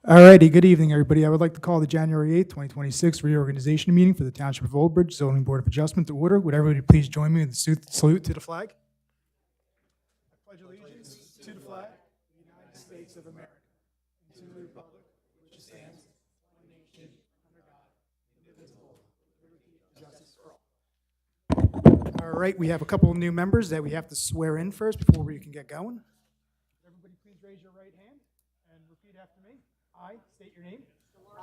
All righty, good evening, everybody. I would like to call the January 8th, 2026 reorganization meeting for the Township of Old Bridge Zoning Board of Adjustment to order. Would everybody please join me in the salute to the flag? I pledge allegiance to the flag of the United States of America and to the republic which stands one nation under God, indivisible, with liberty and justice for all. All right, we have a couple of new members that we have to swear in first before we can get going. Everybody please raise your right hand and repeat after me. I state your name.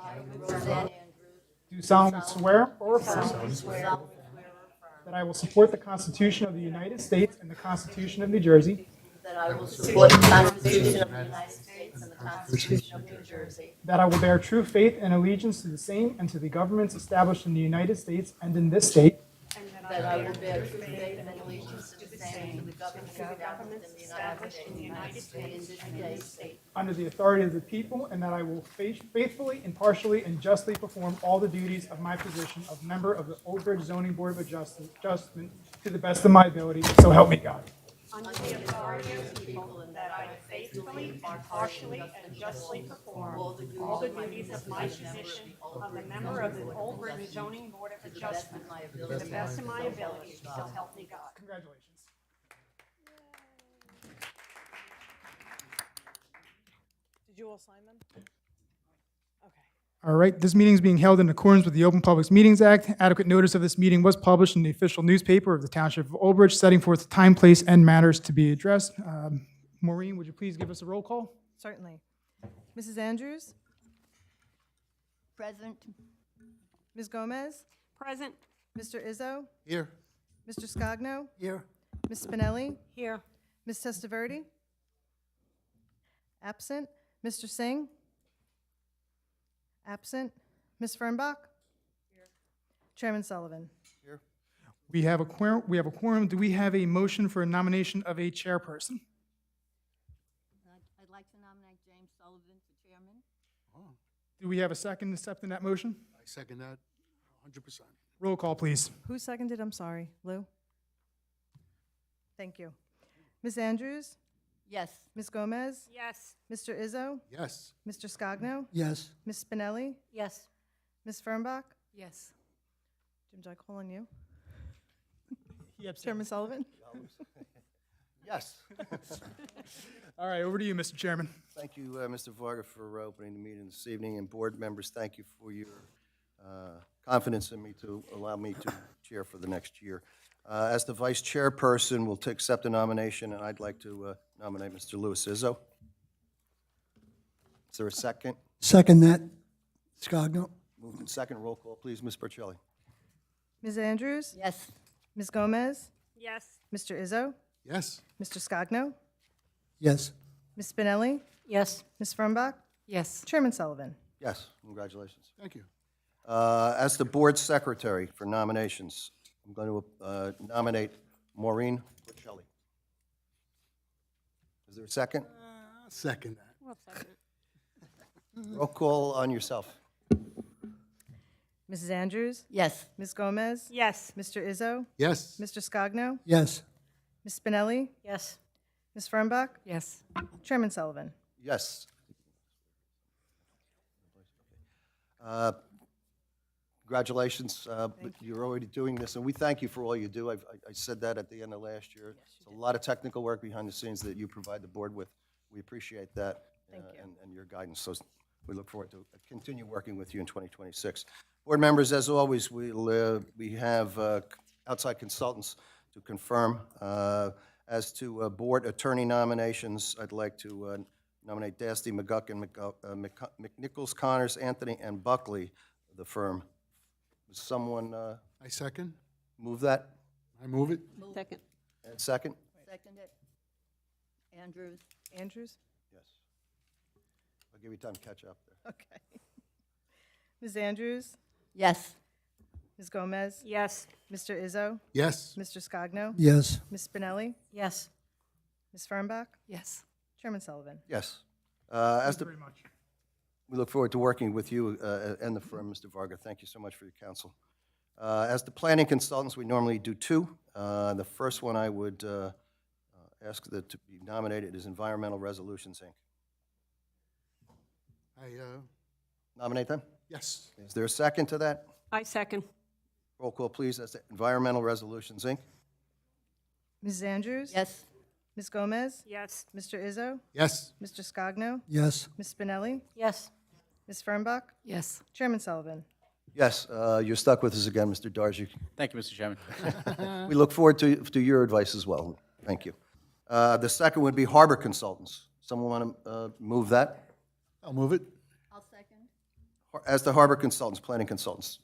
I, Roseanne Andrews, Do solemnly swear or affirm solemnly swear or affirm that I will support the Constitution of the United States and the Constitution of New Jersey, that I will support the Constitution of the United States and the Constitution of New Jersey, that I will bear true faith and allegiance to the same and to the governments established in the United States and in this state, that I will bear true faith and allegiance to the same and to the governments established in the United States and in this state, under the authority of the people, and that I will faithfully, impartially, and justly perform all the duties of my position of member of the Old Bridge Zoning Board of Adjustment to the best of my ability, so help me God. Under the authority of the people, and that I faithfully, impartially, and justly perform all the duties of my position of a member of the Old Bridge Zoning Board of Adjustment to the best of my ability, so help me God. Congratulations. Did you all sign them? Okay. All right, this meeting is being held in accordance with the Open Public Meetings Act. Adequate notice of this meeting was published in the official newspaper of the Township of Old Bridge, setting forth the time, place, and matters to be addressed. Maureen, would you please give us a roll call? Certainly. Mrs. Andrews? present, Ms. Gomez? Present. Mr. Izzo? Here. Mr. Scogno? Here. Ms. Spinelli? Here. Ms. Testaverde? Absent. Mr. Singh? Absent. Ms. Fernbach? Chairman Sullivan? Here. We have a quorum. Do we have a motion for a nomination of a chairperson? I'd like to nominate James Sullivan for chairman. Do we have a second accepting that motion? I second that 100%. Roll call, please. Who seconded? I'm sorry. Lou? Thank you. Ms. Andrews? Yes, Ms. Gomez? Yes. Mr. Izzo? Yes. Mr. Scogno? Yes. Ms. Spinelli? Yes. Ms. Fernbach? Yes. Jim, did I call on you? Yep. Chairman Sullivan? Yes. All right, over to you, Mr. Chairman. Thank you, Mr. Varga, for opening the meeting this evening, and board members, thank you for your confidence in me to allow me to chair for the next year. As the vice chairperson, we'll accept the nomination, and I'd like to nominate Mr. Louis Izzo. Is there a second? Second that. Scogno? Moved in second. Roll call, please. Ms. Burchelli. Ms. Andrews? yes, Ms. Gomez? Yes. Mr. Izzo? Yes. Mr. Scogno? Yes. Ms. Spinelli? Yes. Ms. Fernbach? Yes. Chairman Sullivan? Yes. Congratulations. Thank you. As the board secretary for nominations, I'm going to nominate Maureen Burchelli. Is there a second? Second that. Well, second. Roll call on yourself. Mrs. Andrews? yes, Ms. Gomez? Yes. Mr. Izzo? Yes. Mr. Scogno? Yes. Ms. Spinelli? Yes. Ms. Fernbach? Yes. Chairman Sullivan? Yes. Congratulations. You're already doing this, and we thank you for all you do. I said that at the end of last year. It's a lot of technical work behind the scenes that you provide the board with. We appreciate that and your guidance. So we look forward to continue working with you in 2026. Board members, as always, we have outside consultants to confirm. As to board attorney nominations, I'd like to nominate Dasty, McGuckin, McNichols, Connors, Anthony, and Buckley, the firm. Does someone I second. move that? I move it. Second. And second? second it. Andrews, Andrews? Yes. I'll give you time to catch up there. Okay. Ms. Andrews? yes, Ms. Gomez? Yes. Mr. Izzo? Yes. Mr. Scogno? Yes. Ms. Spinelli? Yes. Ms. Fernbach? Yes. Chairman Sullivan? Yes. Thank As you the very much. We look forward to working with you and the firm, Mr. Varga. Thank you so much for your counsel. As the planning consultants, we normally do two. The first one I would ask that to be nominated is Environmental Resolutions, Inc. Nominate them? Yes. Is there a second to that? I second. Roll call, please. That's the Environmental Resolutions, Inc. Mrs. Andrews? Yes. Ms. Gomez? Yes. Mr. Izzo? Yes. Mr. Scogno? Yes. Ms. Spinelli? Yes. Ms. Fernbach? Yes. Chairman Sullivan? Yes, you're stuck with us again, Mr. Dargy. Thank you, Mr. Chairman. We look forward to your advice as well. Thank you. The second would be Harbor Consultants. Someone want to move that? I'll move it. I'll second. As the Harbor Consultants, Planning Consultants.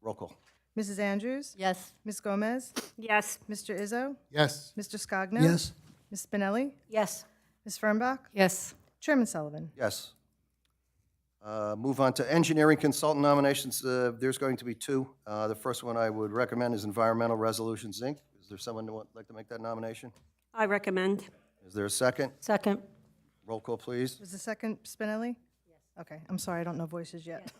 Roll call. Mrs. Andrews? Yes. Ms. Gomez? Yes. Mr. Izzo? Yes. Mr. Scogno? Yes. Ms. Spinelli? Yes. Ms. Fernbach? Yes. Chairman Sullivan? Yes. Move on to Engineering Consultant nominations. There's going to be two. The first one I would recommend is Environmental Resolutions, Inc. Is there someone who would like to make that nomination? I recommend. Is there a second? Second. Roll call, please. Was the second Spinelli? Yes. Okay, I'm sorry, I don't know voices yet.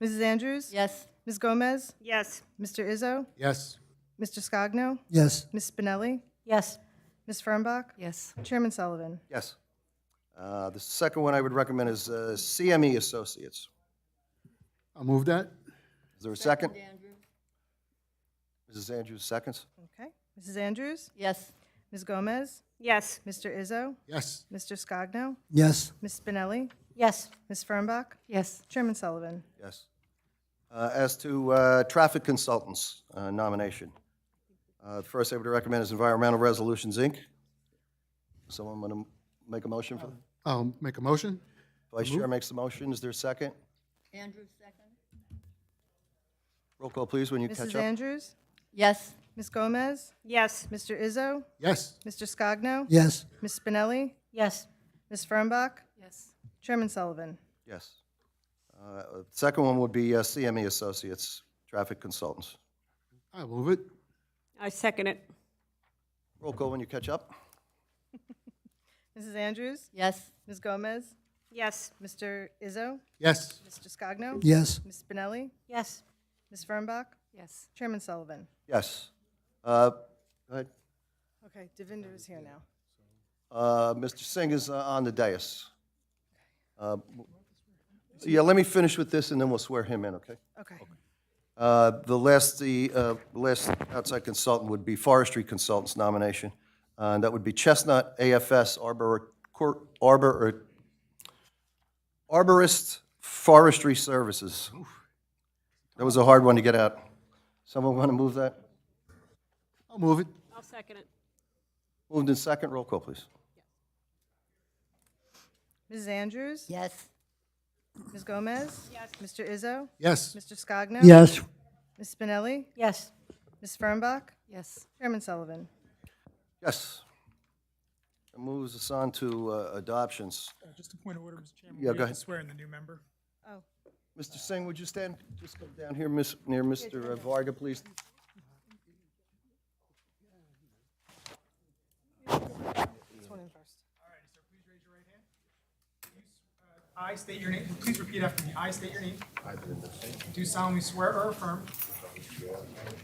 Mrs. Andrews? Yes. Ms. Gomez? Yes. Mr. Izzo? Yes. Mr. Scogno? Yes. Ms. Spinelli? Yes. Ms. Fernbach? Yes. Chairman Sullivan? Yes. The second one I would recommend is CME Associates. I'll move that. Is there a second? Mrs. Andrews, seconds. Okay. Mrs. Andrews? Yes. Ms. Gomez? Yes. Mr. Izzo? Yes. Mr. Scogno? Yes. Ms. Spinelli? Yes. Ms. Fernbach? Yes. Chairman Sullivan? Yes. As to traffic consultants nomination, first I would recommend is Environmental Resolutions, Inc. Someone want to make a motion for that? I'll make a motion. Vice Chair makes the motion. Is there a second? Andrews, second. Roll call, please, when you catch Mrs. up. Andrews? Yes. Ms. Gomez? Yes. Mr. Izzo? Yes. Mr. Scogno? Yes. Ms. Spinelli? Yes. Ms. Fernbach? Yes. Chairman Sullivan? Yes. Second one would be CME Associates, traffic consultants. I'll move it. I second it. Roll call when you catch up. Mrs. Andrews? Yes. Ms. Gomez? Yes. Mr. Izzo? Yes. Mr. Scogno? Yes. Ms. Spinelli? Yes. Ms. Fernbach? Yes. Chairman Sullivan? Yes. Go ahead. Okay, Devinder is here now. Mr. Singh is on the dais. So yeah, let me finish with this and then we'll swear him in, okay? Okay. The last outside consultant would be Forestry Consultants nomination. That would be Chestnut AFS Arborist Forestry Services. That was a hard one to get out. Someone want to move that? I'll move it. I'll second it. Moved in second, roll call, please. Mrs. Andrews? Yes. Ms. Gomez? Yes. Mr. Izzo? Yes. Mr. Scogno? Yes. Ms. Spinelli? Yes. Ms. Fernbach? Yes. Chairman Sullivan? Yes. That moves us on to adoptions. Just a point of order, Mr. Chairman. Yeah, We go have to ahead. swear in the new member. Oh, Mr. Singh, would you stand, just go down here, near Mr. Varga, please? this one in first. All right, sir, please raise your right hand. I state your name, please repeat after me. I state your name. Do solemnly swear or affirm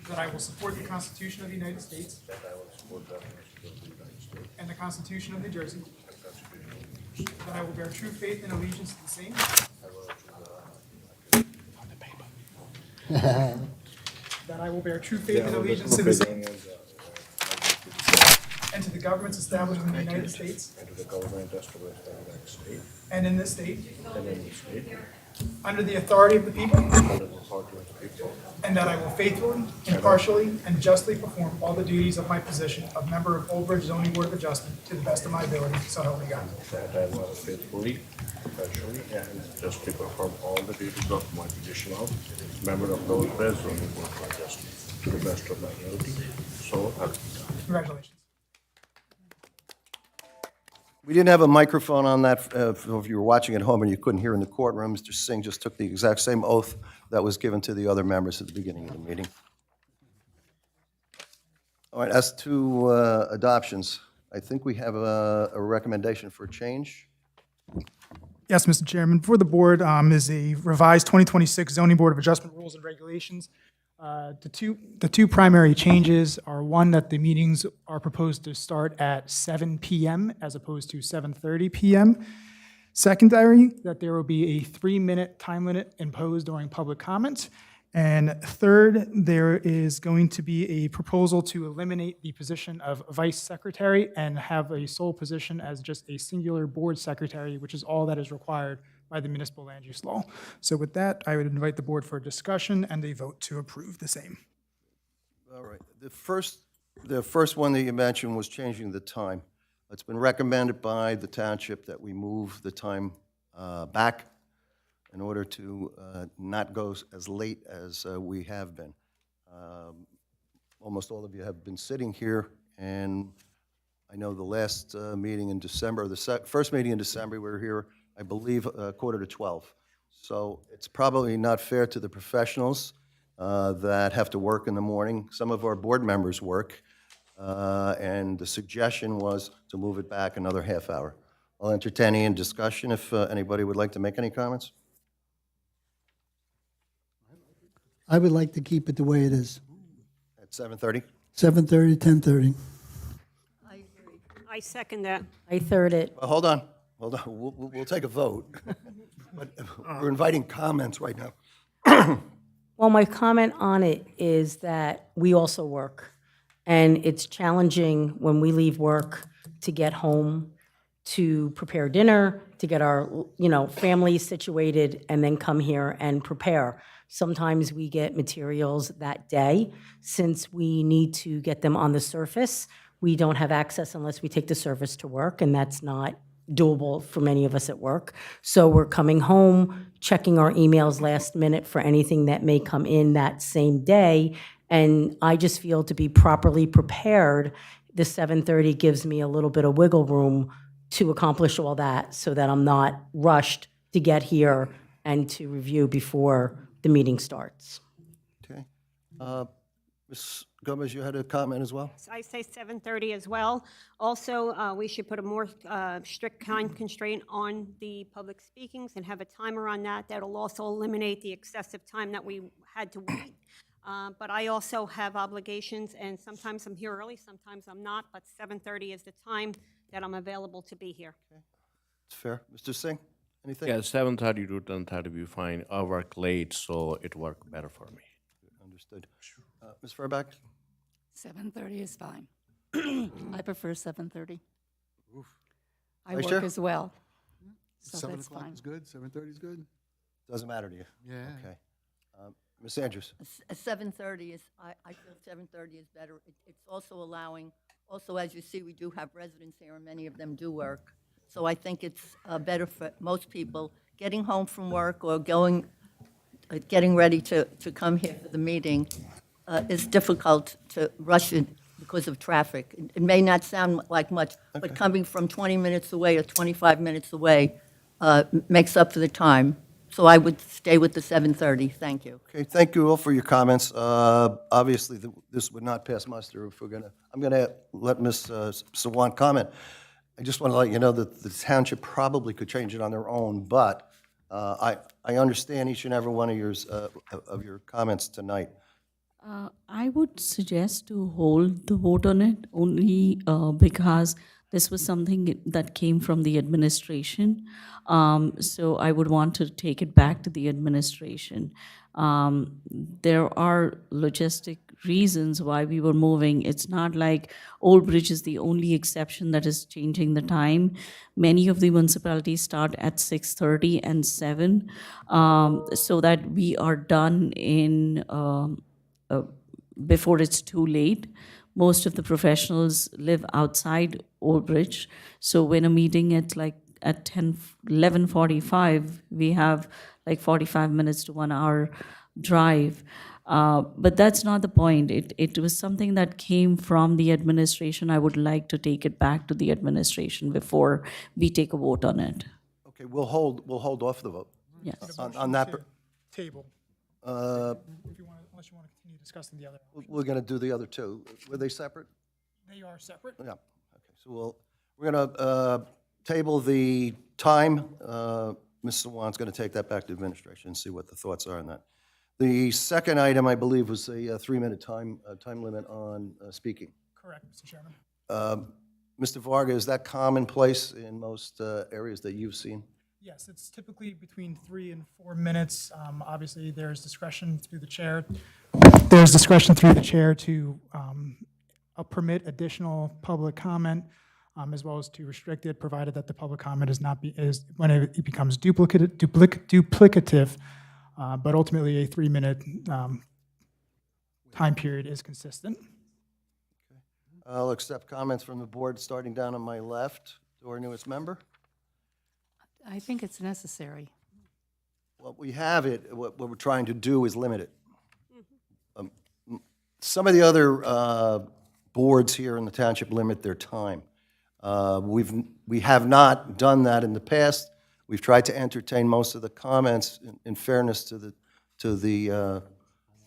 that I will support the Constitution of the United States and the Constitution of New Jersey, that I will bear true faith and allegiance to the same that I will bear true faith and allegiance to the same and to the governments established in the United States and to the government established in the United States and in this state, and in this state, under the authority of the people, under the authority of the people, and that I will faithfully, impartially, and justly perform all the duties of my position of member of Old Bridge Zoning Board of Adjustment to the best of my ability, so help me God. that I will faithfully, impartially, and justly perform all the duties of my position of member of the Old Bridge Zoning Board of Adjustment to the best of my ability, so help me God. Congratulations. We didn't have a microphone on that, if you were watching at home and you couldn't hear in the courtroom. Mr. Singh just took the exact same oath that was given to the other members at the beginning of the meeting. All right, as to adoptions, I think we have a recommendation for a change. Yes, Mr. Chairman. Before the board is a revised 2026 Zoning Board of Adjustment Rules and Regulations. The two primary changes are, one, that the meetings are proposed to start at 7 p.m. as opposed to 7:30 p.m. Secondary, that there will be a 3-minute time limit imposed during public comment. And third, there is going to be a proposal to eliminate the position of vice secretary and have a sole position as just a singular board secretary, which is all that is required by the municipal land use law. So with that, I would invite the board for a discussion and a vote to approve the same. All right. The first one that you mentioned was changing the time. It's been recommended by the township that we move the time back in order to not go as late as we have been. Almost all of you have been sitting here, and I know the last meeting in December, first meeting in December, we were here, I believe, 11:45. So it's probably not fair to the professionals that have to work in the morning. Some of our board members work, and the suggestion was to move it back another half hour. I'll entertain any discussion if anybody would like to make any comments. I would like to keep it the way it is, At 7:30? 7:30, 10:30. I second that. I third it. Well, hold on. We'll take a vote. But we're inviting comments right now. Well, my comment on it is that we also work. And it's challenging when we leave work to get home, to prepare dinner, to get our, families situated, and then come here and prepare. Sometimes we get materials that day. Since we need to get them on the surface, we don't have access unless we take the service to work, and that's not doable for many of us at work. So we're coming home, checking our emails last minute for anything that may come in that same day. And I just feel to be properly prepared, the 7:30 gives me a little bit of wiggle room to accomplish all that so that I'm not rushed to get here and to review before the meeting starts. Okay. Ms. Gomez, you had a comment as well? I say 7:30 as well. Also, we should put a more strict time constraint on the public speakings and have a timer on that. That'll also eliminate the excessive time that we had to wait. But I also have obligations, and sometimes I'm here early, sometimes I'm not, but 7:30 is the time that I'm available to be here. It's fair. Mr. Singh, anything? Yeah, 7:30 to 10:30 we fine. I work late, so it work better for me. Understood. Ms. Furback? 7:30 is fine. I prefer 7:30. I Vice work Chair? as well, so 7 that's o'clock fine. is good, 7:30 is good? Doesn't matter to you? Yeah. Okay. Ms. Andrews? 7:30 is, I feel 7:30 is better. It's also allowing, also, as you see, we do have residents here, and many of them do work. So I think it's better for most people getting home from work or getting ready to come here for the meeting. It's difficult to rush it because of traffic. It may not sound like much, but coming from 20 minutes away or 25 minutes away makes up for the time. So I would stay with the 7:30. Thank you. Okay, thank you all for your comments. Obviously, this would not pass muster if we're going to, I'm going to let Ms. Sawant comment. I just want to let you know that the township probably could change it on their own, but I understand each and every one of your comments tonight. I would suggest to hold the vote on it only because this was something that came from the administration. So I would want to take it back to the administration. There are logistic reasons why we were moving. It's not like Old Bridge is the only exception that is changing the time. Many of the municipalities start at 6:30 and 7, so that we are done in before it's too late. Most of the professionals live outside Old Bridge, so when a meeting at 11:45, we have like 45 minutes to 1 hour drive. But that's not the point. It was something that came from the administration. I would like to take it back to the administration before we take a vote on it. Okay, we'll hold off the vote. Yes. On that, Table, uh, if you want, unless you want to continue discussing the other. we're going to do the other two. Were they separate? They are separate. Yeah, okay, so we're going to table the time. Ms. Sawant's going to take that back to administration and see what the thoughts are on that. The second item, I believe, was a 3-minute time limit on speaking. Correct, Mr. Chairman. Mr. Varga, is that commonplace in most areas that you've seen? Yes, it's typically between 3 and 4 minutes. Obviously, there's discretion through the chair. There's discretion through the chair to permit additional public comment, as well as to restrict it, provided that the public comment when it becomes duplicative, but ultimately a 3-minute time period is consistent. I'll accept comments from the board, starting down on my left, to our newest member. I think it's necessary. What we're trying to do is limit it. Some of the other boards here in the township limit their time. We have not done that in the past. We've tried to entertain most of the comments in fairness to the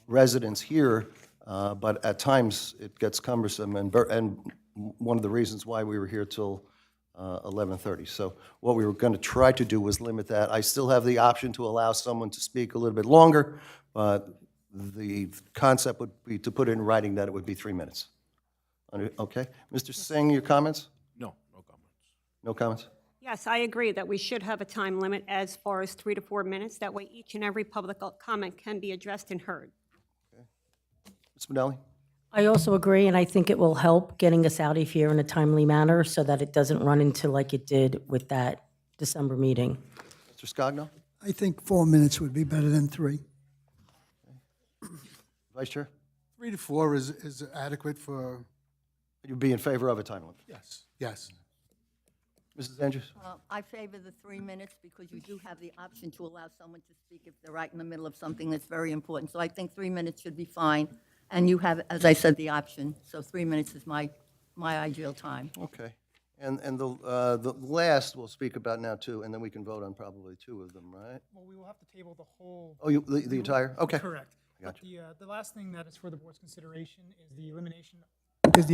residents here, but at times it gets cumbersome, and one of the reasons why we were here till 11:30. So what we were going to try to do was limit that. I still have the option to allow someone to speak a little bit longer, but the concept would be to put it in writing that it would be 3 minutes. Okay? Mr. Singh, your comments? No, no comments. No comments? Yes, I agree that we should have a time limit as far as 3 to 4 minutes. That way each and every public comment can be addressed and heard. Ms. Spinelli? I also agree, and I think it will help getting us out of here in a timely manner so that it doesn't run into like it did with that December meeting. Mr. Scogno? I think 4 minutes would be better than 3. Vice Chair? 3 to 4 is adequate for, You'd be in favor of a time limit? yes, yes. Mrs. Andrews? I favor the 3 minutes because you do have the option to allow someone to speak if they're right in the middle of something that's very important. So I think 3 minutes should be fine. And you have, as I said, the option. So 3 minutes is my ideal time. Okay. And the last we'll speak about now, too, and then we can vote on probably 2 of them, right? Well, we will have to table the whole. Oh, the entire? Okay. Correct. But Gotcha. the last thing that is for the board's consideration is the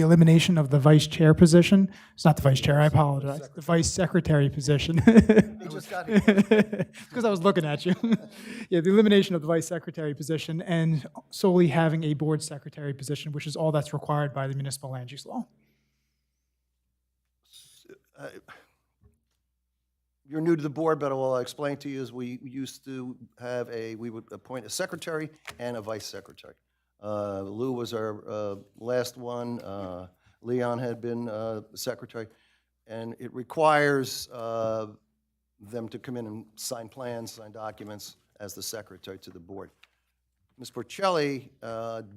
elimination of the vice chair position. It's not the vice chair, I apologize. The vice secretary position. He just got here. Because I was looking at you. Yeah, the elimination of the vice secretary position and solely having a board secretary position, which is all that's required by the municipal land use law. You're new to the board, but what I'll explain to you is we used to have we would appoint a secretary and a vice secretary. Lou was our last one. Leon had been the secretary. And it requires them to come in and sign plans, sign documents as the secretary to the board. Ms. Porcelli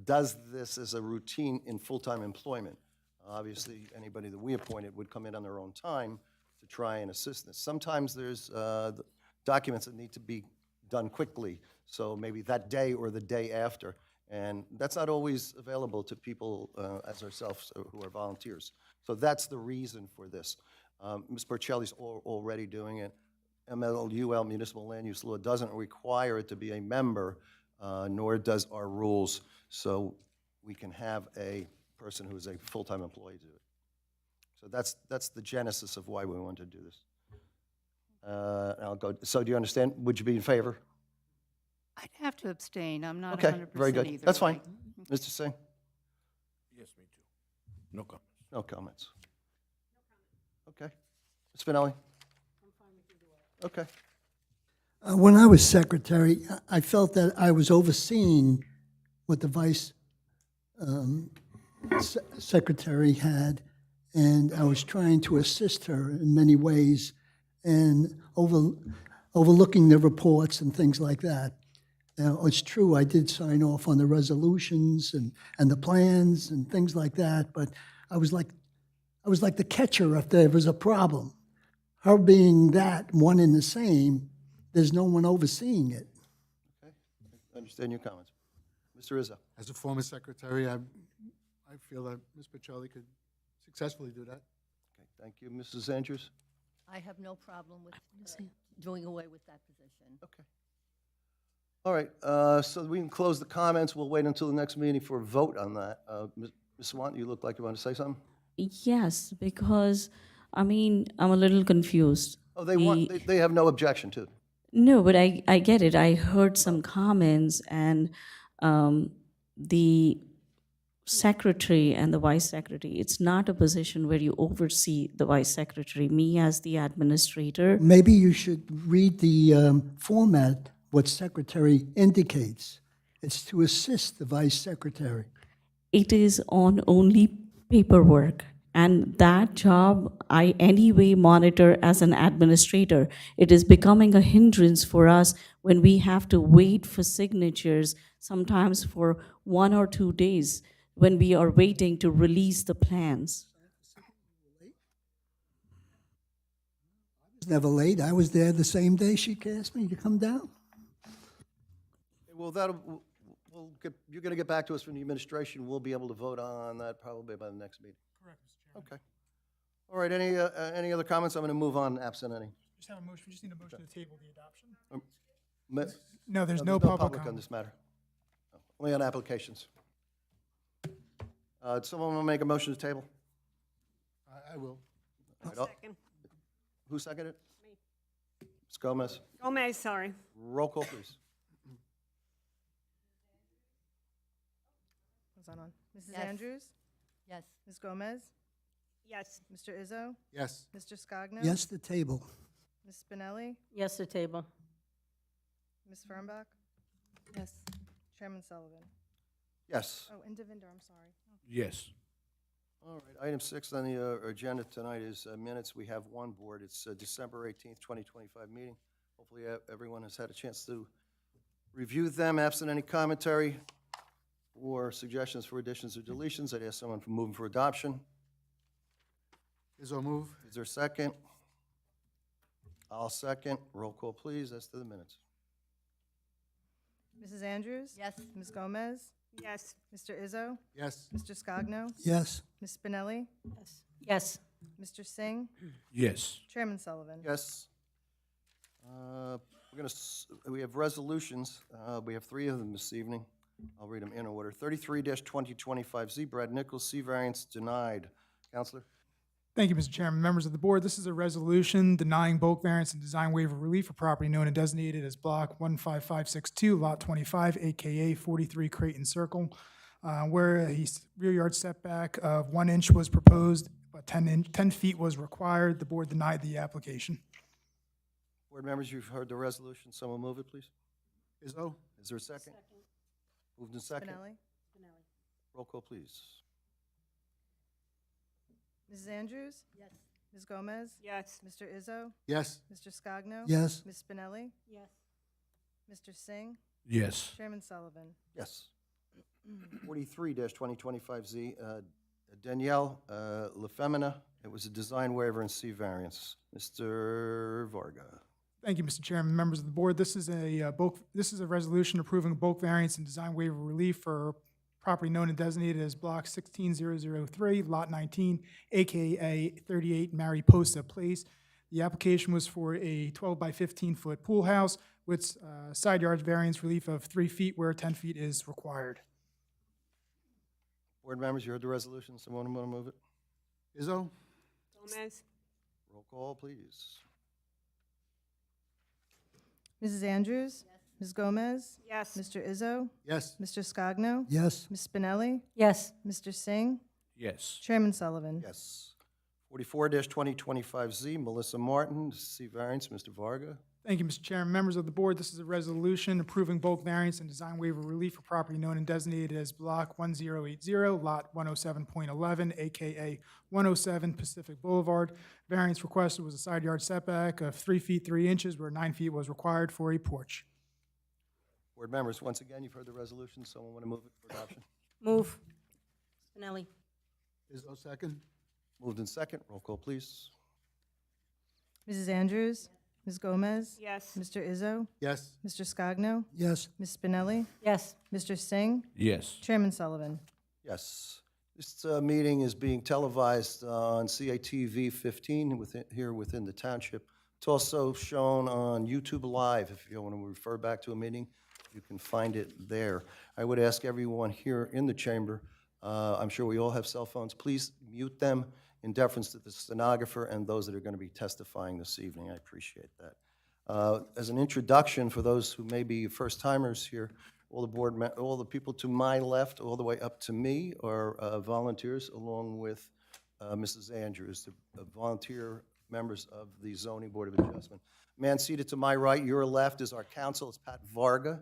does this as a routine in full-time employment. Obviously, anybody that we appointed would come in on their own time to try and assist this. Sometimes there's documents that need to be done quickly, so maybe that day or the day after. And that's not always available to people as ourselves who are volunteers. So that's the reason for this. Ms. Porcelli's already doing it. MLUL, Municipal Land Use Law, doesn't require it to be a member, nor does our rules. So we can have a person who is a full-time employee do it. So that's the genesis of why we want to do this. I'll go. So do you understand? Would you be in favor? I'd have to abstain. I'm not 100% Okay, very good. either That's fine. way. Mr. Singh? Yes, me too. No comments. No comments. Okay. Ms. Spinelli? Okay. When I was secretary, I felt that I was overseeing what the vice secretary had, and I was trying to assist her in many ways and overlooking the reports and things like that. Now, it's true, I did sign off on the resolutions and the plans and things like that, but I was like the catcher if there was a problem. Her being that one and the same, there's no one overseeing it. Okay. I understand your comments. Mr. Rizzo? As a former secretary, I feel that Ms. Pacelli could successfully do that. Okay, thank you. Mrs. Andrews? I have no problem with doing away with that position. Okay. All right, so we can close the comments. We'll wait until the next meeting for a vote on that. Ms. Swanton, you look like you want to say something? Yes, because, I mean, I'm a little confused. Oh, they have no objection to it. No, but I get it. I heard some comments, and the secretary and the vice secretary. It's not a position where you oversee the vice secretary. Me as the administrator, Maybe you should read the format, what secretary indicates. It's to assist the vice secretary. it is on only paperwork. And that job, I anyway monitor as an administrator. It is becoming a hindrance for us when we have to wait for signatures, sometimes for 1 or 2 days, when we are waiting to release the plans. I was never late. I was there the same day she asked me to come down. Well, we'll get, you're going to get back to us from the administration. We'll be able to vote on that probably by the next meeting. Correct, Mr. Chairman. Okay. All right, any other comments? I'm going to move on, absent any. Just have a motion, we just need a motion to table the adoption. Ma- No, there's No, no public on comment. this matter. Only on applications. Someone want to make a motion to table? I will. All right, Second. Who seconded it? Me. Ms. Gomez. Gomez, sorry. Roll call, please. Was that on? Mrs. Yes. Andrews? Yes. Ms. Gomez? Yes. Mr. Izzo? Yes. Mr. Scogno? Yes, the table. Ms. Spinelli? Yes, the table. Ms. Fernbach? Yes. Chairman Sullivan? Yes. Oh, and Devinder, I'm sorry. Yes. All right, item 6 on the agenda tonight is minutes. We have one board. It's December 18th, 2025 meeting. Hopefully everyone has had a chance to review them. Absent any commentary or suggestions for additions or deletions, I'd ask someone for moving for adoption. Izzo move. Is there a second? I'll second. Roll call, please, as to the minutes. Mrs. Andrews? Yes. Ms. Gomez? Yes. Mr. Izzo? Yes. Mr. Scogno? Yes, Ms. Spinelli? Yes. Yes. Mr. Singh? Yes. Chairman Sullivan? Yes. We have resolutions. We have 3 of them this evening. I'll read them in order. 33-2025Z, Brad Nichols, C variance denied. Counselor? Thank you, Mr. Chairman. Members of the board, this is a resolution denying bulk variance and design waiver relief for property known and designated as Block 15562, Lot 25, AKA 43 Creighton Circle, where a rear yard setback of 1 inch was proposed, but 10 feet was required. The board denied the application. Board members, you've heard the resolution. Someone move it, please. Izzo? Is there a second? Moved in second. Spinelli? Roll call, please. Mrs. Andrews? Yes. Ms. Gomez? Yes. Mr. Izzo? Yes. Mr. Scogno? yes, Ms. Spinelli? Yes. Mr. Singh? Yes. Chairman Sullivan? Yes. 43-2025Z, Danielle LaFemina. It was a design waiver and C variance. Mr. Varga. Thank you, Mr. Chairman. Members of the board, this is a resolution approving bulk variance and design waiver relief for property known and designated as Block 16003, Lot 19, AKA 38 Mariposa Place. The application was for a 12 by 15-foot pool house with side yard variance relief of 3 feet where 10 feet is required. Board members, you heard the resolution. Someone want to move it? Izzo? Gomez? Roll call, please. Mrs. Andrews? Ms. Gomez? Yes. Mr. Izzo? Yes. Mr. Scogno? yes, Ms. Spinelli? Yes. Mr. Singh? Yes. Chairman Sullivan? Yes. 44-2025Z, Melissa Martin, C variance. Mr. Varga. Thank you, Mr. Chairman. Members of the board, this is a resolution approving bulk variance and design waiver relief for property known and designated as Block 1080, Lot 107.11, AKA 107 Pacific Boulevard. Variance requested was a side yard setback of 3 feet 3 inches where 9 feet was required for a porch. Board members, once again, you've heard the resolution. Someone want to move it for adoption? Move. Spinelli. Izzo second? Moved in second. Roll call, please. Mrs. Andrews? Ms. Gomez? Yes. Mr. Izzo? Yes. Mr. Scogno? yes, Ms. Spinelli? Yes. Mr. Singh? Yes. Chairman Sullivan? Yes. This meeting is being televised on CATV 15 here within the township. It's also shown on YouTube Live. If you want to refer back to a meeting, you can find it there. I would ask everyone here in the chamber, I'm sure we all have cell phones, please mute them in deference to the stenographer and those that are going to be testifying this evening. I appreciate that. As an introduction for those who may be first-timers here, All the all the people to my left, all the way up to me are volunteers, along with Mrs. Andrews, the volunteer members of the Zoning Board of Adjustment. Man seated to my right, your left, is our counsel, it's Pat Varga.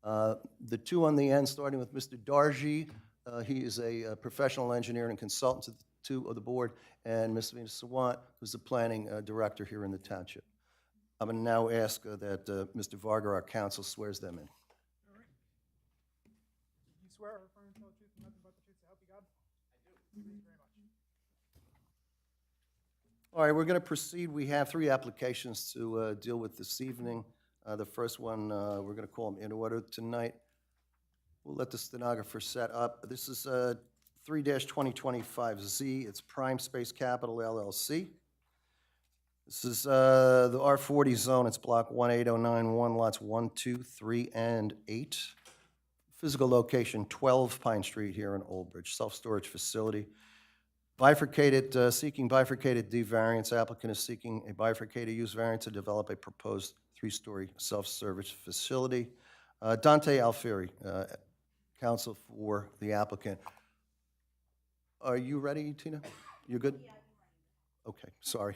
The two on the end, starting with Mr. Darji, he is a professional engineer and consultant to the two of the board, and Ms. Venus Sawant, who's the planning director here in the township. I'm going to now ask that Mr. Varga, our counsel, swears them in. You swear or affirm to tell the truth and nothing but the truth to help you God? I do. Thank you very much. All right, we're going to proceed. We have 3 applications to deal with this evening. The first one, we're going to call them in order tonight. We'll let the stenographer set up. This is 3-2025Z. It's Prime Space Capital LLC. This is the R40 zone. It's block 18091, lots 1, 2, 3, and 8. Physical location, 12 Pine Street here in Old Bridge. Self-storage facility. Bifurcated, seeking bifurcated D variance. Applicant is seeking a bifurcated use variance to develop a proposed 3-story self-service facility. Dante Alfieri, counsel for the applicant. Are you ready, Tina? You good? Okay, sorry.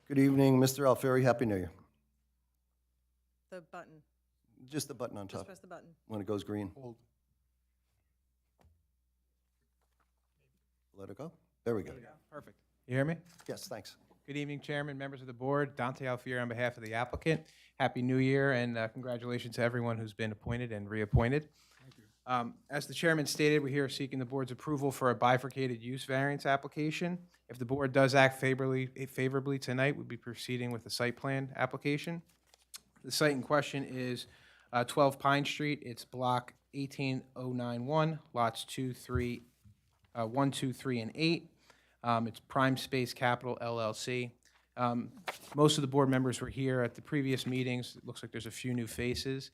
Good evening, Mr. Alfieri. Happy New Year. The button. Just the button on Just top press the button. when it goes green. Hold. Let it go. There we go. Perfect. You hear me? Yes, thanks. Good evening, Chairman, members of the board. Dante Alfieri on behalf of the applicant. Happy New Year, and congratulations to everyone who's been appointed and reappointed. As the chairman stated, we're here seeking the board's approval for a bifurcated use variance application. If the board does act favorably tonight, we'll be proceeding with the site plan application. The site in question is 12 Pine Street. It's block 18091, lots 1, 2, 3, and 8. It's Prime Space Capital LLC. Most of the board members were here at the previous meetings. It looks like there's a few new faces.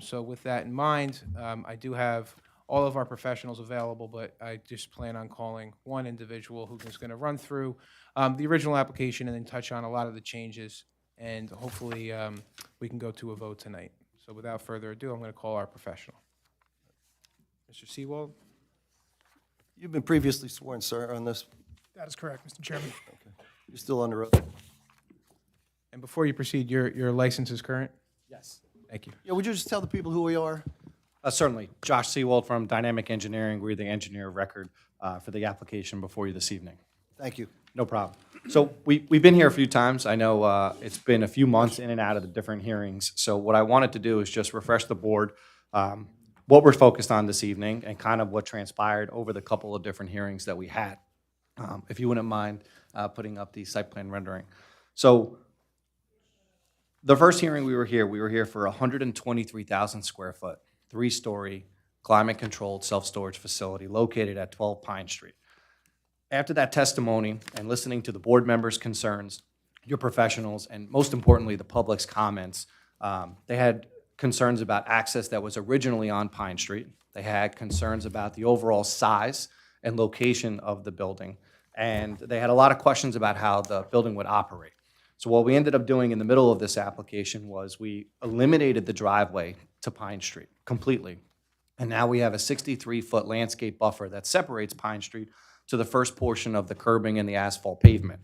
So with that in mind, I do have all of our professionals available, but I just plan on calling one individual who is going to run through the original application and then touch on a lot of the changes, and hopefully we can go to a vote tonight. So without further ado, I'm going to call our professional. Mr. Seawald? You've been previously sworn, sir, on this. That is correct, Mr. Chairman. You're still under oath. And before you proceed, your license is current? Yes. Thank you. Yeah, would you just tell the people who we are? Certainly. Josh Seawald from Dynamic Engineering. We're the engineer of record for the application before you this evening. Thank you. No problem. So we've been here a few times. I know it's been a few months in and out of the different hearings. So what I wanted to do is just refresh the board what we're focused on this evening and kind of what transpired over the couple of different hearings that we had. If you wouldn't mind putting up the site plan rendering. So the first hearing we were here for a 123,000 square foot, 3-story, climate-controlled self-storage facility located at 12 Pine Street. After that testimony and listening to the board members' concerns, your professionals, and most importantly, the public's comments, they had concerns about access that was originally on Pine Street. They had concerns about the overall size and location of the building, and they had a lot of questions about how the building would operate. So what we ended up doing in the middle of this application was we eliminated the driveway to Pine Street completely. And now we have a 63-foot landscape buffer that separates Pine Street to the first portion of the curbing and the asphalt pavement.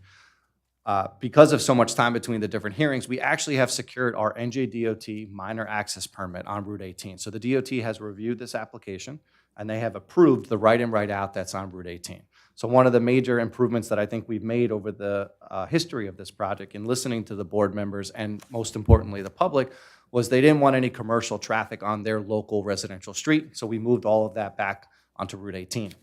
Because of so much time between the different hearings, we actually have secured our NJDOT minor access permit on Route 18. So the DOT has reviewed this application, and they have approved the right in, right out that's on Route 18. So one of the major improvements that I think we've made over the history of this project in listening to the board members and most importantly the public was they didn't want any commercial traffic on their local residential street, so we moved all of that back onto Route 18.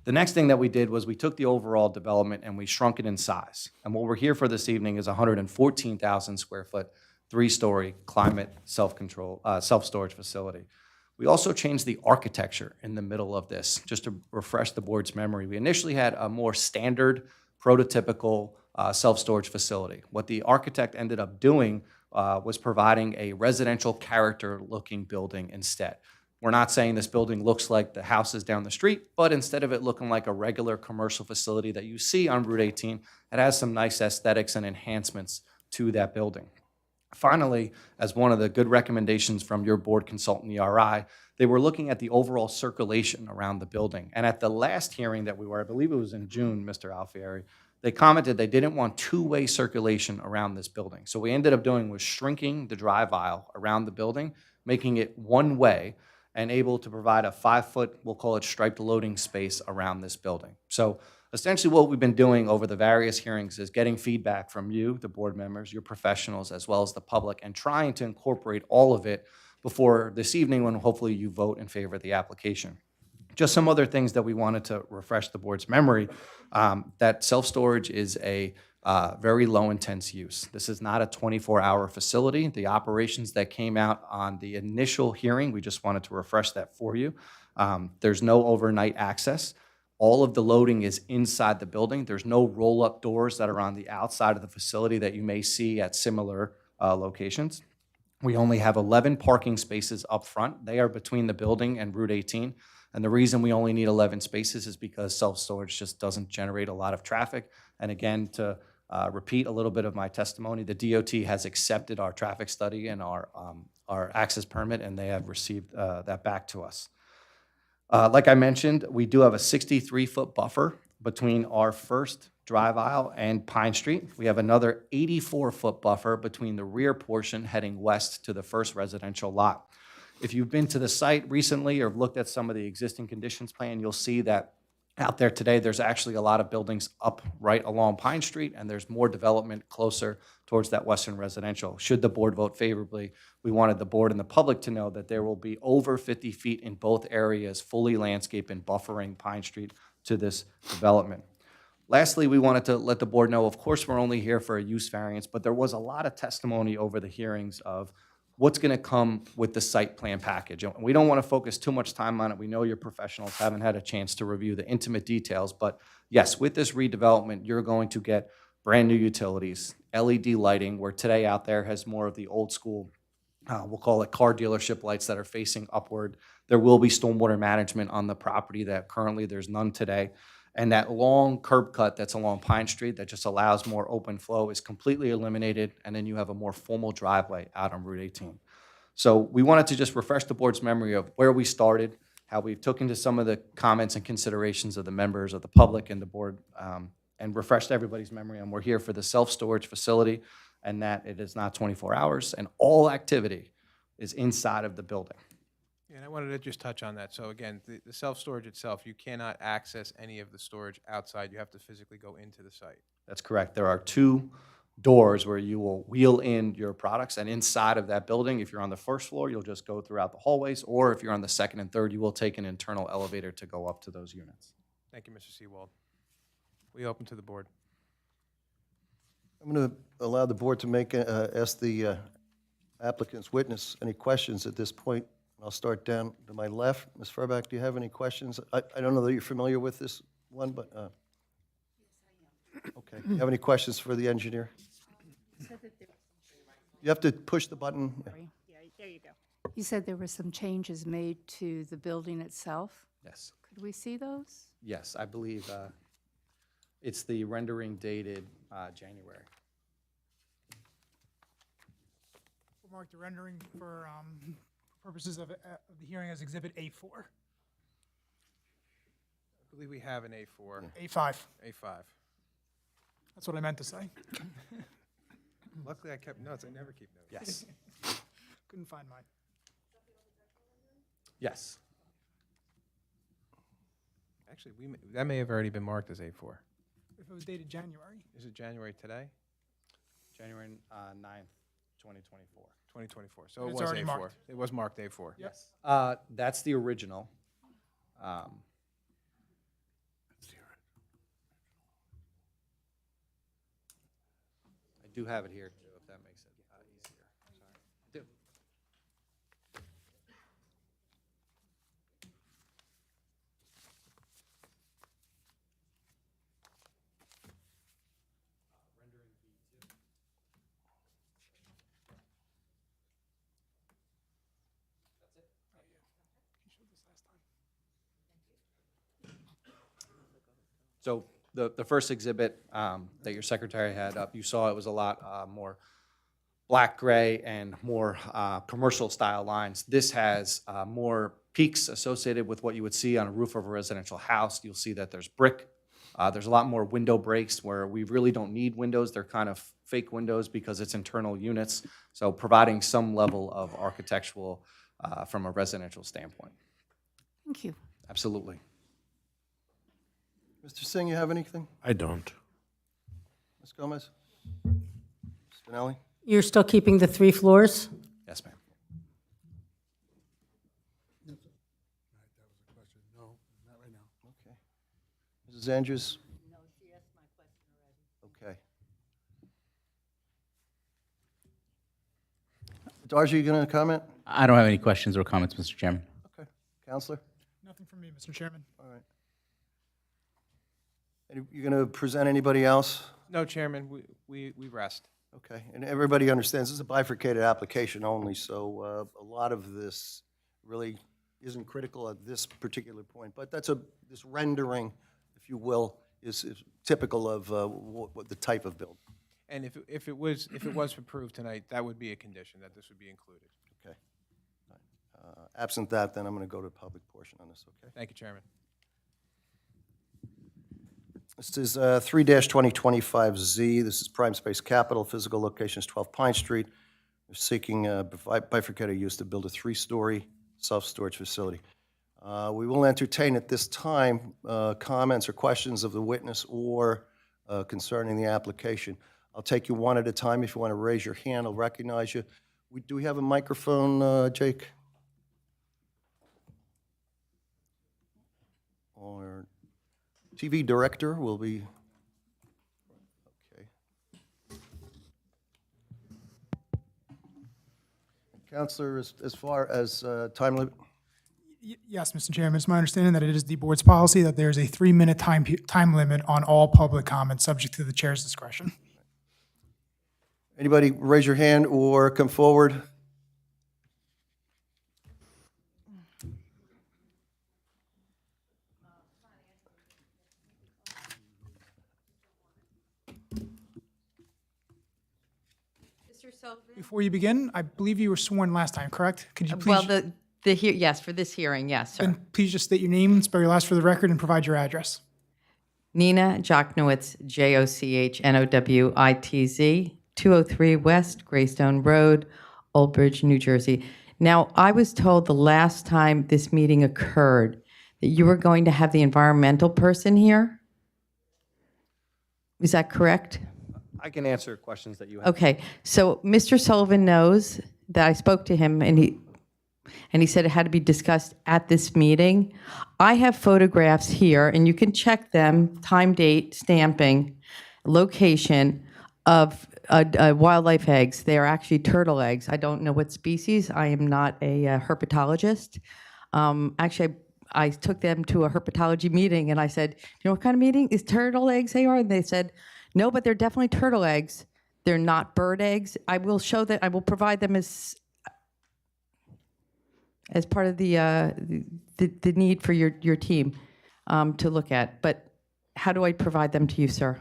The next thing that we did was we took the overall development and we shrunk it in size. And what we're here for this evening is a 114,000 square foot, 3-story climate self-storage facility. We also changed the architecture in the middle of this, just to refresh the board's memory. We initially had a more standard, prototypical self-storage facility. What the architect ended up doing was providing a residential character-looking building instead. We're not saying this building looks like the houses down the street, but instead of it looking like a regular commercial facility that you see on Route 18, it has some nice aesthetics and enhancements to that building. Finally, as one of the good recommendations from your board consultant, ERI, they were looking at the overall circulation around the building. And at the last hearing that we were, I believe it was in June, Mr. Alfieri, they commented they didn't want two-way circulation around this building. So what we ended up doing was shrinking the drive aisle around the building, making it one way, and able to provide a 5-foot, we'll call it striped loading space around this building. So essentially what we've been doing over the various hearings is getting feedback from you, the board members, your professionals, as well as the public, and trying to incorporate all of it before this evening when hopefully you vote in favor of the application. Just some other things that we wanted to refresh the board's memory, that self-storage is a very low-intense use. This is not a 24-hour facility. The operations that came out on the initial hearing, we just wanted to refresh that for you. There's no overnight access. All of the loading is inside the building. There's no roll-up doors that are on the outside of the facility that you may see at similar locations. We only have 11 parking spaces up front. They are between the building and Route 18. And the reason we only need 11 spaces is because self-storage just doesn't generate a lot of traffic. And again, to repeat a little bit of my testimony, the DOT has accepted our traffic study and our access permit, and they have received that back to us. Like I mentioned, we do have a 63-foot buffer between our first drive aisle and Pine Street. We have another 84-foot buffer between the rear portion heading west to the first residential lot. If you've been to the site recently or looked at some of the existing conditions plan, you'll see that out there today, there's actually a lot of buildings up right along Pine Street, and there's more development closer towards that western residential. Should the board vote favorably, we wanted the board and the public to know that there will be over 50 feet in both areas, fully landscaped and buffering Pine Street to this development. Lastly, we wanted to let the board know, of course, we're only here for a use variance, but there was a lot of testimony over the hearings of what's going to come with the site plan package. And we don't want to focus too much time on it. We know your professionals haven't had a chance to review the intimate details, but yes, with this redevelopment, you're going to get brand new utilities, LED lighting, where today out there has more of the old school, we'll call it car dealership lights that are facing upward. There will be stormwater management on the property that currently there's none today. And that long curb cut that's along Pine Street that just allows more open flow is completely eliminated, and then you have a more formal driveway out on Route 18. So we wanted to just refresh the board's memory of where we started, how we've taken to some of the comments and considerations of the members of the public and the board, and refreshed everybody's memory. And we're here for the self-storage facility, and that it is not 24 hours, and all activity is inside of the building. And I wanted to just touch on that. So again, the self-storage itself, you cannot access any of the storage outside. You have to physically go into the site. That's correct. There are 2 doors where you will wheel in your products, and inside of that building, if you're on the first floor, you'll just go throughout the hallways, or if you're on the second and third, you will take an internal elevator to go up to those units. Thank you, Mr. Seawald. We open to the board. I'm going to allow the board to ask the applicant's witness any questions at this point. I'll start down to my left. Ms. Furback, do you have any questions? I don't know that you're familiar with this one, but, okay. You have any questions for the engineer? You have to push the button. Yeah. Yeah, there you go. You said there were some changes made to the building itself. Yes. Could we see those? Yes, I believe it's the rendering dated January. We'll mark the rendering for purposes of the hearing as Exhibit A4. I believe we have an A4. A5. A5. That's what I meant to say. Luckily, I kept notes. I never keep notes. Yes. Couldn't find mine. Yes. Actually, that may have already been marked as A4. If it was dated January. Is it January today? January 9th, 2024. 2024. So it It's was already A4. marked. It was marked A4. Yes. That's the original. I do have it here, too, if that makes it easier. Sorry. I do. So the first exhibit that your secretary had up, you saw it was a lot more black, gray, and more commercial style lines. This has more peaks associated with what you would see on a roof of a residential house. You'll see that there's brick. There's a lot more window breaks where we really don't need windows. They're kind of fake windows because it's internal units. So providing some level of architectural from a residential standpoint. Thank you. Absolutely. Mr. Singh, you have anything? I don't. Ms. Gomez? Spinelli? You're still keeping the 3 floors? Yes, ma'am. No, not right now. Okay. Mrs. Andrews? No, she asked my question already. Okay. Darcy, you going to comment? I don't have any questions or comments, Mr. Chairman. Okay. Counselor? Nothing from me, Mr. Chairman. All right. You going to present anybody else? No, Chairman, we rest. Okay, and everybody understands this is a bifurcated application only, so a lot of this really isn't critical at this particular point. But this rendering, if you will, is typical of what the type of build. And if it was approved tonight, that would be a condition, that this would be included. Okay. Absent that, then I'm going to go to the public portion on this, okay? Thank you, Chairman. This is 3-2025Z. This is Prime Space Capital. Physical location is 12 Pine Street. They're seeking bifurcated use to build a 3-story self-storage facility. We will entertain at this time comments or questions of the witness or concerning the application. I'll take you one at a time. If you want to raise your hand, I'll recognize you. Do we have a microphone, Jake? Or TV director will be, okay. Counselor, as far as time limit, Yes, Mr. Chairman, it's my understanding that it is the board's policy that there is a 3-minute time limit on all public comments, subject to the chair's discretion. anybody raise your hand or come forward? Before you begin, I believe you were sworn last time, correct? Could you Well, please, yes, for this hearing, yes, sir. then please just state your name, spell your last for the record, and provide your address. Nina Jochnowitz, Jochnowitz, 203 West Greystone Road, Old Bridge, New Jersey. Now, I was told the last time this meeting occurred that you were going to have the environmental person here? Is that correct? I can answer questions that you have. Okay, so Mr. Sullivan knows that I spoke to him, and he said it had to be discussed at this meeting. I have photographs here, and you can check them, time, date, stamping, location of wildlife eggs. They are actually turtle eggs. I don't know what species. I am not a herpetologist. Actually, I took them to a herpetology meeting, and I said, you know what kind of meeting? Is turtle eggs they are? And they said, no, but they're definitely turtle eggs. They're not bird eggs. I will show that. I will provide them as part of the need for your team to look at. But how do I provide them to you, sir?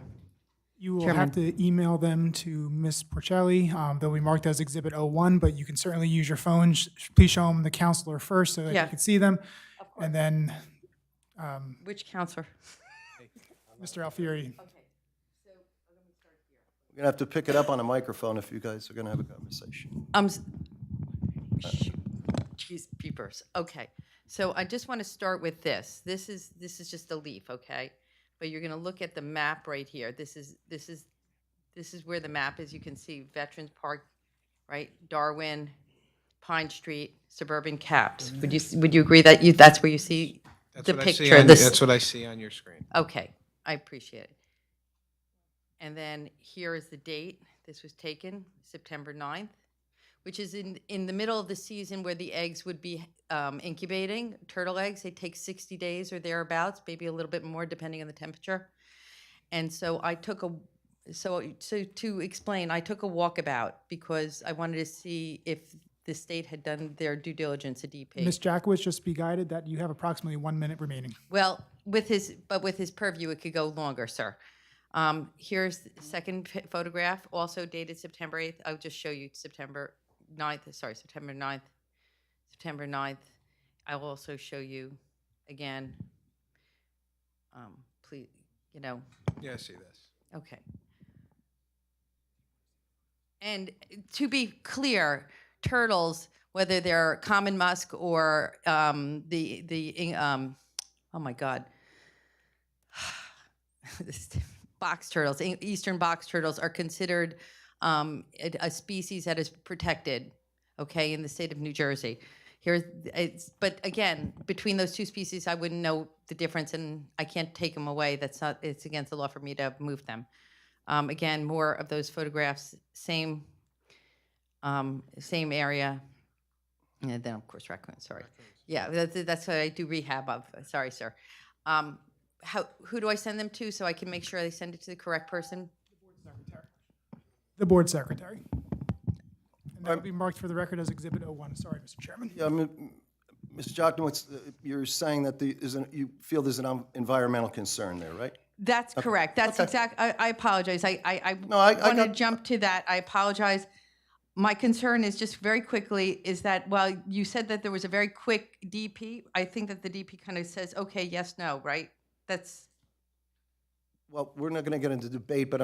You will Chairman. have to email them to Ms. Porcelli. They'll be marked as Exhibit 01, but you can certainly use your phone. Please show them the counselor first so that Yeah. you can see them. And then Which counselor? Mr. Alfieri. We're going to have to pick it up on a microphone if you guys are going to have a conversation. Geez, peepers. Okay, so I just want to start with this. This is just a leaf, okay? But you're going to look at the map right here. This is where the map is. You can see Veterans Park, right? Darwin, Pine Street, suburban caps. Would you agree that that's where you see the picture? That's what I see on your screen. Okay, I appreciate it. And then here is the date. This was taken September 9th, which is in the middle of the season where the eggs would be incubating. Turtle eggs, they take 60 days or thereabouts, maybe a little bit more depending on the temperature. And so I took to explain, I took a walkabout because I wanted to see if the state had done their due diligence at DP. Ms. Jackowitz, just be guided that you have approximately 1 minute remaining. Well, with his purview, it could go longer, sir. Here's the second photograph, also dated September 8th. I'll just show you September 9th, sorry, September 9th. September 9th. I'll also show you again. Please, you know, Yeah, I see this. okay. And to be clear, turtles, whether they're common musk or oh my God, box turtles, eastern box turtles are considered a species that is protected, okay, in the state of New Jersey. But again, between those two species, I wouldn't know the difference, and I can't take them away. It's against the law for me to move them. Again, more of those photographs, same area. And then, of course, raccoons, sorry. Yeah, that's what I do rehab of. Sorry, sir. Who do I send them to so I can make sure they send it to the correct person? The board secretary. And that will be marked for the record as Exhibit 01. Sorry, Mr. Chairman. Yeah, Mr. Joknowitz, you're saying that you feel there's an environmental concern there, right? That's correct. That's exact. I apologize. I No, I want to got- jump to that. I apologize. My concern is just very quickly is that while you said that there was a very quick DP, I think that the DP kind of says, okay, yes, no, right? That's, Well, we're not going to get into debate, but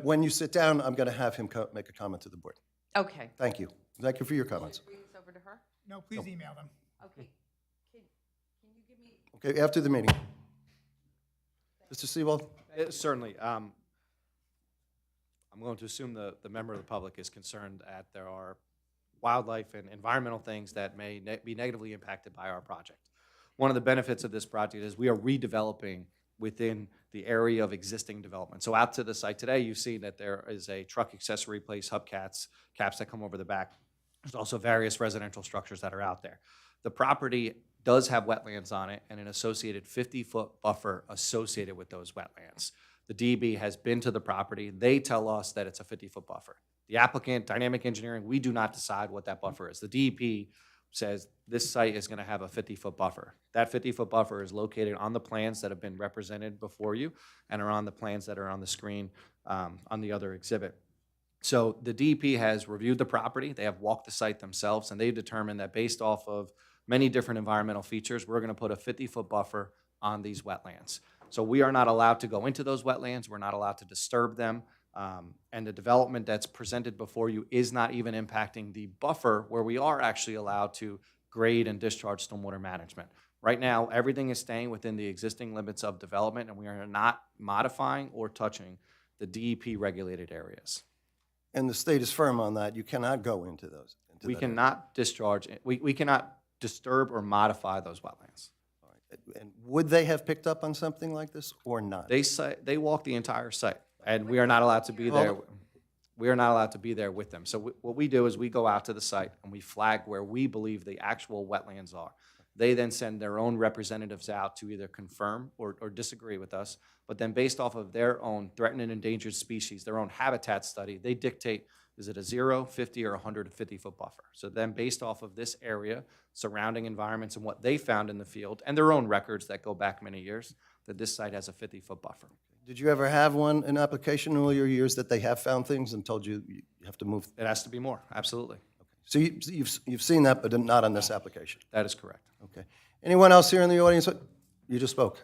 when you sit down, I'm going to have him make a comment to the board. okay. Thank you. Thank you for your comments. Bring this over to her? No, please email them. Okay. Can you give me? Okay, after the meeting. Mr. Seawald? Certainly. I'm going to assume the member of the public is concerned that there are wildlife and environmental things that may be negatively impacted by our project. One of the benefits of this project is we are redeveloping within the area of existing development. So out to the site today, you see that there is a truck accessory place, hubcaps, caps that come over the back. There's also various residential structures that are out there. The property does have wetlands on it and an associated 50-foot buffer associated with those wetlands. The DB has been to the property. They tell us that it's a 50-foot buffer. The applicant, Dynamic Engineering, we do not decide what that buffer is. The DEP says this site is going to have a 50-foot buffer. That 50-foot buffer is located on the plans that have been represented before you and are on the plans that are on the screen on the other exhibit. So the DEP has reviewed the property. They have walked the site themselves, and they've determined that based off of many different environmental features, we're going to put a 50-foot buffer on these wetlands. So we are not allowed to go into those wetlands. We're not allowed to disturb them. And the development that's presented before you is not even impacting the buffer where we are actually allowed to grade and discharge stormwater management. Right now, everything is staying within the existing limits of development, and we are not modifying or touching the DEP regulated areas. And the state is firm on that. You cannot go into those. We cannot discharge, we cannot disturb or modify those wetlands. And would they have picked up on something like this or not? They walk the entire site, and we are not allowed to be there. We are not allowed to be there with them. So what we do is we go out to the site and we flag where we believe the actual wetlands are. They then send their own representatives out to either confirm or disagree with us. But then based off of their own threatened and endangered species, their own habitat study, they dictate, is it a 0, 50, or 150-foot buffer? So then based off of this area, surrounding environments and what they found in the field, and their own records that go back many years, that this site has a 50-foot buffer. Did you ever have an application in all your years that they have found things and told you you have to move? It has to be more, absolutely. So you've seen that, but not on this application? That is correct. Okay. Anyone else here in the audience? You just spoke.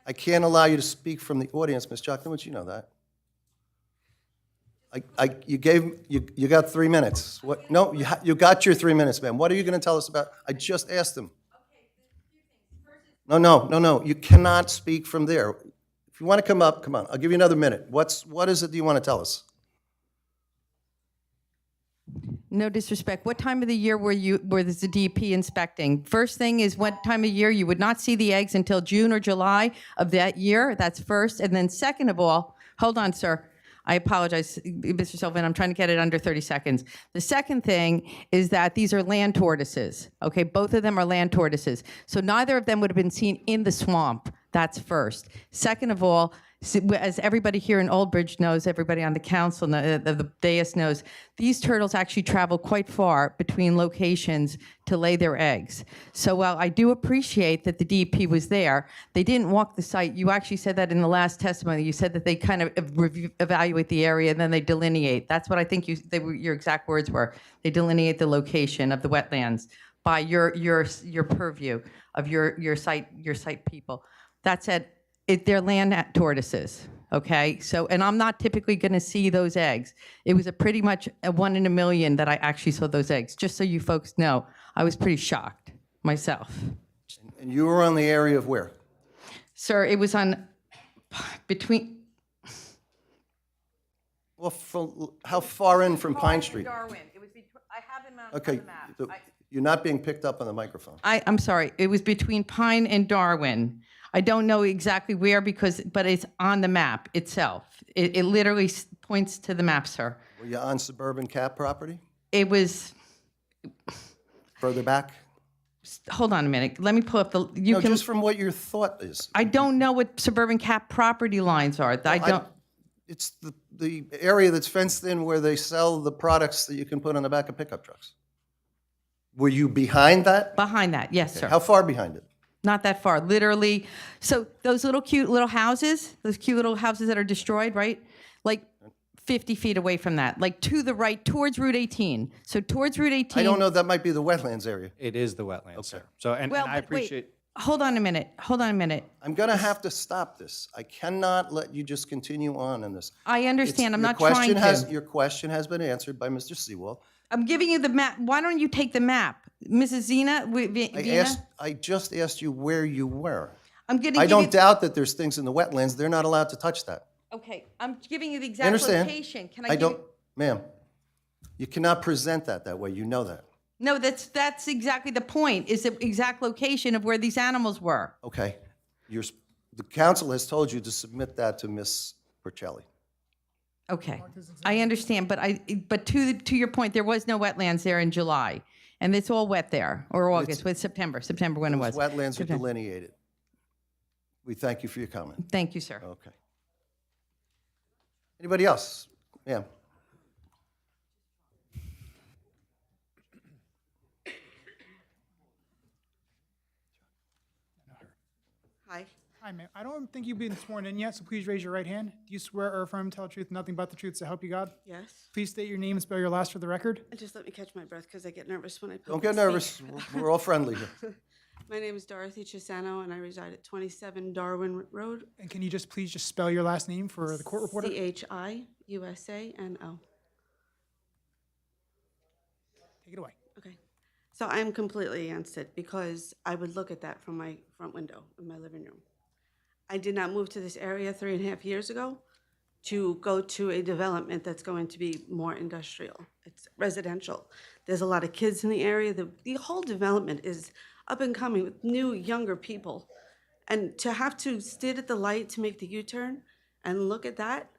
I can't allow you to speak from the audience, Ms. Joknowitz, you know that. You got 3 minutes. What? No, you got your 3 minutes, ma'am. What are you going to tell us about? I just asked him. No. You cannot speak from there. If you want to come up, come on. I'll give you another minute. What is it that you want to tell us? No disrespect. What time of the year were the DEP inspecting? First thing is what time of year you would not see the eggs until June or July of that year. That's first. And then second of all, hold on, sir. I apologize, Mr. Sullivan. I'm trying to get it under 30 seconds. The second thing is that these are land tortoises. Okay, both of them are land tortoises. So neither of them would have been seen in the swamp. That's first. Second of all, as everybody here in Old Bridge knows, everybody on the council, the dais knows, these turtles actually travel quite far between locations to lay their eggs. So while I do appreciate that the DEP was there, they didn't walk the site. You actually said that in the last testimony. You said that they kind of evaluate the area and then they delineate. That's what I think your exact words were. They delineate the location of the wetlands by your purview of your site people. That said, they're land tortoises, okay? So, and I'm not typically going to see those eggs. It was pretty much a 1 in a million that I actually saw those eggs. Just so you folks know, I was pretty shocked myself. And you were on the area of where? Sir, it was on between. Well, how far in from Pine Street? Darwin. It was between, I have them on Okay, the map. you're not being picked up on the microphone. I'm sorry. It was between Pine and Darwin. I don't know exactly where but it's on the map itself. It literally points to the map, sir. Were you on suburban Cap property? It was. Further back? Hold on a minute. Let me pull up the. Just from what your thought is. I don't know what suburban Cap property lines are. I don't. It's the area that's fenced in where they sell the products that you can put on the back of pickup trucks. Were you behind that? Behind that, yes, sir. How far behind it? Not that far, literally. So those cute little houses, those cute little houses that are destroyed, right? Like 50 feet away from that, like to the right, towards Route 18. So towards Route 18. I don't know, that might be the wetlands area. It is the wetlands, sir. So, and Well, I but wait. appreciate. Hold on a minute. I'm going to have to stop this. I cannot let you just continue on in this. I understand. I'm not trying to. Your question has been answered by Mr. Sewell. I'm giving you the map. Why don't you take the map? Mrs. Zena? I just asked you where you were. I'm going to I don't doubt that there's things in the wetlands. They're not allowed to touch that. Okay, I'm giving you the I exact understand. location. Can I give don't, you- ma'am, you cannot present that way. You know that. No, that's exactly the point, is the exact location of where these animals were. Okay. The council has told you to submit that to Ms. Porcelli. Okay, I understand, but to your point, there was no wetlands there in July, and it's all wet there, or August, with September when it was. Those wetlands are delineated. We thank you for your comment. Thank you, sir. Okay. Anybody else? Ma'am. Hi. Hi, ma'am. I don't think you've been sworn in yet, so please raise your right hand. Do you swear or affirm to tell the truth, nothing but the truth, so help you God? Yes. Please state your name and spell your last for the record. Just let me catch my breath because I get nervous when I Don't get nervous. We're all friendly here. My name is Dorothy Chisano, and I reside at 27 Darwin Road. And can you please spell your last name for the court reporter? CHIUSANO. Take it away. Okay. So I'm completely against it because I would look at that from my front window in my living room. I did not move to this area 3.5 years ago to go to a development that's going to be more industrial. It's residential. There's a lot of kids in the area. The whole development is up and coming with new, younger people. And to have to stand at the light to make the U-turn and look at that,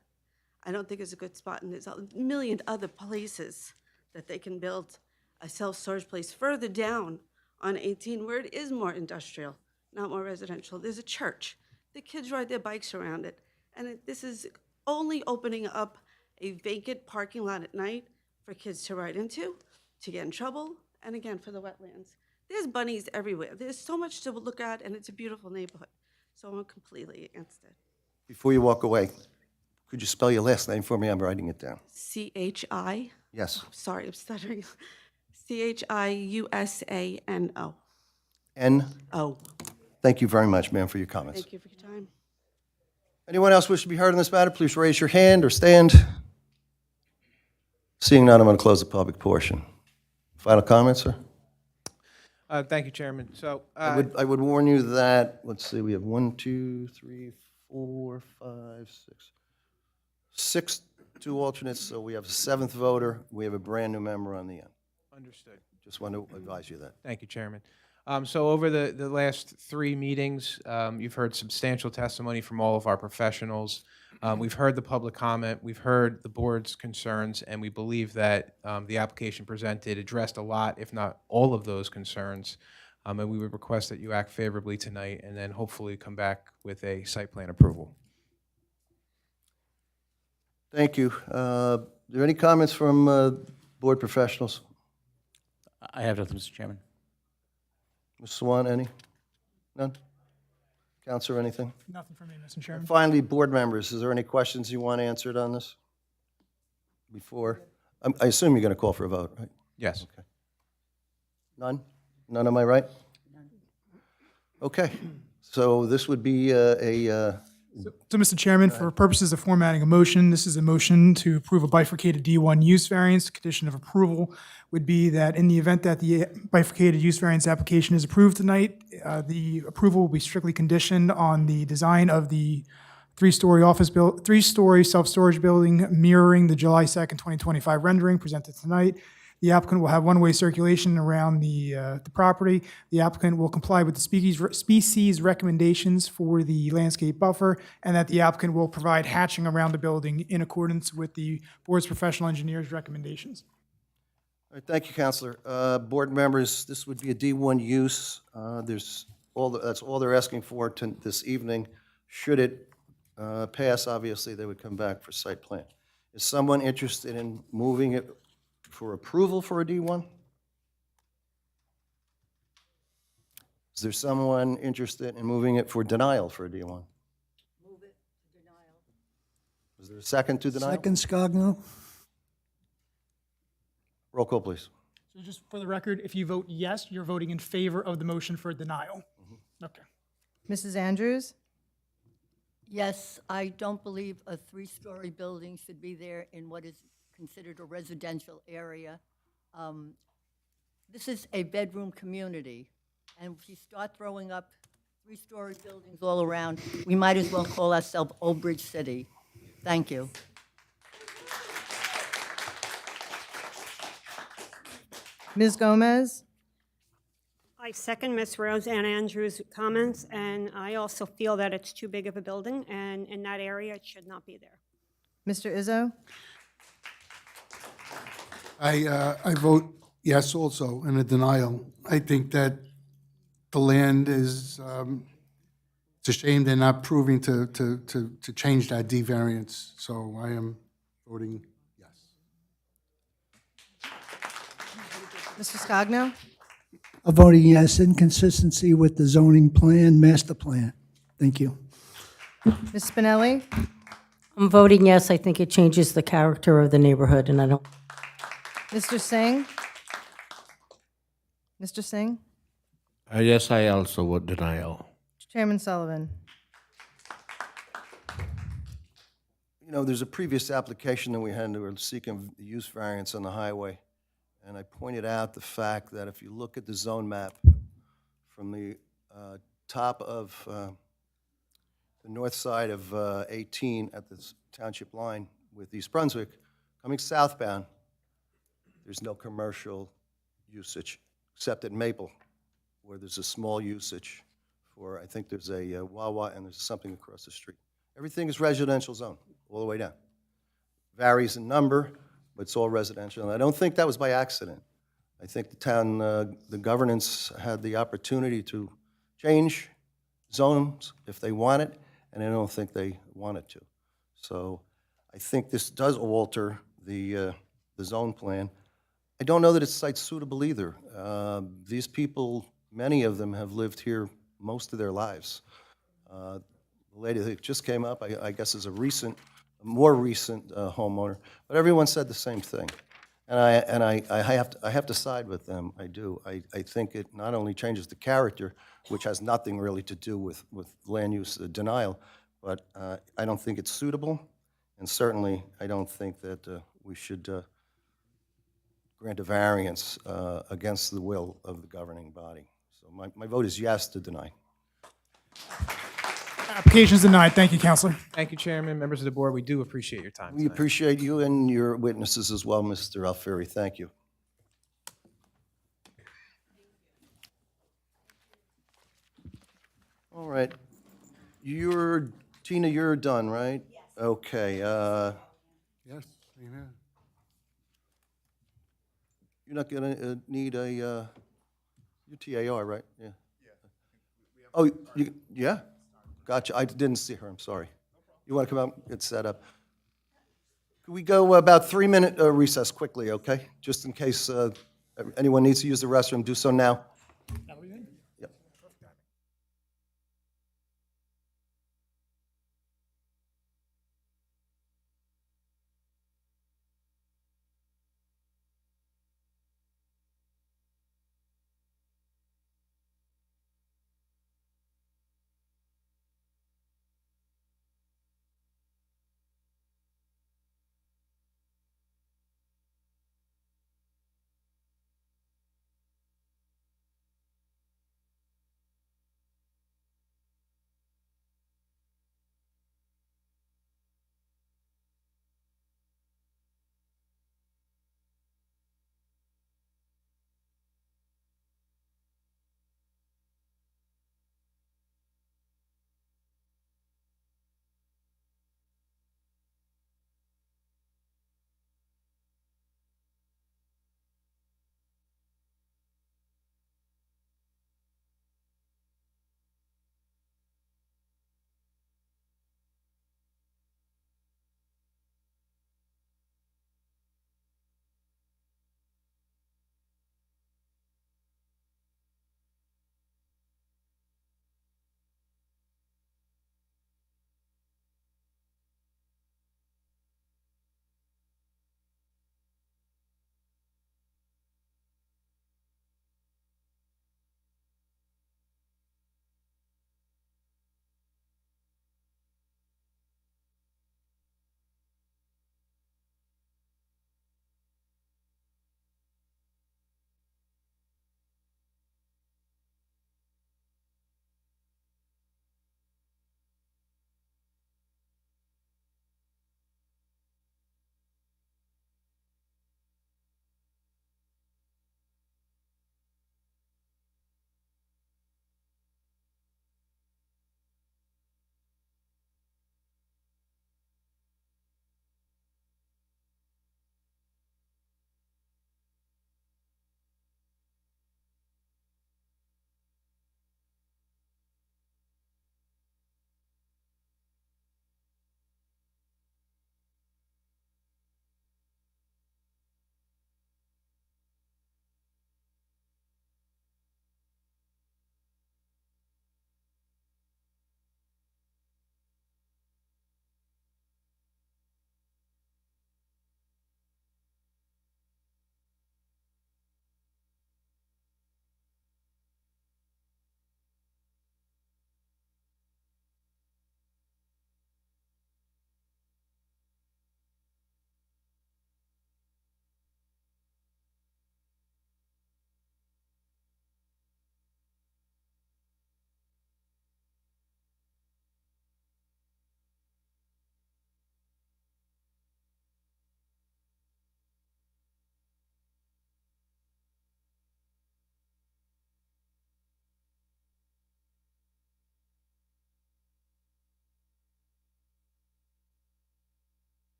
I don't think it's a good spot. And there's a million other places that they can build a self-storage place further down on 18 where it is more industrial, not more residential. There's a church. The kids ride their bikes around it. And this is only opening up a vacant parking lot at night for kids to ride into, to get in trouble, and again, for the wetlands. There's bunnies everywhere. There's so much to look at, and it's a beautiful neighborhood. So I'm completely against it. Before you walk away, could you spell your last name for me? I'm writing it down. C-H-I. Yes. Sorry, I'm stuttering. CHIUSANO. N-O. Thank you very much, ma'am, for your comments. Thank you for your time. Anyone else wish to be heard on this matter, please raise your hand or stand. Seeing none, I'm going to close the public portion. Final comments, sir? Thank you, Chairman. So, I would warn you that, let's see, we have 1, 2, 3, 4, 5, 6 two alternates, so we have a 7th voter. We have a brand-new member on the end. understood. Just want to advise you that. Thank you, Chairman. So over the last 3 meetings, you've heard substantial testimony from all of our professionals. We've heard the public comment, we've heard the board's concerns, and we believe that the application presented addressed a lot, if not all of those concerns. And we would request that you act favorably tonight and then hopefully come back with a site plan approval. Thank you. Are there any comments from board professionals? I have nothing, Mr. Chairman. Ms. Swan, any? None? Counselor, anything? Nothing from me, Mr. Chairman. Finally, board members, is there any questions you want answered on this? Before? I assume you're going to call for a vote, right? Yes. None? None, am I right? Okay, so this would be a, So, Mr. Chairman, for purposes of formatting a motion, this is a motion to approve a bifurcated D1 use variance. The condition of approval would be that in the event that the bifurcated use variance application is approved tonight, the approval will be strictly conditioned on the design of the three-story self-storage building mirroring the July 2nd, 2025 rendering presented tonight. The applicant will have one-way circulation around the property. The applicant will comply with the species recommendations for the landscape buffer, and that the applicant will provide hatching around the building in accordance with the board's professional engineer's recommendations. all right, thank you, Counselor. Board members, this would be a D1 use. That's all they're asking for this evening. Should it pass, obviously, they would come back for site plan. Is someone interested in moving it for approval for a D1? Is there someone interested in moving it for denial for a D1? Move it to denial. Is there a second to denial? Second, Scogno? Roll call, please. So just for the record, if you vote yes, you're voting in favor of the motion for denial. Okay. Mrs. Andrews? Yes, I don't believe a three-story building should be there in what is considered a residential area. This is a bedroom community, and if you start throwing up three-story buildings all around, we might as well call ourselves Old Bridge City. Thank you. Ms. Gomez? I second Ms. Roseanne Andrews' comments, and I also feel that it's too big of a building, and in that area, it should not be there. Mr. Izzo? I vote yes also in a denial. I think that the land is, it's a shame they're not proving to change that D variance, so I am voting yes. Mr. Scogno? I'm voting yes, in consistency with the zoning plan, master plan. Thank you. Ms. Spinelli? I'm voting yes. I think it changes the character of the neighborhood, and I don't. Mr. Singh? Mr. Singh? Yes, I also vote denial. Chairman Sullivan? You know, there's a previous application that we had, and we were seeking the use variance on the highway. And I pointed out the fact that if you look at the zone map from the top of the north side of 18 at the township line with East Brunswick, coming southbound, there's no commercial usage, except at Maple, where there's a small usage for, I think there's a Wawa and there's something across the street. Everything is residential zone, all the way down. Varies in number, but it's all residential. And I don't think that was by accident. I think the town, the governance had the opportunity to change zones if they want it, and I don't think they wanted to. So I think this does alter the zone plan. I don't know that it's site suitable either. These people, many of them have lived here most of their lives. The lady that just came up, I guess, is a more recent homeowner, but everyone said the same thing. And I have to side with them, I do. I think it not only changes the character, which has nothing really to do with land use denial, but I don't think it's suitable, and certainly I don't think that we should grant a variance against the will of the governing body. So my vote is yes to deny. Application is denied. Thank you, Counselor. Thank you, Chairman, members of the board. We do appreciate your time We tonight. appreciate you and your witnesses as well, Mr. Alfieri. Thank you. All right. Tina, you're done, right? Yes. Okay. Yes, amen. You're not going to need a, your TAR, right? Yeah. Oh, yeah? Gotcha. I didn't see her, I'm sorry. You want to come out and get set up? Could we go about 3-minute recess quickly, okay? Just in case anyone needs to use the restroom, do so now. Yep.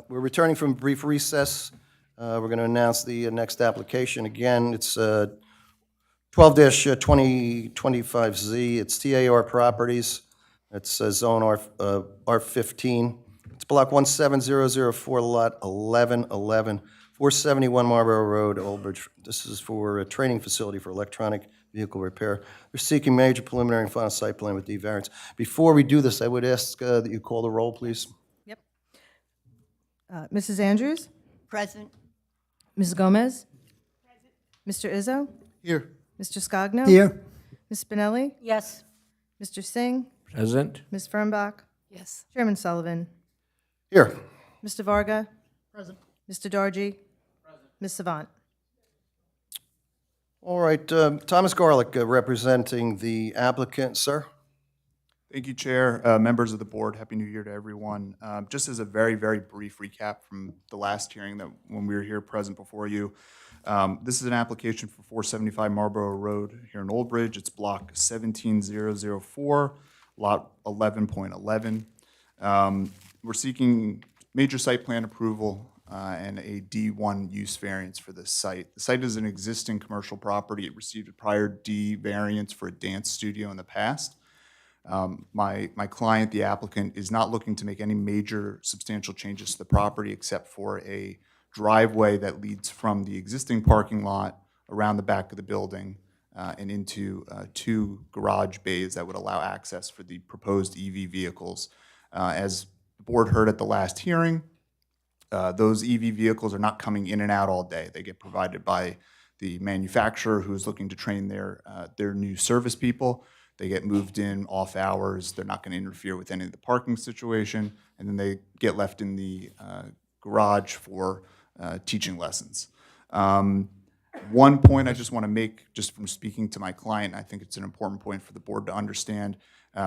We're returning from a brief recess. We're going to announce the next application. Again, it's 12-2025Z. It's TAR Properties. It's Zone R15. It's Block 17004, Lot 1111, 471 Marlborough Road, Old Bridge. This is for a training facility for electronic vehicle repair. They're seeking major preliminary and final site plan with D variance. Before we do this, I would ask that you call the roll, please. Yep. Mrs. Andrews? Present. Ms. Gomez? Mr. Izzo? Here. Mr. Scogno? Here. Ms. Spinelli? Yes. Mr. Singh? Present. Ms. Fernbach? Yes. Chairman Sullivan? Here. Mr. Varga? Present. Mr. Dargy? Ms. Savant? All right, Thomas Garlick, representing the applicant, sir. Thank you, Chair, members of the board. Happy New Year to everyone. Just as a very, very brief recap from the last hearing that when we were here present before you, this is an application for 475 Marlborough Road here in Old Bridge. It's block 17004, lot 11.11. We're seeking major site plan approval and a D1 use variance for this site. The site is an existing commercial property. It received a prior D variance for a dance studio in the past. My client, the applicant, is not looking to make any major substantial changes to the property except for a driveway that leads from the existing parking lot around the back of the building and into two garage bays that would allow access for the proposed EV vehicles. As the board heard at the last hearing, those EV vehicles are not coming in and out all day. They get provided by the manufacturer who's looking to train their new service people. They get moved in off hours. They're not going to interfere with any of the parking situation, and then they get left in the garage for teaching lessons. One point I just want to make, just from speaking to my client, I think it's an important point for the board to understand.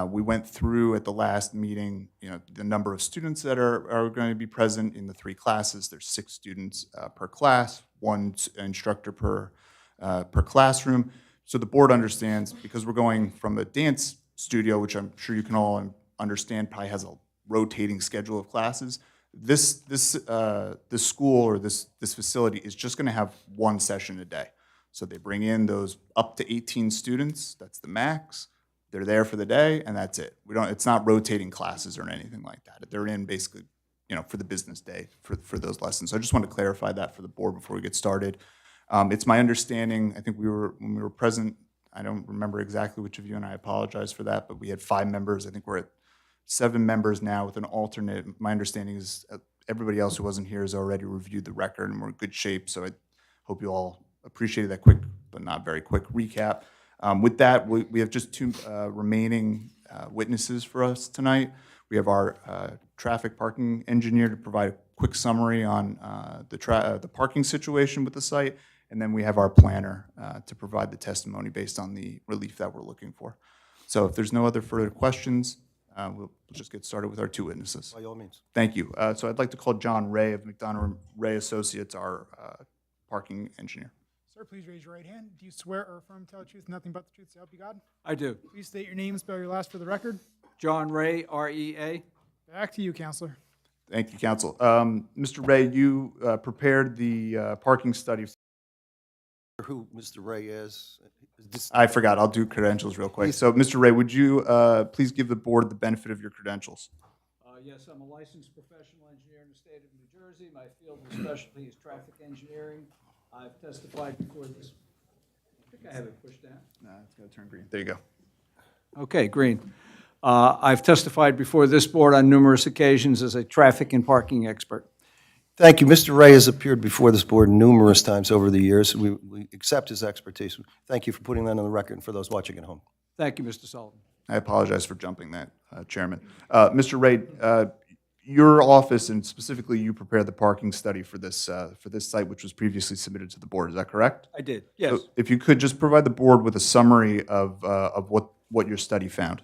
We went through at the last meeting, the number of students that are going to be present in the three classes. There's 6 students per class, 1 instructor per classroom. So the board understands, because we're going from a dance studio, which I'm sure you can all understand probably has a rotating schedule of classes. This school or this facility is just going to have 1 session a day. So they bring in those up to 18 students. That's the max. They're there for the day, and that's it. It's not rotating classes or anything like that. They're in basically, for the business day for those lessons. So I just want to clarify that for the board before we get started. It's my understanding, I think when we were present, I don't remember exactly which of you, and I apologize for that, but we had 5 members. I think we're at 7 members now with an alternate. My understanding is everybody else who wasn't here has already reviewed the record, and we're in good shape. So I hope you all appreciated that quick, but not very quick recap. With that, we have just 2 remaining witnesses for us tonight. We have our traffic parking engineer to provide a quick summary on the parking situation with the site, and then we have our planner to provide the testimony based on the relief that we're looking for. So if there's no other further questions, we'll just get started with our 2 witnesses. By all means. Thank you. So I'd like to call John Ray of McDonough Ray Associates, our parking engineer. Sir, please raise your right hand. Do you swear or affirm to tell the truth, nothing but the truth, so help you God? I do. Please state your name and spell your last for the record. John Ray, R-E-A. Back to you, Counselor. Thank you, Counsel. Mr. Ray, you prepared the parking study. Who Mr. Ray is? I forgot. I'll do credentials real quick. So, Mr. Ray, would you please give the board the benefit of your credentials? Yes, I'm a licensed professional engineer in the state of New Jersey. My field of specialty is traffic engineering. I've testified before this. I think I have it pushed down. No, it's got to turn green. There you go. Okay, green. I've testified before this board on numerous occasions as a traffic and parking expert. Thank you. Mr. Ray has appeared before this board numerous times over the years. We accept his expertise. Thank you for putting that on the record and for those watching at home. Thank you, Mr. Sullivan. I apologize for jumping that, Chairman. Mr. Ray, your office and specifically you prepared the parking study for this site, which was previously submitted to the board. Is that correct? I did, yes. So if you could just provide the board with a summary of what your study found.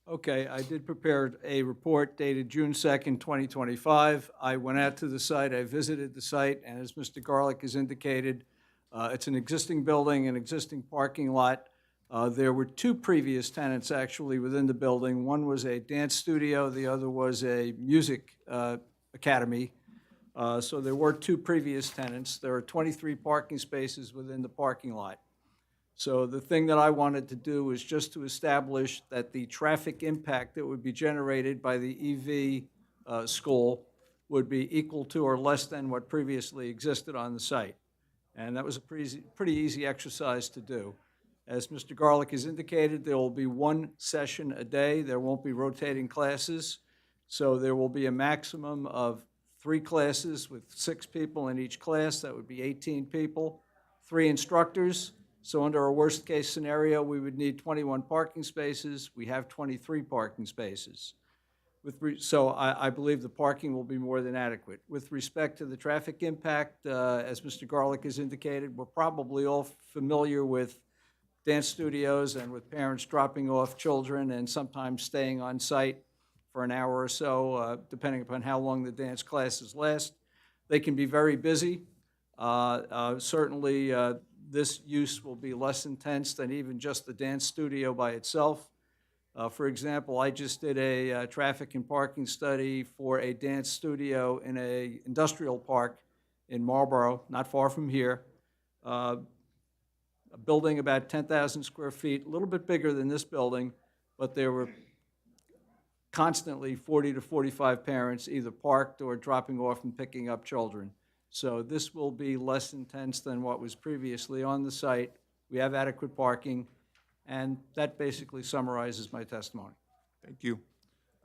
Okay, I did prepare a report dated June 2nd, 2025. I went out to the site, I visited the site, and as Mr. Garlick has indicated, it's an existing building, an existing parking lot. There were 2 previous tenants actually within the building. One was a dance studio, the other was a music academy. So there were two previous tenants. There are 23 parking spaces within the parking lot. So the thing that I wanted to do was just to establish that the traffic impact that would be generated by the EV school would be equal to or less than what previously existed on the site. And that was a pretty easy exercise to do. As Mr. Garlick has indicated, there will be one session a day. There won't be rotating classes. So there will be a maximum of 3 classes with 6 people in each class. That would be 18 people, 3 instructors. So under a worst-case scenario, we would need 21 parking spaces. We have 23 parking spaces. So I believe the parking will be more than adequate. With respect to the traffic impact, as Mr. Garlick has indicated, we're probably all familiar with dance studios and with parents dropping off children and sometimes staying on site for an hour or so, depending upon how long the dance classes last. They can be very busy. Certainly, this use will be less intense than even just the dance studio by itself. For example, I just did a traffic and parking study for a dance studio in an industrial park in Marlboro, not far from here. A building about 10,000 square feet, a little bit bigger than this building, but there were constantly 40 to 45 parents either parked or dropping off and picking up children. So this will be less intense than what was previously on the site. We have adequate parking, and that basically summarizes my testimony. Thank you.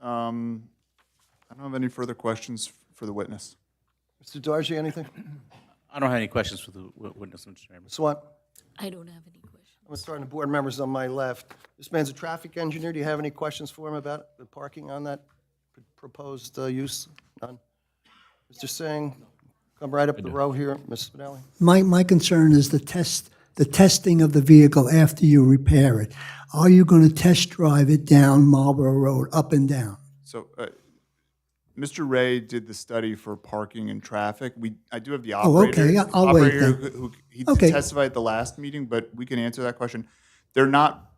I don't have any further questions for the witness. Mr. Dargy, anything? I don't have any questions for the witness, Mr. Chairman. Swan? I don't have any questions. I'm going to start on the board members on my left. This man's a traffic engineer. Do you have any questions for him about the parking on that proposed use? None? Mr. Singh, come right up the row here. Ms. Spinelli? My concern is the testing of the vehicle after you repair it. Are you going to test drive it down Marlboro Road, up and down? So, Mr. Ray did the study for parking and traffic. I do have the Oh, operator. okay, I'll wait operator then. who he Okay. testified at the last meeting, but we can answer that question. They're not,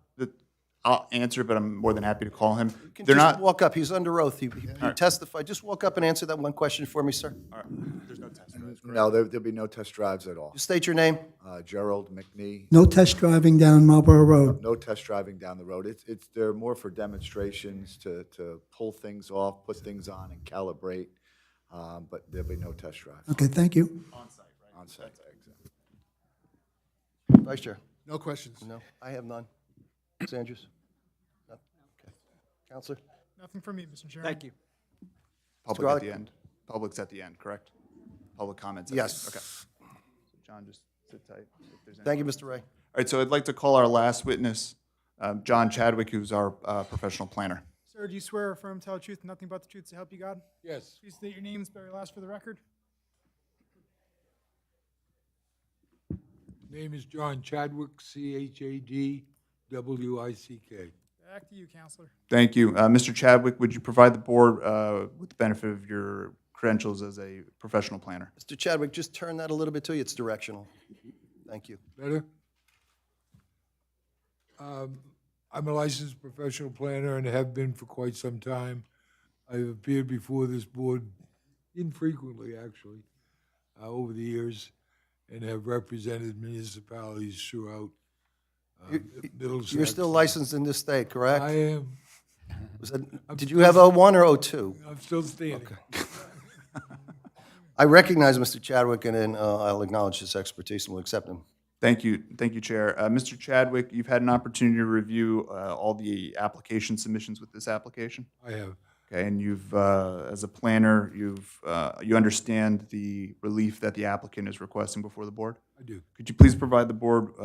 I'll answer, but I'm more than happy to call him. You can They're just not, walk up. He's under oath. He testified. Just walk up and answer that one question for me, sir. there's no test drives. No, there'll be no test drives at all. Just state your name. Gerald McNee. No test driving down Marlboro Road? No test driving down the road. They're more for demonstrations to pull things off, put things on and calibrate, but there'll be no test drive. Okay, thank you. On-site, right? On-site, exactly. Vice Chair? No questions. No, I have none. Ms. Andrews? No? Okay. Counselor? Nothing from me, Mr. Chairman. Thank you. Public Garlick? at the end. Public's at the end, correct? Public comments at the end. Yes. Okay. So John, just sit tight. if there's any- Thank you, Mr. Ray. All right, so I'd like to call our last witness, John Chadwick, who's our professional planner. Sir, do you swear or affirm to tell the truth and nothing but the truth to help you God? Yes. Please state your name and spell your last for the record. Name is John Chadwick, Chadwick. Back to you, Counselor. Thank you. Mr. Chadwick, would you provide the board with the benefit of your credentials as a professional planner? Mr. Chadwick, just turn that a little bit to you. It's directional. Thank you. Better? I'm a licensed professional planner and have been for quite some time. I've appeared before this board infrequently, actually, over the years, and have represented municipalities throughout Middlesex. You're still licensed in this state, correct? I am. Did you have O1 or O2? I'm still standing. I recognize Mr. Chadwick, and then I'll acknowledge his expertise and will accept him. Thank you, Chair. Mr. Chadwick, you've had an opportunity to review all the application submissions with this application? I have. Okay, and you've, as a planner, you understand the relief that the applicant is requesting before the board? I do. Could you please provide the board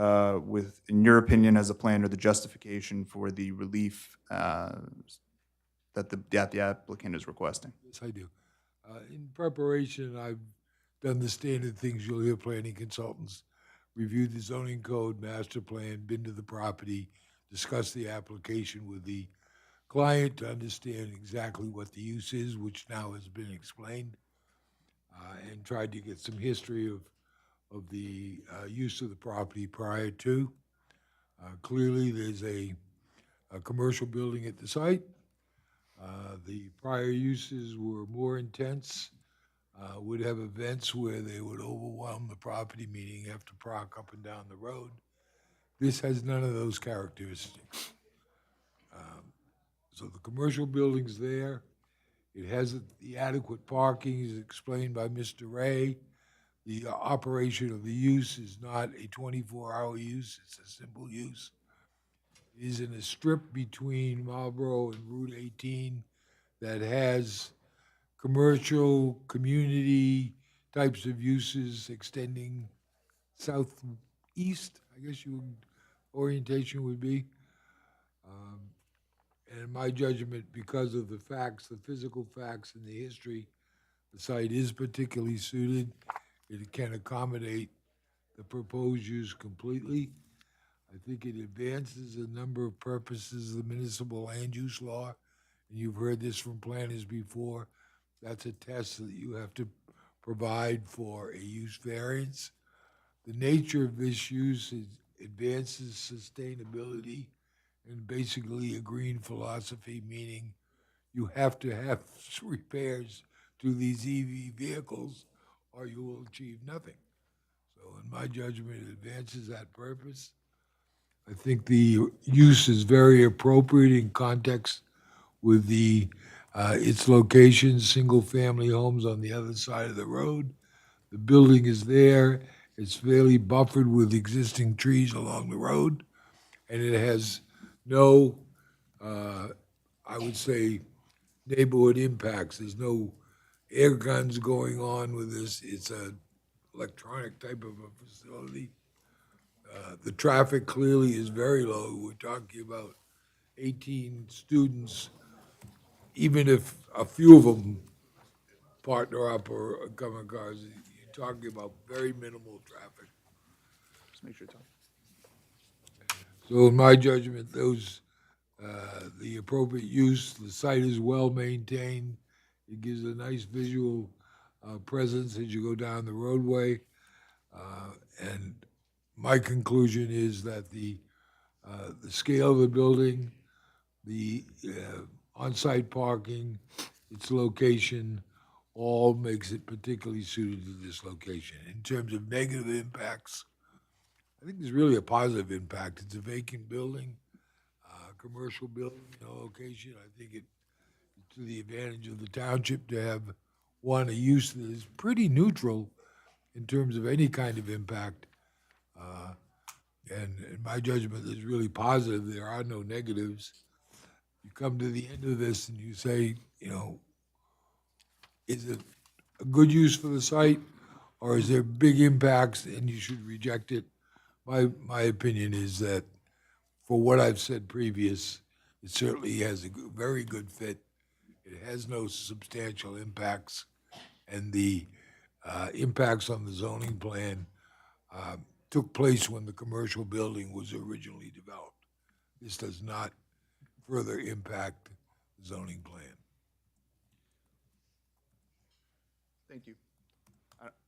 with, in your opinion as a planner, the justification for the relief that the applicant is requesting? Yes, I do. In preparation, I've done the standard things you'll hear planning consultants, reviewed the zoning code, master plan, been to the property, discussed the application with the client to understand exactly what the use is, which now has been explained, and tried to get some history of the use of the property prior to. Clearly, there's a commercial building at the site. The prior uses were more intense would have events where they would overwhelm the property, meaning you have to park up and down the road. This has none of those characteristics. So the commercial building's there. It has the adequate parking, as explained by Mr. Ray. The operation of the use is not a 24-hour use, it's a simple use. It is in a strip between Marlboro and Route 18 that has commercial, community types of uses extending southeast, I guess orientation would be. And in my judgment, because of the facts, the physical facts and the history, the site is particularly suited. It can accommodate the proposed use completely. I think it advances a number of purposes of the municipal land use law, and you've heard this from planners before. That's a test that you have to provide for a use variance. The nature of this use advances sustainability and basically a green philosophy, meaning you have to have repairs to these EV vehicles or you will achieve nothing. So in my judgment, it advances that purpose. I think the use is very appropriate in context with its location, single-family homes on the other side of the road. The building is there. It's fairly buffered with existing trees along the road, and it has no, I would say, neighborhood impacts. There's no air guns going on with this. It's a electronic type of a facility. The traffic clearly is very low. We're talking about 18 students, even if a few of them partner up or come in cars, you're talking about very minimal traffic. Just make sure it's on. So in my judgment, the appropriate use, the site is well maintained. It gives a nice visual presence as you go down the roadway. And my conclusion is that the scale of the building, the on-site parking, its location, all makes it particularly suited to this location. In terms of negative impacts, I think there's really a positive impact. It's a vacant building, commercial building, location. I think it's to the advantage of the township to have, one, a use that is pretty neutral in terms of any kind of impact. And in my judgment, is really positive. There are no negatives. You come to the end of this and you say, is it a good use for the site, or is there big impacts and you should reject it? My opinion is that for what I've said previous, it certainly has a very good fit. It has no substantial impacts, and the impacts on the zoning plan took place when the commercial building was originally developed. This does not further impact the zoning plan. Thank you.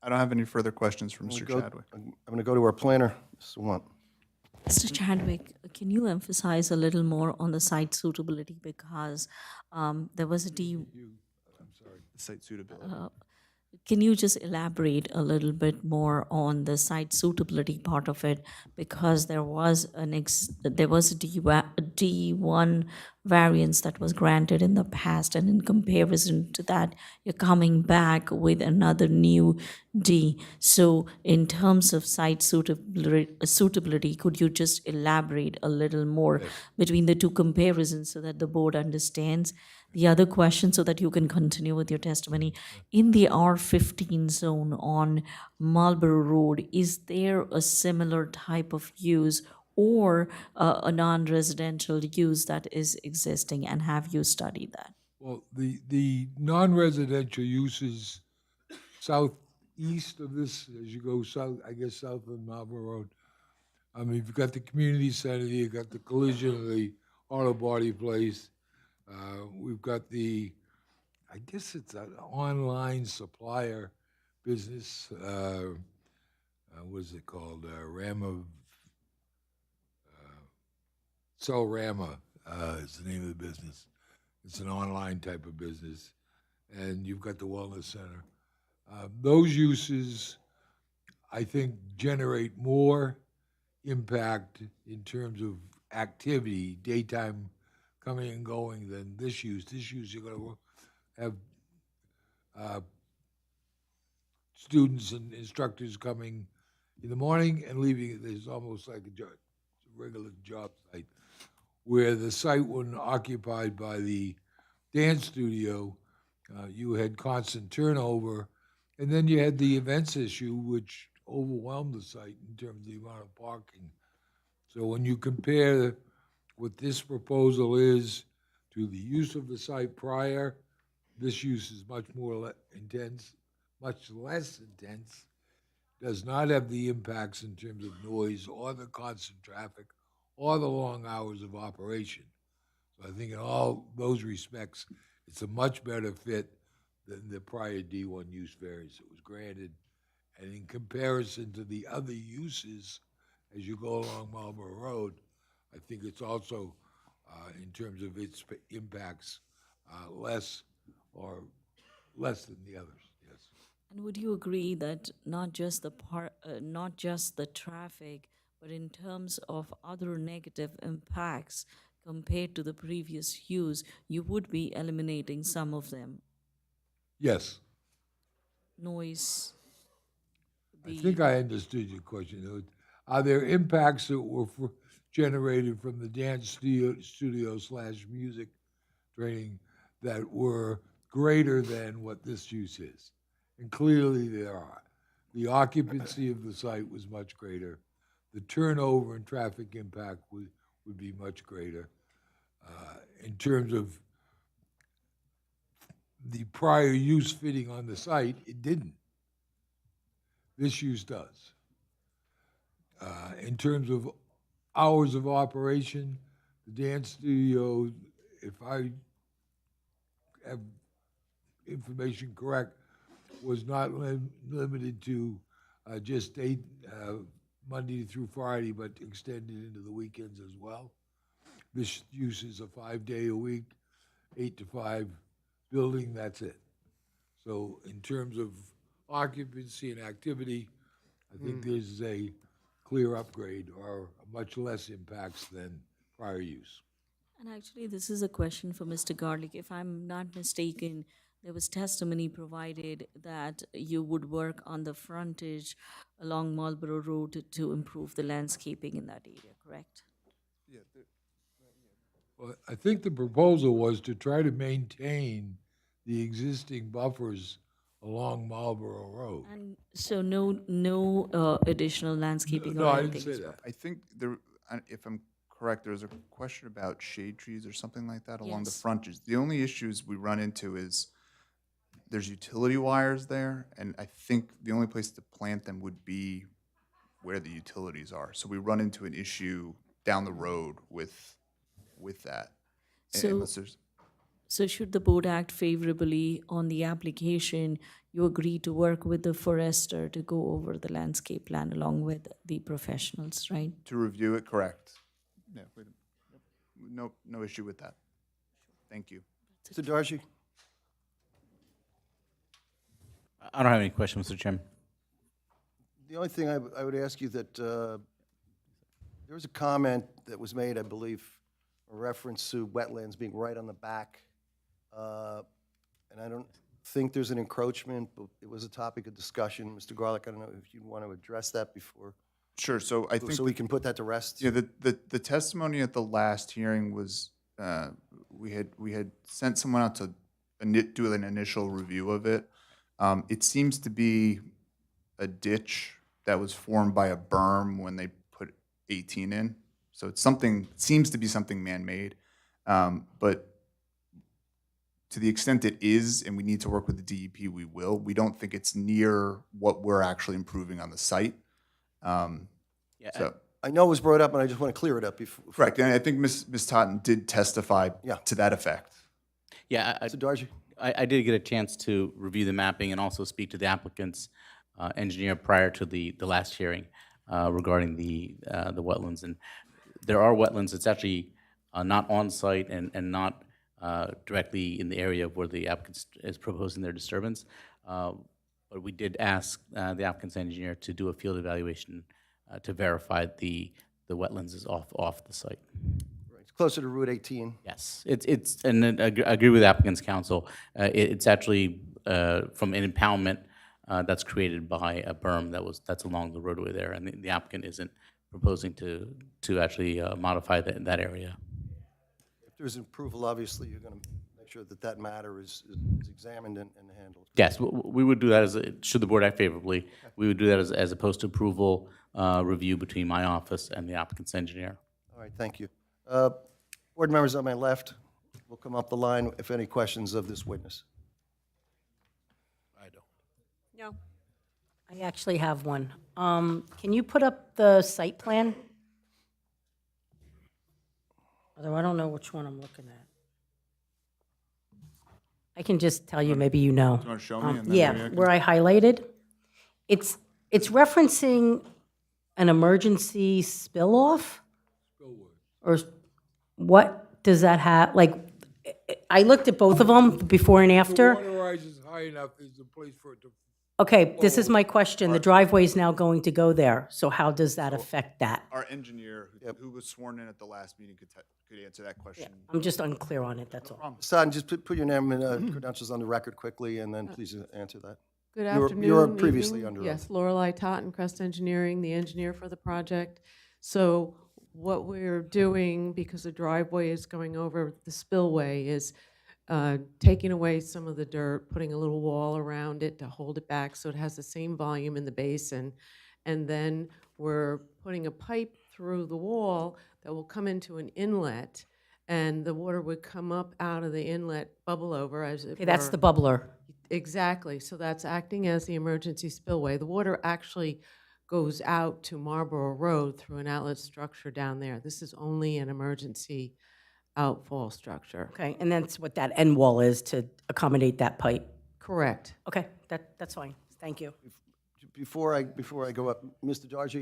I don't have any further questions for Mr. Chadwick. I'm going to go to our planner, Mr. Want. Mr. Chadwick, can you emphasize a little more on the site suitability, because there was a Site suitability. Can you just elaborate a little bit more on the site suitability part of it? Because there was a D1 variance that was granted in the past, and in comparison to that, you're coming back with another new D. So in terms of site suitability, could you just elaborate a little more between the two comparisons so that the board understands? The other question, so that you can continue with your testimony, in the R15 zone on Marlborough Road, is there a similar type of use or a non-residential use that is existing, and have you studied that? Well, the non-residential uses southeast of this, as you go south, I guess south of Marlborough Road, I mean, you've got the community center, you've got the collision of the auto body place. We've got I guess it's an online supplier business. What is it called? Rama is the name of the business. It's an online type of business. And you've got the wellness center. Those uses, I think, generate more impact in terms of activity, daytime coming and going than this use. This use, you're gonna have uh, students and instructors coming in the morning and leaving. There's almost like a regular job site, where the site, when occupied by the dance studio, you had constant turnover, and then you had the events issue, which overwhelmed the site in terms of the amount of parking. So when you compare what this proposal is to the use of the site prior, this use is much more intense, much less intense, does not have the impacts in terms of noise or the constant traffic or the long hours of operation. So I think in all those respects, it's a much better fit than the prior D1 use variance that was granted. And in comparison to the other uses, as you go along Marlborough Road, I think it's also, in terms of its impacts, less than the others, yes. And would you agree that not just not just the traffic, but in terms of other negative impacts compared to the previous use, you would be eliminating some of them? Yes. Noise. I think I understood your question. Are there impacts that were generated from the dance studio / music training that were greater than what this use is? And clearly there are. The occupancy of the site was much greater. The turnover and traffic impact would be much greater. In terms of the prior use fitting on the site, it didn't. This use does. In terms of hours of operation, the dance studio, if I have information correct, was not limited to just Monday through Friday, but extended into the weekends as well. This use is a 5-day-a-week, 8 to 5 building, that's it. So in terms of occupancy and activity, I think there's a clear upgrade or much less impacts than prior use. And actually, this is a question for Mr. Garlick. If I'm not mistaken, there was testimony provided that you would work on the frontage along Marlborough Road to improve the landscaping in that area, correct? Well, I think the proposal was to try to maintain the existing buffers along Marlborough Road. And so no additional landscaping No, or I didn't anything? say that. I think there, if I'm correct, there was a question about shade trees or something like that along the Yes. frontage. The only issues we run into is there's utility wires there, and I think the only place to plant them would be where the utilities are. So we run into an issue down the road with that. So- Unless there's, So should the board act favorably on the application, you agree to work with the forester to go over the landscape plan along with the professionals, right? to review it, correct. Yeah, no issue with that. Thank you. Mr. Dargy? I don't have any questions, Mr. Chairman. The only thing I would ask you that, there was a comment that was made, I believe, a reference to wetlands being right on the back. And I don't think there's an encroachment, but it was a topic of discussion. Mr. Garlick, I don't know if you'd want to address that before, Sure, so I think. so we can put that to rest. Yeah, the testimony at the last hearing was, we had sent someone out to do an initial review of it. It seems to be a ditch that was formed by a berm when they put 18 in. So it's something, seems to be something man-made. But to the extent it is, and we need to work with the DEP, we will. We don't think it's near what we're actually improving on the site. So. I know it was brought up, and I just want to clear it up before. Correct, and I think Ms. Totten did testify to that effect. Yeah, Mr. Dargy? I did get a chance to review the mapping and also speak to the applicant's engineer prior to the last hearing regarding the wetlands. And there are wetlands. It's actually not on site and not directly in the area where the applicant is proposing their disturbance. but we did ask the applicant's engineer to do a field evaluation to verify the wetlands is off the site. It's closer to Route 18. Yes, and I agree with the applicant's counsel. It's actually from an impoundment that's created by a berm that's along the roadway there, and the applicant isn't proposing to actually modify that area. If there's approval, obviously, you're going to make sure that that matter is examined and handled. Yes, we would do that should the board act favorably, we would do that as opposed to approval review between my office and the applicant's engineer. All right, thank you. Board members on my left will come up the line if any questions of this witness. I don't. No. I actually have one. Can you put up the site plan? Although I don't know which one I'm looking at. I can just tell you, maybe you know. Do you want to show me? And then Yeah, maybe I can- where I highlighted. It's referencing an emergency spill-off? Or what does that have, like, I looked at both of them, before and The after. water rises high enough, there's a place for it to. Okay, this is my question. The driveway is now going to go there, so how does that affect that? Our engineer, who was sworn in at the last meeting, could answer that question. I'm just unclear on it, that's all. Son, just put your name and credentials on the record quickly, and then please answer that. Good You were- afternoon. You were previously evening. under oath. Yes, Lorelei Totten, Crest Engineering, the engineer for the project. So what we're doing, because the driveway is going over the spillway, is taking away some of the dirt, putting a little wall around it to hold it back so it has the same volume in the basin. And then we're putting a pipe through the wall that will come into an inlet, and the water would come up out of the inlet, bubble over as it Okay, that's were. the bubbler. Exactly, so that's acting as the emergency spillway. The water actually goes out to Marlborough Road through an outlet structure down there. This is only an emergency outfall structure. Okay, and that's what that end wall is to accommodate that pipe? Correct. Okay, that's fine, thank you. Before I go up, Mr. Dargy,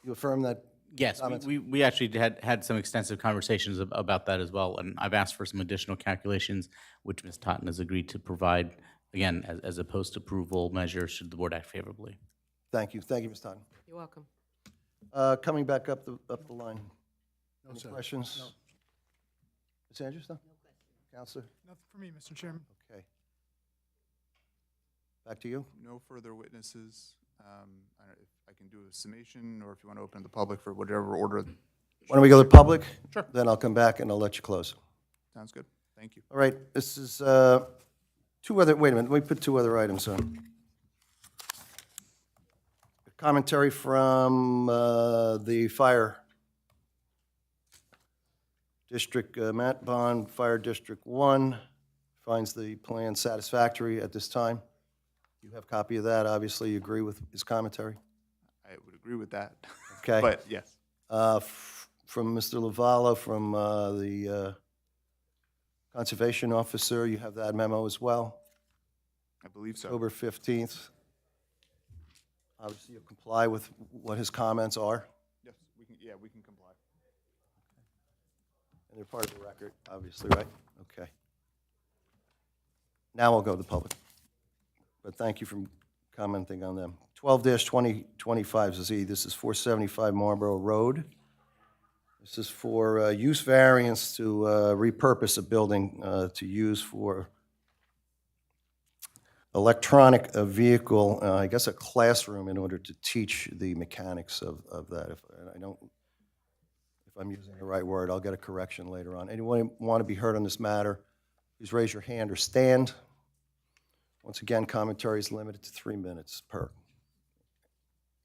you affirm that? Yes, we actually had some extensive conversations about that as well, and I've asked for some additional calculations, which Ms. Totten has agreed to provide, again, as a post-approval measure should the board act favorably. Thank you, Ms. Totten. You're welcome. Coming back up the line. Any sir. questions? No. Ms. Andrews, no? Counselor? Nothing for me, Mr. Chairman. Okay. Back to you. No further witnesses. I don't know if I can do a summation, or if you want to open the public for whatever order. Why don't we go to the public? Sure. Then I'll come back and I'll let you close. Sounds good. Thank you. All right, this is wait a minute, let me put two other items on. Commentary from the Fire District, Matt Bond, Fire District 1, finds the plan satisfactory at this time. You have a copy of that, obviously, you agree with his commentary? I would agree with that. Okay. But yes. From Mr. Lavallo, from the Conservation Officer, you have that memo as well? I believe so. October 15th. Obviously, you'll comply with what his comments are, Yes, we can comply. and they're part of the record, obviously, right? Okay. Now we'll go to the public. But thank you for commenting on them. 12-2025Z, this is 475 Marlborough Road. This is for use variance to repurpose a building to use for electronic vehicle, I guess a classroom, in order to teach the mechanics of that. If I'm using the right word, I'll get a correction later on. Anyone want to be heard on this matter, please raise your hand or stand. Once again, commentary is limited to 3 minutes per.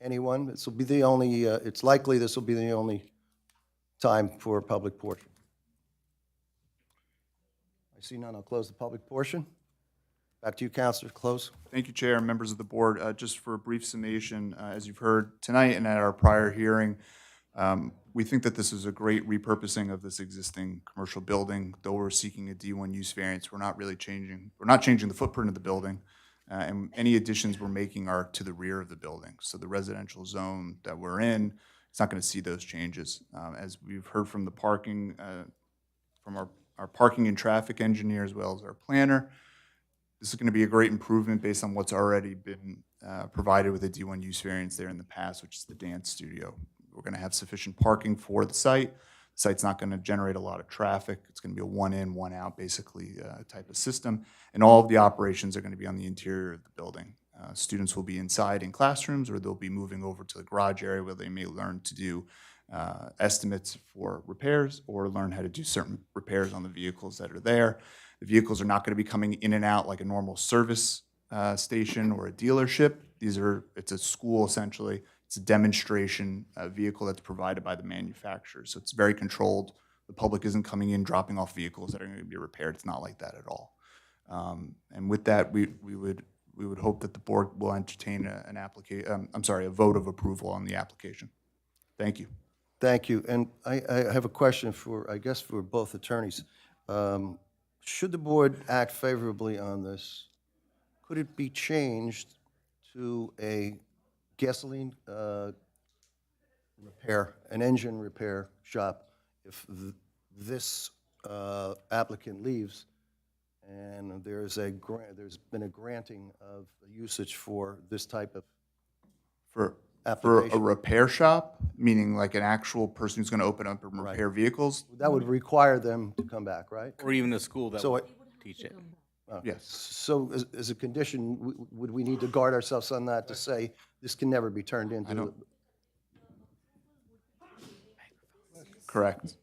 Anyone? This will be the only, it's likely this will be the only time for a public portion. I see none, I'll close the public portion. Back to you, Counselor, close. Thank you, Chair and members of the board. Just for a brief summation, as you've heard tonight and at our prior hearing, we think that this is a great repurposing of this existing commercial building. Though we're seeking a D1 use variance, we're not changing the footprint of the building, and any additions we're making are to the rear of the building. So the residential zone that we're in, it's not going to see those changes. As we've heard from the parking, from our parking and traffic engineer as well as our planner, This is going to be a great improvement based on what's already been provided with a D1 use variance there in the past, which is the dance studio. We're going to have sufficient parking for the site. The site's not going to generate a lot of traffic. It's going to be a one in, one out, basically, type of system. And all of the operations are going to be on the interior of the building. Students will be inside in classrooms, or they'll be moving over to the garage area where they may learn to do estimates for repairs or learn how to do certain repairs on the vehicles that are there. The vehicles are not going to be coming in and out like a normal service station or a dealership. It's a school essentially. It's a demonstration vehicle that's provided by the manufacturer. So it's very controlled. The public isn't coming in, dropping off vehicles that are going to be repaired. It's not like that at all. And with that, we would hope that the board will entertain a vote of approval on the application. Thank you. Thank you. And I have a question for, I guess, for both attorneys. Should the board act favorably on this, could it be changed to a gasoline repair, an engine repair shop, if this applicant leaves and there's been a granting of usage for this type of For a application? repair shop, meaning like an actual person who's going to open up and repair vehicles? That would require them to come back, right? Or even a school that So would teach it. Yes. So as a condition, would we need to guard ourselves on that to say this can never be turned into? Correct.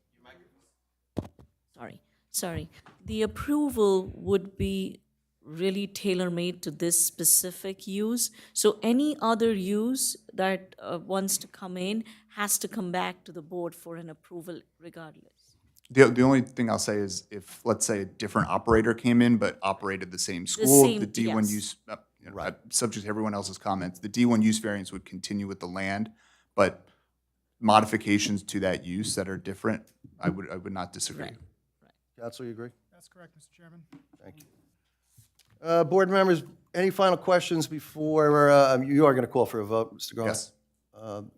Sorry. The approval would be really tailor-made to this specific use. So any other use that wants to come in has to come back to the board for an approval regardless. The only thing I'll say is if, let's say, a different operator came in but operated the same school, same- the D1 yes. use, subject to everyone else's comments, the D1 use variance would continue with the land, but modifications to that use that are different, I would not disagree. Counsel, you agree? That's correct, Mr. Chairman. Thank you. Board members, any final questions before, you are going to call for a vote, Mr. Garland? Yes.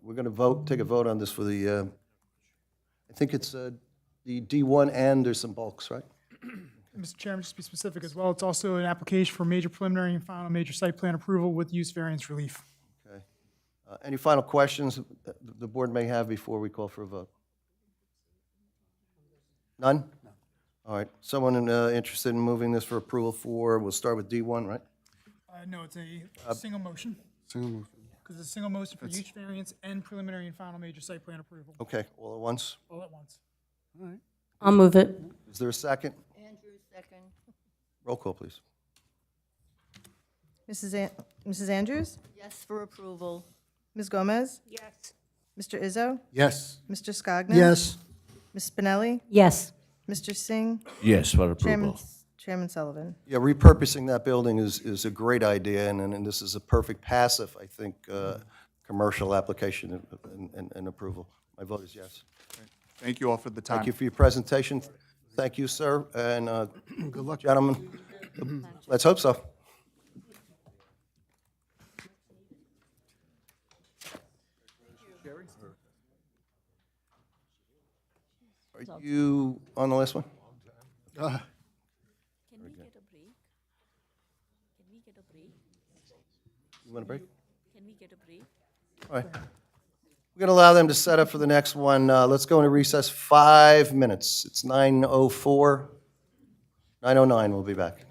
We're going to take a vote on this for the, I think it's the D1 and there's some bulks, right? Mr. Chairman, just to be specific as well, it's also an application for major preliminary and final major site plan approval with use variance relief. Okay. Any final questions the board may have before we call for a vote? None? No. All right. Someone interested in moving this for approval we'll start with D1, right? No, it's a single motion, Single motion. because it's a single motion for use variance and preliminary and final major site plan approval, Okay, all at once. all at once. All right. I'll move it. Is there a second? Andrew, second. Roll call, please. Mrs. Andrews? Yes for approval. Ms. Gomez? Yes. Mr. Izzo? Yes. Mr. Scogno? Yes. Ms. Spinelli? Yes. Mr. Singh? Yes, for Chairman Sullivan? Yeah, repurposing that building is a great idea, and this is a perfect passive, I think, commercial application and approval. My vote is yes. Thank you all for the time. Thank you for your presentation. Thank you, sir, and Good luck. gentlemen. Let's hope so. Are you on the last one? Can we get a break? Can we get a break? You want a break? Can we get a break? All right. We're going to allow them to set up for the next one. Let's go into recess 5 minutes. It's 9:04. 9:09, we'll be back.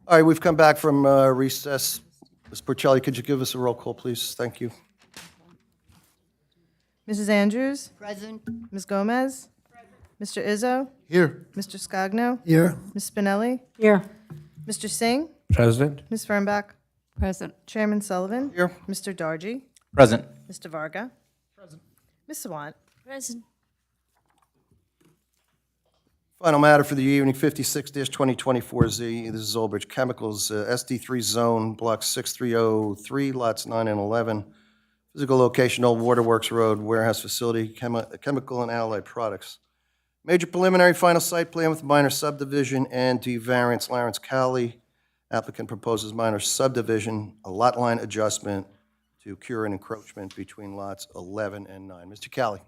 All right, we've come back from recess. Ms. Porcelli, could you give us a roll call, please? Thank you. Mrs. Andrews? Present. Ms. Gomez? Mr. Izzo? Here. Mr. Scogno? Here. Ms. Spinelli? Here. Mr. Singh? President. Ms. Fernbach? Present. Chairman Sullivan? Here. Mr. Dargy? Present. Mr. Varga? Present. Ms. Sawant? Present. Final matter for the evening, 56-2024Z. This is Old Bridge Chemicals, SD3 Zone, Block 6303, Lots 9 and 11. Physical location, Old Waterworks Road, warehouse facility, chemical and allied products. Major preliminary final site plan with minor subdivision and D variance, Lawrence Cowley. Applicant proposes minor subdivision, a lot line adjustment to cure an encroachment between lots 11 and 9. Mr. Cowley.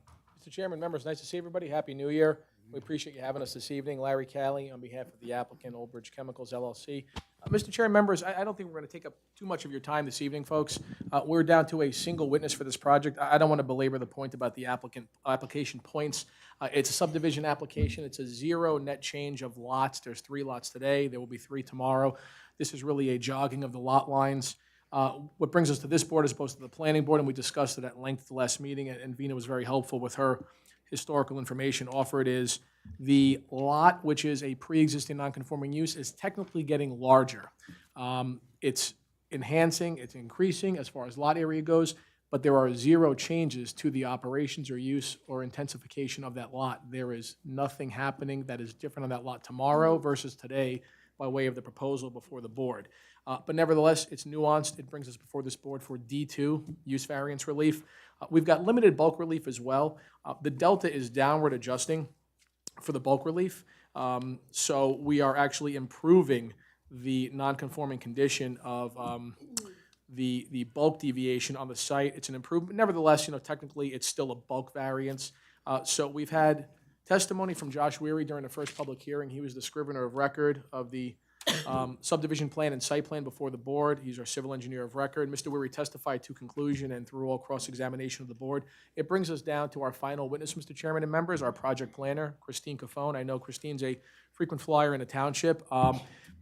Mr. Chairman, members, nice to see everybody. Happy New Year. We appreciate you having us this evening. Larry Calley on behalf of the applicant, Old Bridge Chemicals LLC. Mr. Chairman, members, I don't think we're going to take up too much of your time this evening, folks. We're down to a single witness for this project. I don't want to belabor the point about the application points. It's a subdivision application. It's a zero net change of lots. There's 3 lots today. There will be 3 tomorrow. This is really a jogging of the lot lines. What brings us to this board as opposed to the planning board, and we discussed it at length the last meeting, and Vina was very helpful with her historical information offered, is the lot, which is a pre-existing non-conforming use, is technically getting larger. It's enhancing, it's increasing as far as lot area goes, but there are 0 changes to the operations or use or intensification of that lot. There is nothing happening that is different on that lot tomorrow versus today by way of the proposal before the board. But nevertheless, it's nuanced. It brings us before this board for D2, use variance relief. We've got limited bulk relief as well. The delta is downward adjusting for the bulk relief. So we are actually improving the non-conforming condition of the bulk deviation on the site. It's an improvement. Nevertheless, technically it's still a bulk variance. So we've had testimony from Josh Weary during the first public hearing. He was the scrivener of record of the subdivision plan and site plan before the board. He's our civil engineer of record. Mr. Weary testified to conclusion and through all cross-examination of the board. It brings us down to our final witness, Mr. Chairman and members, our project planner, Christine Cafone. I know Christine's a frequent flyer in the township.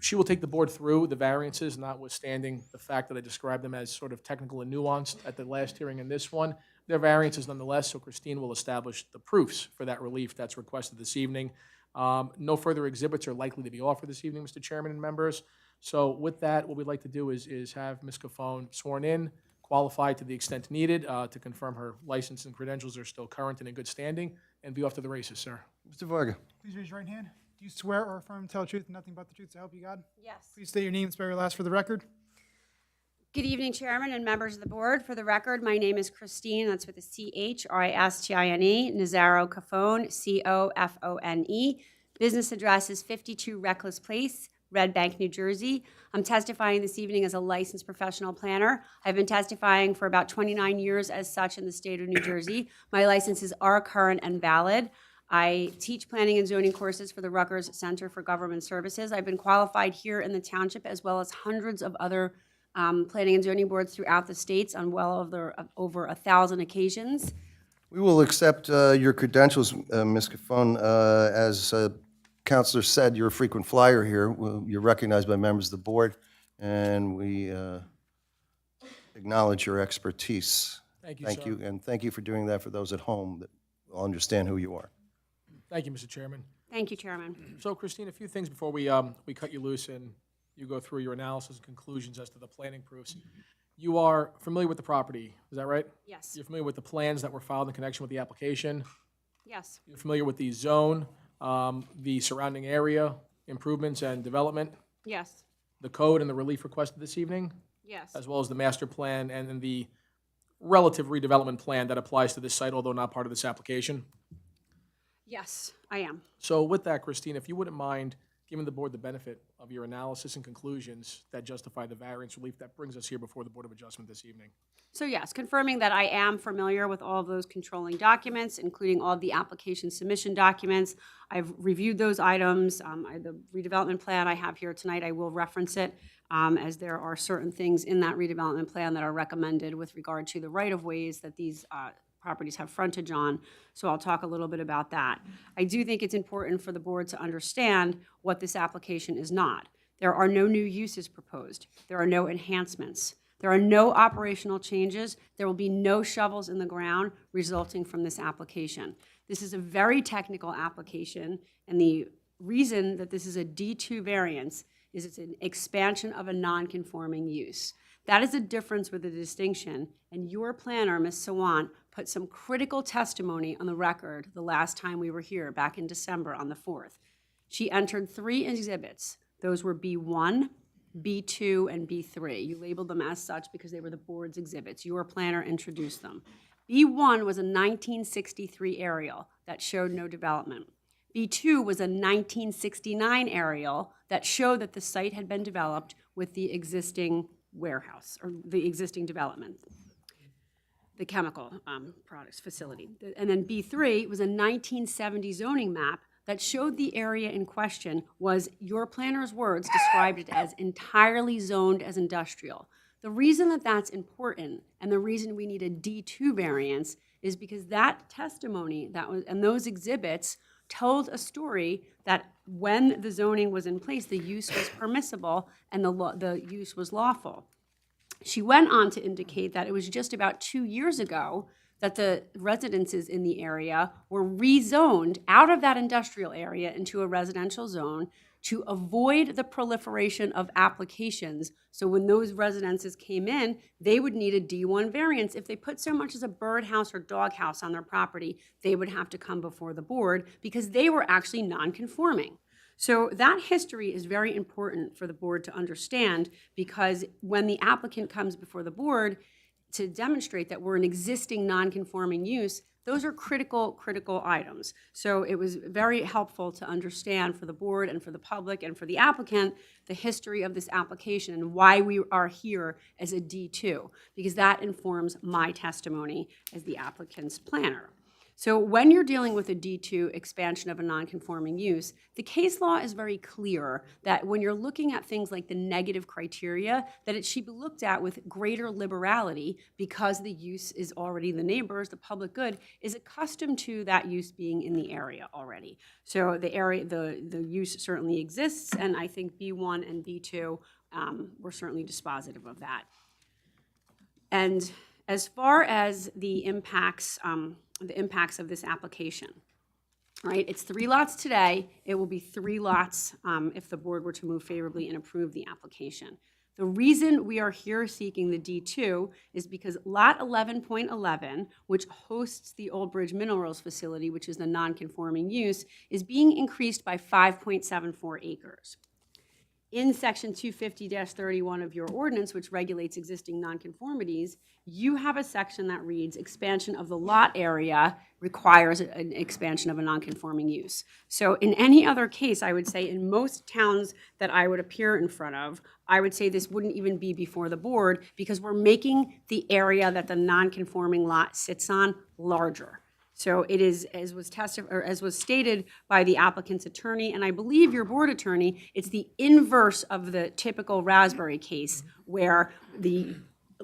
She will take the board through the variances, notwithstanding the fact that I described them as sort of technical and nuanced at the last hearing and this one. They're variances nonetheless, so Christine will establish the proofs for that relief that's requested this evening. No further exhibits are likely to be offered this evening, Mr. Chairman and members. So with that, what we'd like to do is have Ms. Cafone sworn in, qualified to the extent needed to confirm her license and credentials are still current and in good standing, and be off to the races, sir. Mr. Varga. Please raise your right hand. Do you swear or affirm to tell the truth and nothing but the truth to help you God? Yes. Please state your name and spell your last for the record. Good evening, Chairman and members of the board. For the record, my name is Christine, that's with a C-H-R-I-S-T-I-N-E, Nazaro Cafone, C-O-F-O-N-E. Business address is 52 Reckless Place, Red Bank, New Jersey. I'm testifying this evening as a licensed professional planner. I've been testifying for about 29 years as such in the state of New Jersey. My licenses are current and valid. I teach planning and zoning courses for the Rutgers Center for Government Services. I've been qualified here in the township as well as hundreds of other planning and zoning boards throughout the states on over 1,000 occasions. We will accept your credentials, Ms. Cafone. As Counselor said, you're a frequent flyer here. You're recognized by members of the board, and we acknowledge your expertise. Thank you, Thank sir. you, and thank you for doing that for those at home that will understand who you are. Thank you, Mr. Chairman. Thank you, Chairman. So, Christine, a few things before we cut you loose and you go through your analysis and conclusions as to the planning proofs. You are familiar with the property, is that right? Yes. You're familiar with the plans that were filed in connection with the application? Yes. You're familiar with the zone, the surrounding area, improvements and development, Yes. the code and the relief requested this evening? Yes. As well as the master plan and then the relative redevelopment plan that applies to this site, although not part of this application? Yes, I am. So with that, Christine, if you wouldn't mind giving the board the benefit of your analysis and conclusions that justify the variance relief that brings us here before the Board of Adjustment this evening. So yes, confirming that I am familiar with all of those controlling documents, including all of the application submission documents. I've reviewed those items. The redevelopment plan I have here tonight, I will reference it as there are certain things in that redevelopment plan that are recommended with regard to the right-of-ways that these properties have frontage on, so I'll talk a little bit about that. I do think it's important for the board to understand what this application is not. There are no new uses proposed. There are no enhancements. There are no operational changes. There will be no shovels in the ground resulting from this application. This is a very technical application, and the reason that this is a D2 variance is it's an expansion of a non-conforming use. That is a difference with a distinction, and your planner, Ms. Sawant, put some critical testimony on the record the last time we were here, back in December on the 4th. She entered 3 exhibits. Those were B1, B2, and B3. You labeled them as such because they were the board's exhibits. Your planner introduced them. B1 was a 1963 aerial that showed no development. B2 was a 1969 aerial that showed that the site had been developed with the existing warehouse, or the existing development, the chemical products facility. And then B3 was a 1970 zoning map that showed the area in question was, your planner's words described it as entirely zoned as industrial. The reason that that's important, and the reason we need a D2 variance, is because that testimony and those exhibits told a story that when the zoning was in place, the use was permissible and the use was lawful. She went on to indicate that it was just about 2 years ago that the residences in the area were rezoned out of that industrial area into a residential zone to avoid the proliferation of applications. So when those residences came in, they would need a D1 variance. If they put so much as a birdhouse or doghouse on their property, they would have to come before the board because they were actually non-conforming. So that history is very important for the board to understand, because when the applicant comes before the board to demonstrate that we're an existing non-conforming use, those are critical items. So it was very helpful to understand for the board and for the public and for the applicant the history of this application and why we are here as a D2, because that informs my testimony as the applicant's planner. So when you're dealing with a D2 expansion of a non-conforming use, the case law is very clear that when you're looking at things like the negative criteria, that it should be looked at with greater liberality, because the use is already, the neighbors, the public good, is accustomed to that use being in the area already. So the area, the use certainly exists, and I think B1 and B2 were certainly dispositive of that. And as far as the impacts of this application, right? It's 3 lots today. It will be 3 lots if the board were to move favorably and approve the application. The reason we are here seeking the D2 is because lot 11.11, which hosts the Old Bridge Minerals facility, which is the non-conforming use, is being increased by 5.74 acres. In section 250-31 of your ordinance, which regulates existing nonconformities, you have a section that reads, expansion of the lot area requires an expansion of a nonconforming use. So in any other case, I would say in most towns that I would appear in front of, I would say this wouldn't even be before the board, because we're making the area that the nonconforming lot sits on larger. So it is, as was stated by the applicant's attorney, and I believe your board attorney, it's the inverse of the typical Raspberry case, where the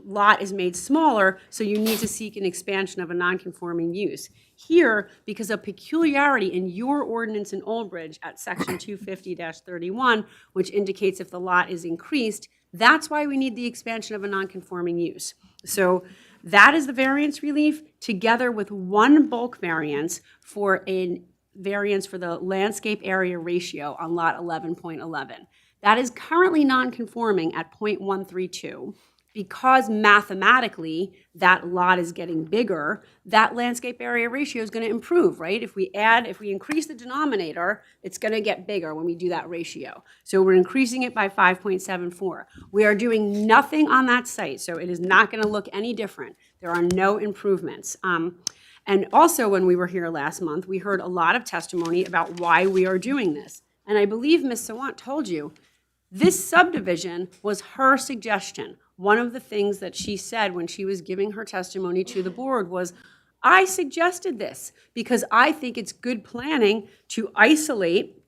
lot is made smaller, so you need to seek an expansion of a nonconforming use. Here, because of peculiarity in your ordinance in Old Bridge at section 250-31, which indicates if the lot is increased, that's why we need the expansion of a nonconforming use. So that is the variance relief, together with one bulk variance for a variance for the landscape area ratio on lot 11.11. That is currently non-conforming at 0.132. Because mathematically that lot is getting bigger, that landscape area ratio is going to improve, right? If we increase the denominator, it's going to get bigger when we do that ratio. So we're increasing it by 5.74. We are doing nothing on that site, so it is not going to look any different. There are no improvements. And also, when we were here last month, we heard a lot of testimony about why we are doing this. And I believe Ms. Sawant told you, this subdivision was her suggestion. One of the things that she said when she was giving her testimony to the board was, I suggested this because I think it's good planning to isolate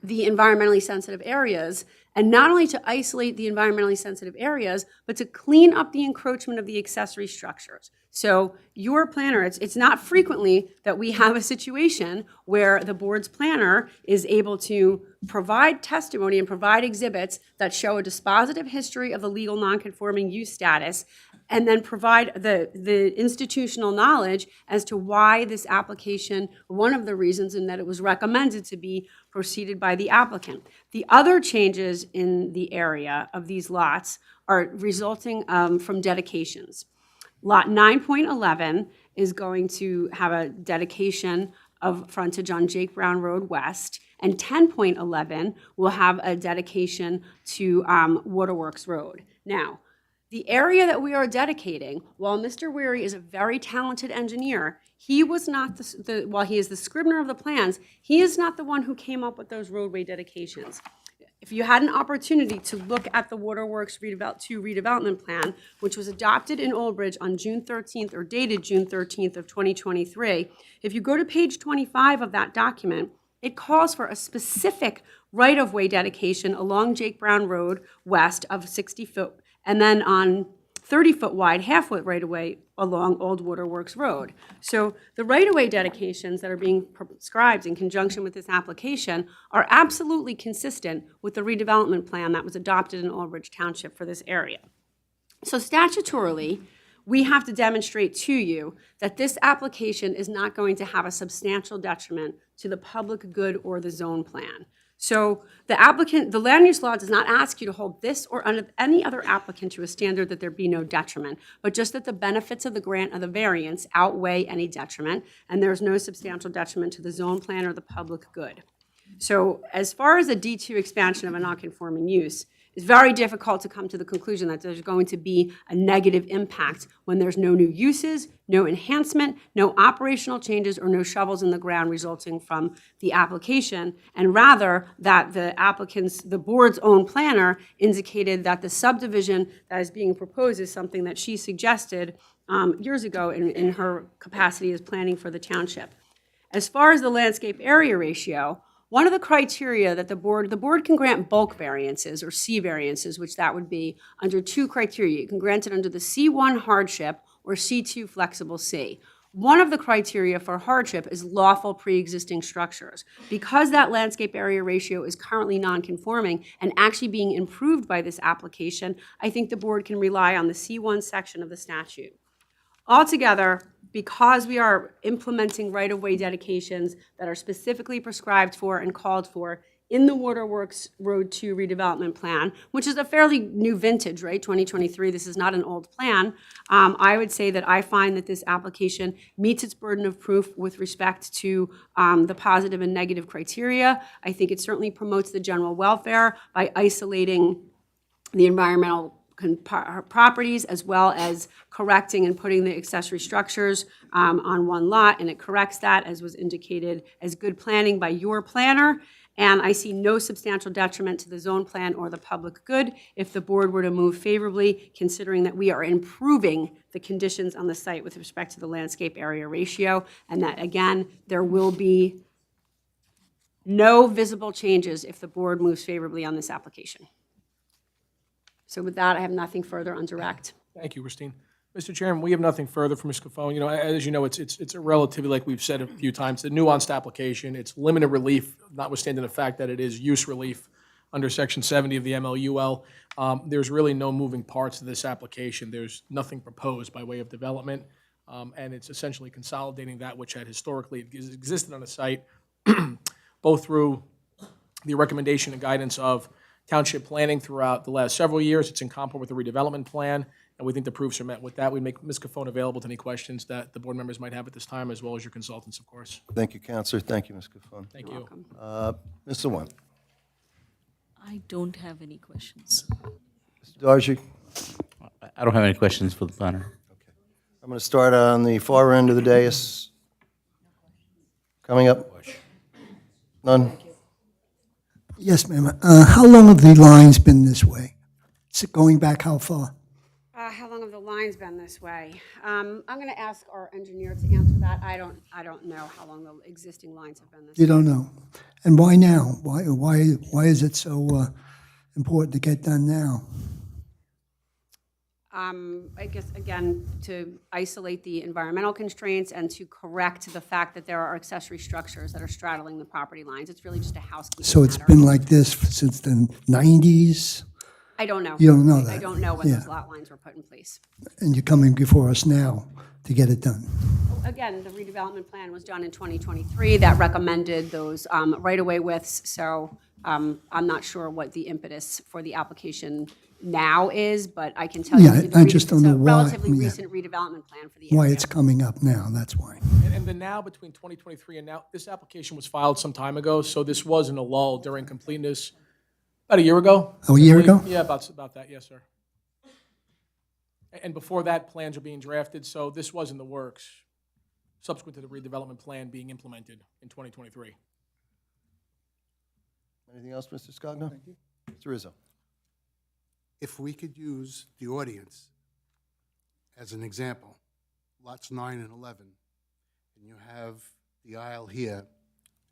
the environmentally sensitive areas and not only to isolate the environmentally sensitive areas, but to clean up the encroachment of the accessory structures. So your planner, it's not frequently that we have a situation where the board's planner is able to provide testimony and provide exhibits that show a dispositive history of the legal nonconforming use status, and then provide the institutional knowledge as to why this application, one of the reasons in that it was recommended to be proceeded by the applicant. The other changes in the area of these lots are resulting from dedications. Lot 9.11 is going to have a dedication of frontage on Jake Brown Road West, and 10.11 will have a dedication to Waterworks Road. Now, the area that we are dedicating, while Mr. Weary is a very talented engineer, he was not while he is the scrivener of the plans, he is not the one who came up with those roadway dedications. If you had an opportunity to look at the Waterworks redevelopment plan, which was adopted in Old Bridge on June 13th, or dated June 13th of 2023, if you go to page 25 of that document, it calls for a specific right-of-way dedication along Jake Brown Road West of 60 foot, and then on 30-foot wide half-foot right-of-way along Old Waterworks Road. So the right-of-way dedications that are being prescribed in conjunction with this application are absolutely consistent with the redevelopment plan that was adopted in Old Bridge Township for this area. So statutorily, we have to demonstrate to you that this application is not going to have a substantial detriment to the public good or the zone plan. So the land use law does not ask you to hold this or any other applicant to a standard that there be no detriment, but just that the benefits of the grant of the variance outweigh any detriment, and there's no substantial detriment to the zone plan or the public good. So as far as a D2 expansion of a nonconforming use, it's very difficult to come to the conclusion that there's going to be a negative impact when there's no new uses, no enhancement, no operational changes, or no shovels in the ground resulting from the application, and rather that the board's own planner indicated that the subdivision that is being proposed is something that she suggested years ago in her capacity as planning for the township. As far as the landscape area ratio, one of the criteria that the board can grant bulk variances or C variances, which that would be under two criteria. You can grant it under the C1 hardship or C2 flexible C. One of the criteria for hardship is lawful pre-existing structures. Because that landscape area ratio is currently non-conforming and actually being improved by this application, I think the board can rely on the C1 section of the statute. Altogether, because we are implementing right-of-way dedications that are specifically prescribed for and called for in the Waterworks Road 2 redevelopment plan, which is a fairly new vintage, right, 2023, this is not an old plan, I would say that I find that this application meets its burden of proof with respect to the positive and negative criteria. I think it certainly promotes the general welfare by isolating the environmental properties, as well as correcting and putting the accessory structures on one lot, and it corrects that, as was indicated, as good planning by your planner. And I see no substantial detriment to the zone plan or the public good if the board were to move favorably, considering that we are improving the conditions on the site with respect to the landscape area ratio, and that, again, there will be no visible changes if the board moves favorably on this application. So with that, I have nothing further on direct. Thank you, Christine. Mr. Chairman, we have nothing further from Ms. Cofone. You know, as you know, it's a relatively, like we've said a few times, a nuanced application. It's limited relief, notwithstanding the fact that it is use relief under Section 70 of the MLUL. There's really no moving parts to this application. There's nothing proposed by way of development, and it's essentially consolidating that which had historically existed on the site, both through the recommendation and guidance of township planning throughout the last several years. It's in compo with the redevelopment plan, and we think the proofs are met with that. We make Ms. Cofone available to any questions that the board members might have at this time, as well as your consultants, of course. Thank you, Counselor. Thank you, Ms. Cofone. Thank you. Mr. Wan. I don't have any questions. Mr. Dargy. I don't have any questions for the planner. I'm going to start on the far end of the dais. Coming up. None? Yes, ma'am. How long have the lines been this way? Is it going back how far? How long have the lines been this way? I'm going to ask our engineer to answer that. I don't know how long the existing lines have been this way. You don't know. And why now? Why is it so important to get done now? I guess, again, to isolate the environmental constraints and to correct the fact that there are accessory structures that are straddling the property lines. It's really just a housekeeping So it's matter. been like this since the 90s, I don't know. You don't know I that? don't know when Yeah. those lot lines were put in place. and you're coming before us now to get it done. Again, the redevelopment plan was done in 2023 that recommended those right-of-way widths, so I'm not sure what the impetus for the application now is, but I can tell you. Yeah, the I just don't know why, It's a relatively yeah. recent redevelopment plan for the Why area. it's coming up now, that's why. And the now between 2023 and now, this application was filed some time ago, so this was in a lull during completeness about a year ago. Oh, a year I believe. ago? Yeah, about that, yes, sir. And before that, plans are being drafted, so this was in the works, subsequent to the redevelopment plan being implemented in 2023. Anything else, Mr. Scogno? Thank you. Mr. Rizzo? If we could use the audience as an example, lots 9 and 11, and you have the aisle here,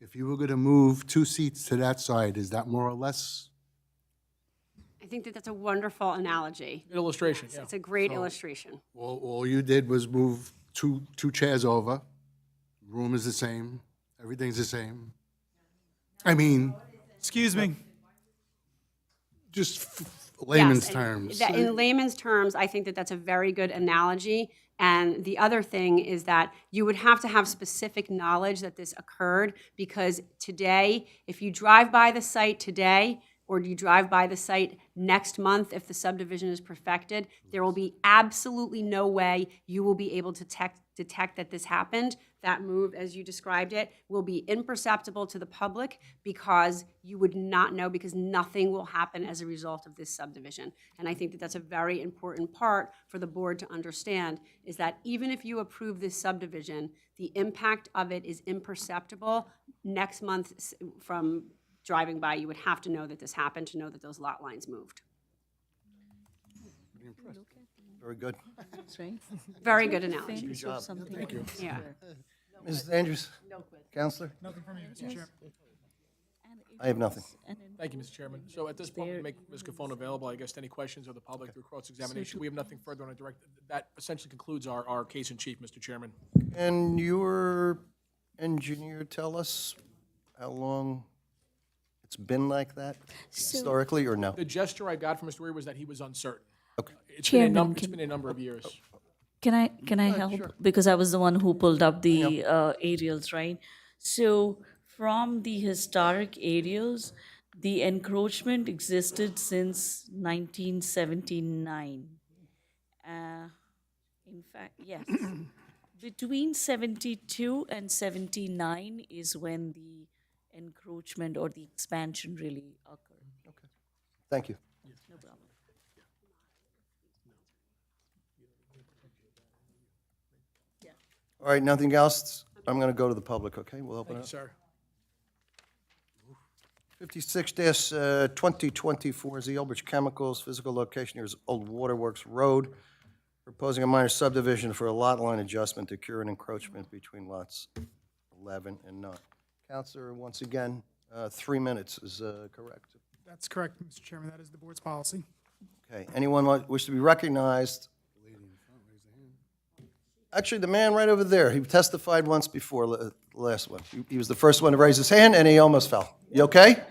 if you were going to move 2 seats to that side, is that more or less? I think that that's a wonderful analogy. Illustration, yeah. It's a great illustration. All you did was move two chairs over, room is the same, everything's the same. I mean, Excuse me. just layman's Yes, terms. In layman's terms, I think that that's a very good analogy. And the other thing is that you would have to have specific knowledge that this occurred, because today, if you drive by the site today, or you drive by the site next month, if the subdivision is perfected, there will be absolutely no way you will be able to detect that this happened. That move, as you described it, will be imperceptible to the public because you would not know, because nothing will happen as a result of this subdivision. And I think that that's a very important part for the board to understand, is that even if you approve this subdivision, the impact of it is imperceptible. Next month, from driving by, you would have to know that this happened, to know that those lot lines moved. Very good. That's right. Very good analogy. Fairness job. of something Thank you. else. Yeah. Mrs. Andrews? Counselor? Nothing from you, Mr. Chair. I have nothing. Thank you, Mr. Chairman. So at this point, we make Ms. Cofone available, I guess, to any questions of the public through cross-examination. We have nothing further on a direct, that essentially concludes our case in chief, Mr. Chairman. And your engineer tell us how long it's been like that historically, or no? The gesture I got from Mr. Weir was that he was uncertain. Okay. It's been a Chairman, it's been a number of years. Can I help? Because I was the one who pulled up the aerials, right? So from the historic aerials, the encroachment existed since 1979. In fact, yes. Between 72 and 79 is when the encroachment or the expansion really occurred. Thank you. No problem. All right, nothing else? I'm going to go to the public, okay? We'll open Thank it you, up. sir. 56-2024 Zeolbridge Chemicals, physical location here is Old Waterworks Road. Proposing a minor subdivision for a lot line adjustment to cure an encroachment between lots 11 and 9. Counselor, once again, 3 minutes is correct. That's correct, Mr. Chairman. That is the board's policy. Okay, anyone wish to be recognized? Actually, the man right over there, he testified once before, the last one. He was the first one to raise his hand, and he almost fell. You okay?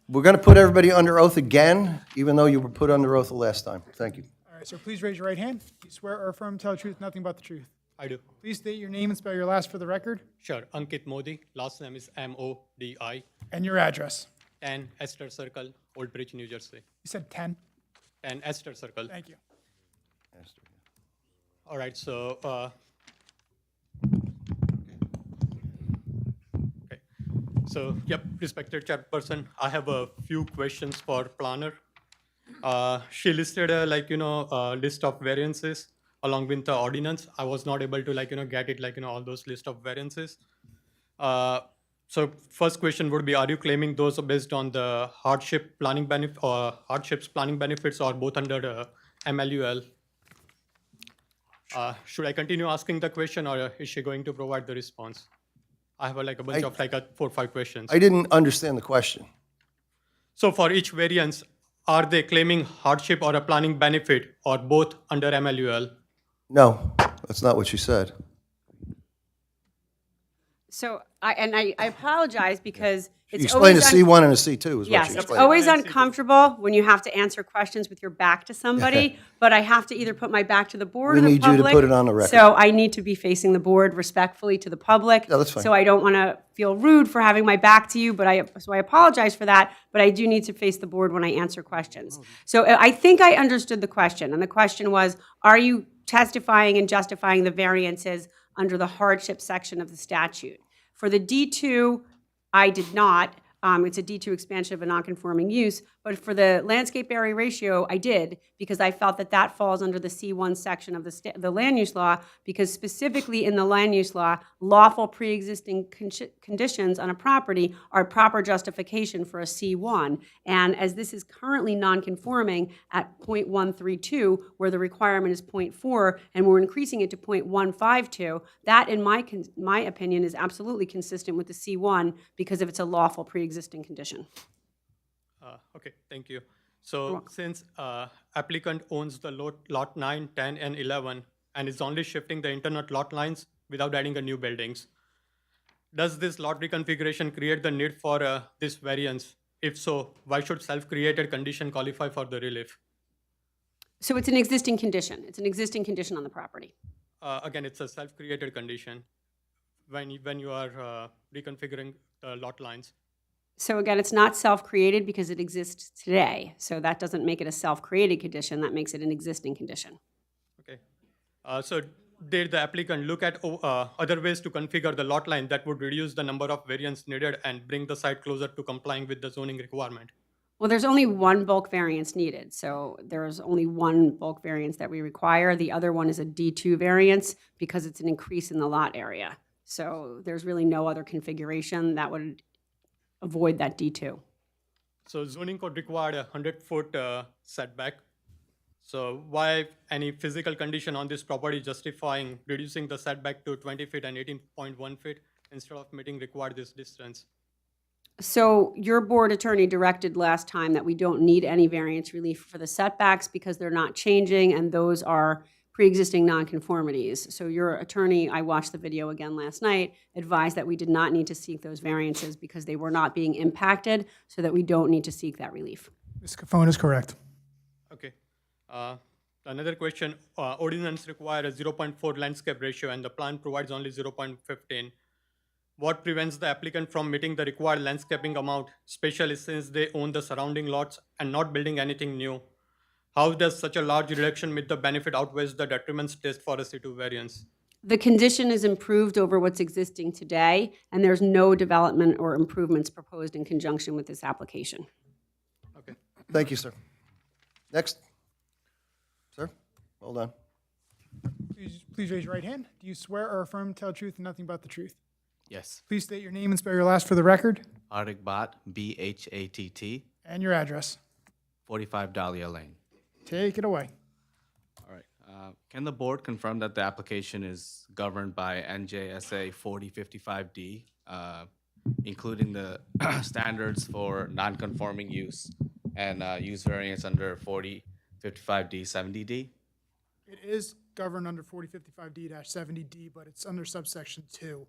We're going to put everybody under oath again, even though you were put under oath the last time. Thank you. All right, so please raise your right hand. Do you swear or affirm to tell the truth, nothing but the truth? I do. Please state your name and spell your last for the record, Sure. Ankit Modi. Last name is Modi. and your address. 10 Esther Circle, Old Bridge, New Jersey. You said 10. 10 Esther Circle. Thank you. All right. So, okay. So, yep, respected chairperson, I have a few questions for planner. She listed a list of variances along with the ordinance. I was not able to get it all those list of variances. So first question would be, are you claiming those are based on the hardship planning benefit or hardships planning benefits, or both under the MLUL? Should I continue asking the question, or is she going to provide the response? I have like a bunch of like 4 or 5 questions. I didn't understand the question. So for each variance, are they claiming hardship or a planning benefit or both under MLUL? No, that's not what she said. So I apologize because You it's explained a always C1 and a C2 is what Yes, you it's explained. always uncomfortable when you have to answer questions with your back to somebody, but I have to either put my back to the board We or the need you public. to put it on the record. So I need to be facing the board respectfully to the public. No, that's fine. So I don't want to feel rude for having my back to you, so I apologize for that, but I do need to face the board when I answer questions. So I think I understood the question, and the question was, are you testifying and justifying the variances under the hardship section of the statute? For the D2, I did not. It's a D2 expansion of a nonconforming use, but for the landscape area ratio, I did, because I felt that that falls under the C1 section of the land use law, because specifically in the land use law, lawful pre-existing conditions on a property are proper justification for a C1. And as this is currently nonconforming at 0.132, where the requirement is 0.4, and we're increasing it to 0.152, that, in my opinion, is absolutely consistent with the C1 because if it's a lawful pre-existing condition. Okay, thank you. So since applicant owns the lot 9, 10, and 11, and is only shifting the internet lot lines without adding a new buildings, does this lot reconfiguration create the need for this variance? If so, why should self-created condition qualify for the relief? So it's an existing condition. It's an existing condition on the property. Again, it's a self-created condition when you are reconfiguring the lot lines. So again, it's not self-created because it exists today. So that doesn't make it a self-created condition. That makes it an existing condition. Okay. So did the applicant look at other ways to configure the lot line that would reduce the number of variants needed and bring the site closer to complying with the zoning requirement? Well, there's only one bulk variance needed. So there's only one bulk variance that we require. The other one is a D2 variance because it's an increase in the lot area. So there's really no other configuration that would avoid that D2. So zoning code required a 100-foot setback. So why any physical condition on this property justifying reducing the setback to 20 feet and 18.1 feet instead of meeting required this distance? So your board attorney directed last time that we don't need any variance relief for the setbacks because they're not changing, and those are pre-existing nonconformities. So your attorney, I watched the video again last night, advised that we did not need to seek those variances because they were not being impacted, so that we don't need to seek that relief. Ms. Cofone is correct. Okay. Another question, ordinance require a 0.4 landscape ratio and the plan provides only 0.15. What prevents the applicant from meeting the required landscaping amount, especially since they own the surrounding lots and not building anything new? How does such a large reduction meet the benefit outweighs the detriments test for a C2 variance? The condition is improved over what's existing today, and there's no development or improvements proposed in conjunction with this application. Okay. Thank you, sir. Next. Sir, hold on. Please raise your right hand. Do you swear or affirm to tell the truth and nothing but the truth? Yes. Please state your name and spell your last for the record. Arik Bhatt, B-H-A-T-T, And your address. 45 Dahlia Lane. Take it away. All right. Can the board confirm that the application is governed by NJSA 4055D, including the standards for non-conforming use and use variance under 4055D 70D? It is governed under 4055D-70D, but it's under subsection 2,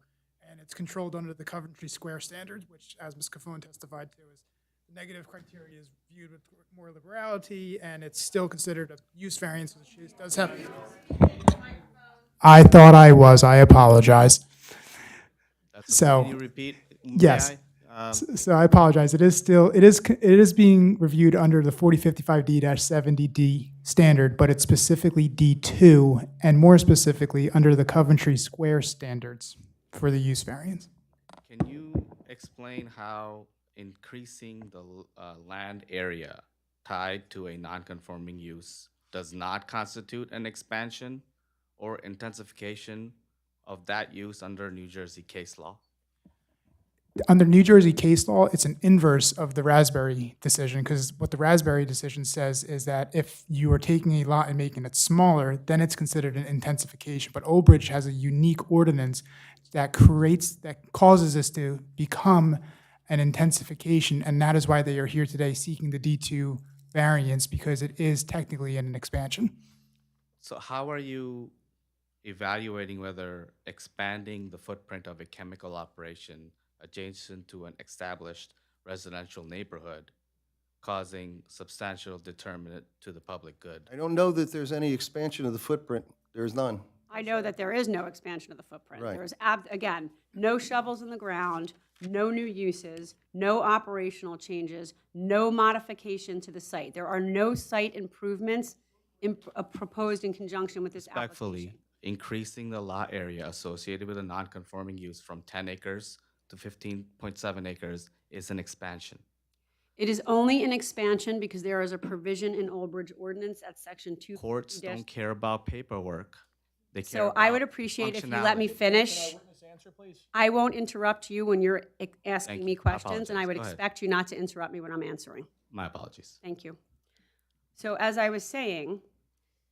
and it's controlled under the Coventry Square standards, which, as Ms. Cofone testified to, is the negative criteria is viewed with more liberality, and it's still considered a use variance, which it does have. I thought I was. I apologize. So, Can you repeat? yes. May I? So I apologize. It is being reviewed under the 4055D-70D standard, but it's specifically D2, and more specifically under the Coventry Square standards for the use variance. Can you explain how increasing the land area tied to a non-conforming use does not constitute an expansion or intensification of that use under New Jersey case law? Under New Jersey case law, it's an inverse of the Raspberry decision, because what the Raspberry decision says is that if you are taking a lot and making it smaller, then it's considered an intensification. But Old Bridge has a unique ordinance that causes this to become an intensification, and that is why they are here today seeking the D2 variance, because it is technically an expansion. So how are you evaluating whether expanding the footprint of a chemical operation adjacent to an established residential neighborhood causing substantial detriment to the public good? I don't know that there's any expansion of the footprint. There's none. I know that there is no expansion of the footprint. Right. There's, again, no shovels in the ground, no new uses, no operational changes, no modification to the site. There are no site improvements proposed in conjunction with this application. Respectfully, increasing the lot area associated with a non-conforming use from 10 acres to 15.7 acres is an expansion. It is only an expansion because there is a provision in Old Bridge ordinance at section 2. Courts don't care about paperwork. They care So I about would appreciate if you let me functionality. finish. Witness answer, please. I won't interrupt you when you're asking Thank me you. I questions, and I would apologize. Go ahead. expect you not to interrupt me when I'm answering. My apologies. Thank you. So as I was saying,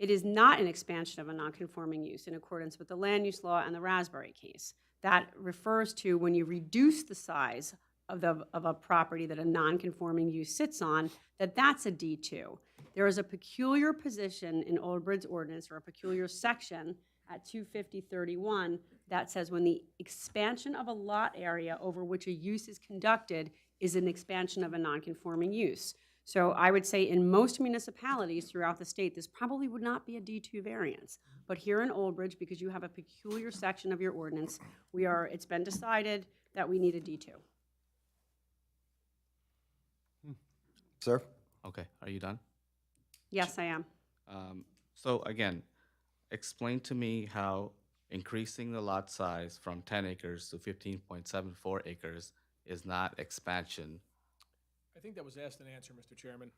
it is not an expansion of a nonconforming use in accordance with the land use law and the Raspberry case. That refers to when you reduce the size of a property that a nonconforming use sits on, that's a D2. There is a peculiar position in Old Bridge ordinance, or a peculiar section at 250-31 that says when the expansion of a lot area over which a use is conducted is an expansion of a nonconforming use. So I would say in most municipalities throughout the state, this probably would not be a D2 variance. But here in Old Bridge, because you have a peculiar section of your ordinance, it's been decided that we need a D2. Sir? Okay, are you done? Yes, I am. So again, explain to me how increasing the lot size from 10 acres to 15.74 acres is not expansion. I think that was asked and answered, Mr. Chairman.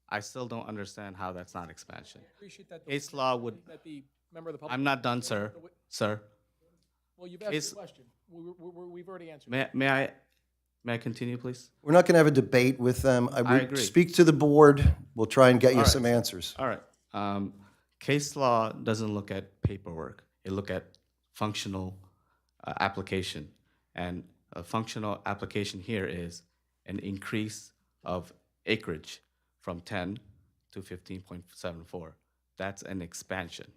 I still don't understand how that's not expansion. Appreciate that. Case law would, That the member of the public. I'm not done, sir. Sir, Well, you've asked Case- the question. We've already answered. may I continue, please? We're not going to have a debate with them. I would agree. Speak to the board. We'll try and get you All right. some answers. All right. Case law doesn't look at paperwork. It look at functional application. And a functional application here is an increase of acreage from 10 to 15.74. That's an expansion.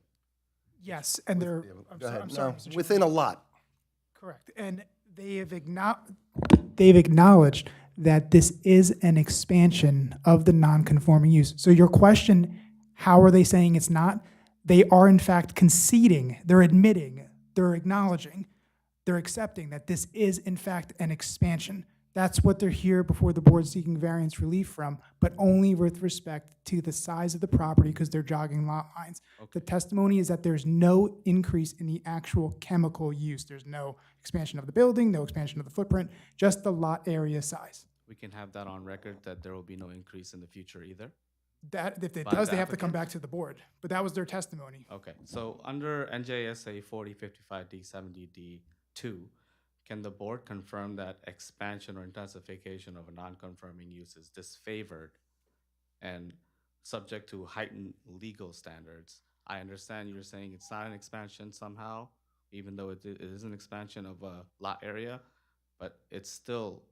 Yes, and they're, I'm Go sorry, ahead. I'm sorry, No, Mr. Chairman. within a lot. Correct. And they've acknowledged that this is an expansion of the non-conforming use. So your question, how are they saying it's not? They are in fact conceding, they're admitting, they're acknowledging, they're accepting that this is in fact an expansion. That's what they're here before the board seeking variance relief from, but only with respect to the size of the property because they're jogging lot lines. The testimony is that there's no increase in the actual chemical use. There's no expansion of the building, no expansion of the footprint, just the lot area size. We can have that on record that there will be no increase in the future either. That, if it By does, the they have to come applicant? back to the board, but that was their testimony. Okay, so under NJSA 4055D70D2, can the board confirm that expansion or intensification of a non-conforming use is disfavored and subject to heightened legal standards? I understand you're saying it's not an expansion somehow, even though it is an expansion of a lot area, but it's still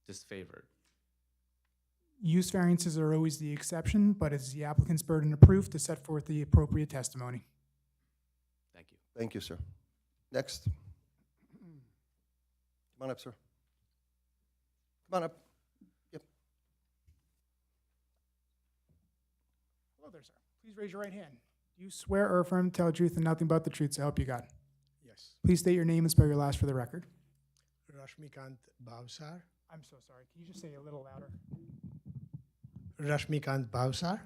disfavored. Use variances are always the exception, but it's the applicant's burden of proof to set forth the appropriate testimony. Thank you. Thank you, sir. Next. Come on up, sir. Come on up. Yep. Hello there, sir. Please raise your right hand. Do you swear or affirm to tell the truth and nothing but the truth, so help you God? Yes. Please state your name and spell your last for the record. Rashmikant Bhavsar. I'm so sorry. Can you just say it a little louder? Rashmikant Bhavsar.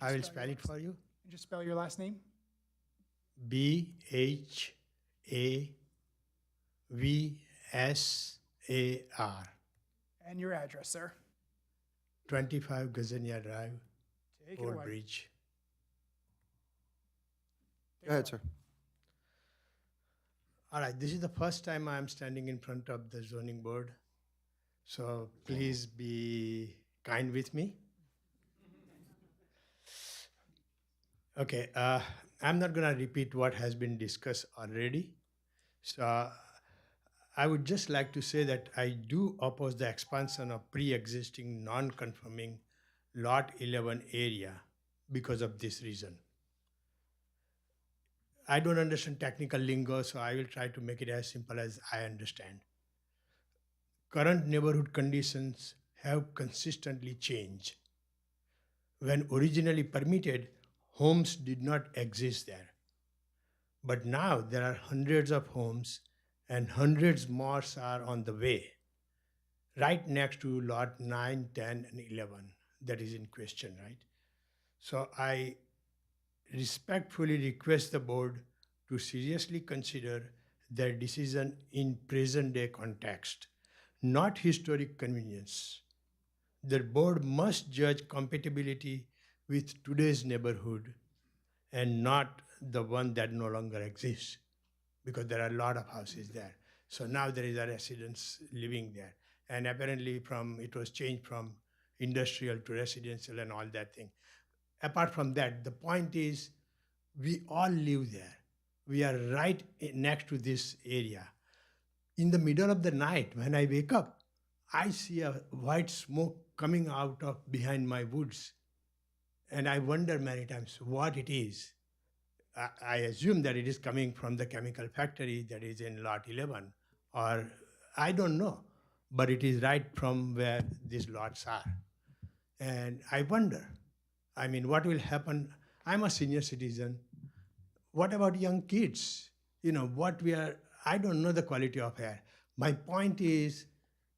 I will spell it for you. Just spell your last name. BHAVSAR. And your address, sir. 25 Gazania Drive, Take it Old away. Bridge. Go ahead, sir. All right, this is the first time I am standing in front of the zoning board. So please be kind with me. Okay, I'm not going to repeat what has been discussed already. So I would just like to say that I do oppose the expansion of pre-existing non-conforming Lot 11 area because of this reason. I don't understand technical lingo, so I will try to make it as simple as I understand. Current neighborhood conditions have consistently changed. When originally permitted, homes did not exist there. But now there are hundreds of homes and hundreds more are on the way, right next to lot 9, 10, and 11 that is in question, right? So I respectfully request the board to seriously consider their decision in present day context, not historic convenience. The board must judge compatibility with today's neighborhood and not the one that no longer exists, because there are a lot of houses there. So now there is a residents living there. And apparently it was changed from industrial to residential and all that thing. Apart from that, the point is we all live there. We are right next to this area. In the middle of the night, when I wake up, I see a white smoke coming out of behind my woods. And I wonder many times what it is. I assume that it is coming from the chemical factory that is in lot 11, or I don't know, but it is right from where these lots are. And I wonder, I mean, what will happen? I'm a senior citizen. What about young kids? You know, I don't know the quality of air. My point is,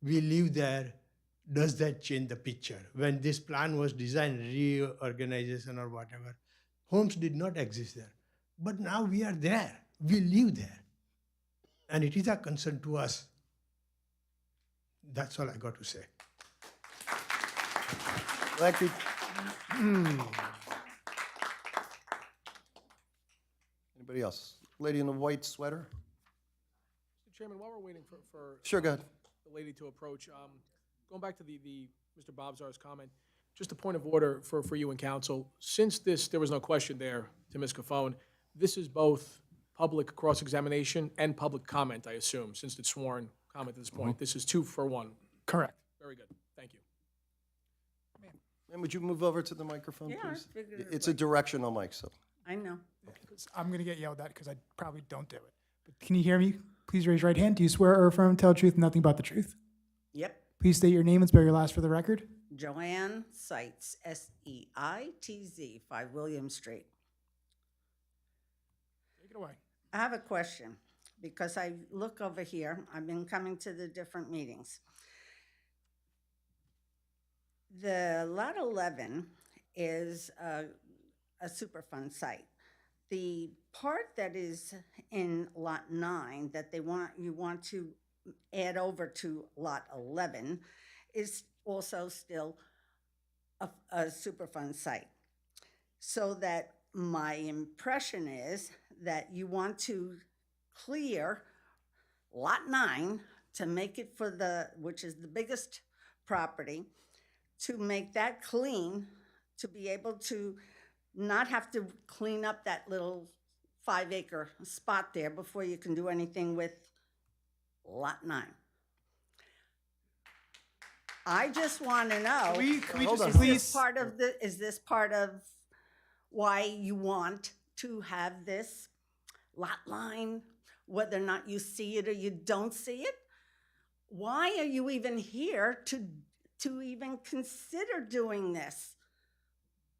we live there. Does that change the picture? When this plan was designed, reorganization or whatever, homes did not exist there. But now we are there. We live there. And it is a concern to us. That's all I got to say. Thank you. Anybody else? Lady in the white sweater? Mr. Chairman, while we're waiting for Sure, go ahead. the lady to approach, going back to the Mr. Bobzar's comment, just a point of order for you and counsel. Since there was no question there to Ms. Cofone, this is both public cross-examination and public comment, I assume, since it's sworn comment at this point. This is 2 for 1. Correct. Very good. Thank you. Ma'am, would you move over to the microphone, Yeah, I please? figured it It's a directional mic, so. I know. I'm going to get yelled at because I probably don't do it. But can you hear me? Please raise your right hand. Do you swear or affirm to tell the truth and nothing but the truth? Yep. Please state your name and spell your last for the record. Joanne Seitz, Seitz, 5 William Street. Take it away. I have a question because I look over here. I've been coming to the different meetings. The Lot 11 is a Superfund site. The part that is in Lot 9 that you want to add over to Lot 11 is also still a Superfund site. So that my impression is that you want to clear Lot 9 to make it which is the biggest property, to make that clean, to be able to not have to clean up that little 5-acre spot there before you can do anything with Lot 9. I just want to know, is this part of why you want to have this lot line, whether or not you see it or you don't see it? Why are you even here to even consider doing this?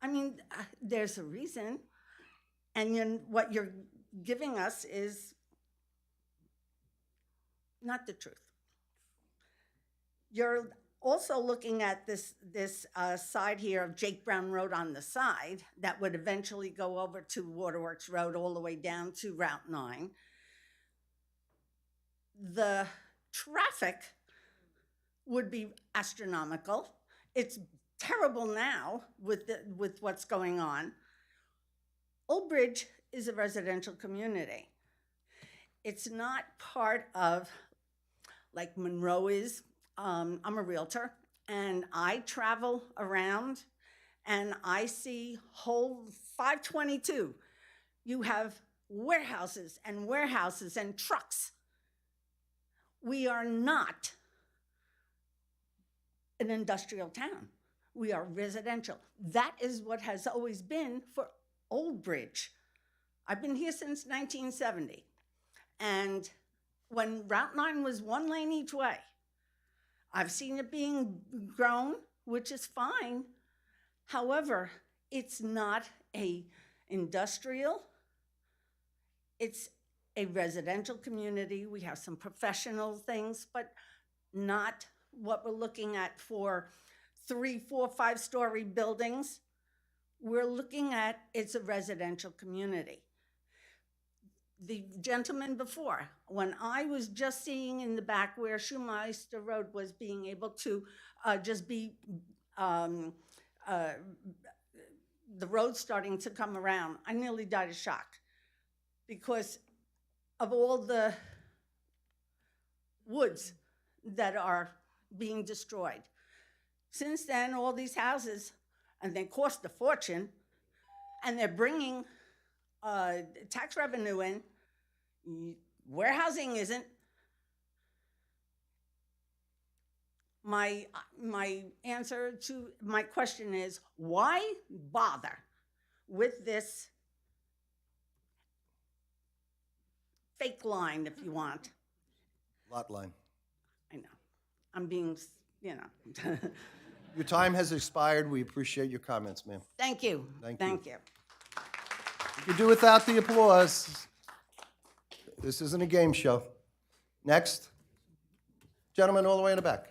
I mean, there's a reason, and what you're giving us is not the truth. You're also looking at this side here of Jake Brown Road on the side that would eventually go over to Waterworks Road all the way down to Route 9. The traffic would be astronomical. It's terrible now with what's going on. Old Bridge is a residential community. It's not part of, like Monroe is. I'm a realtor, and I travel around, and I see whole 522. You have warehouses and warehouses and trucks. We are not an industrial town. We are residential. That is what has always been for Old Bridge. I've been here since 1970. And when Route 9 was one lane each way, I've seen it being grown, which is fine. However, it's not a industrial, it's a residential community. We have some professional things, but not what we're looking at for 3, 4, 5-story buildings. We're looking at, it's a residential community. The gentleman before, when I was just seeing in the back where Schumeister Road was being able to just be, the road starting to come around, I nearly died of shock because of all the woods that are being destroyed. Since then, all these houses, and they cost a fortune, and they're bringing tax revenue in. Warehousing isn't. My answer to my question is, why bother with this fake line, if you want? Lot line. I know. I'm being, you know. Your time has expired. We appreciate your comments, ma'am. Thank you. Thank you. Thank you. You can do without the applause. This isn't a game show. Next. Gentleman all the way in the back.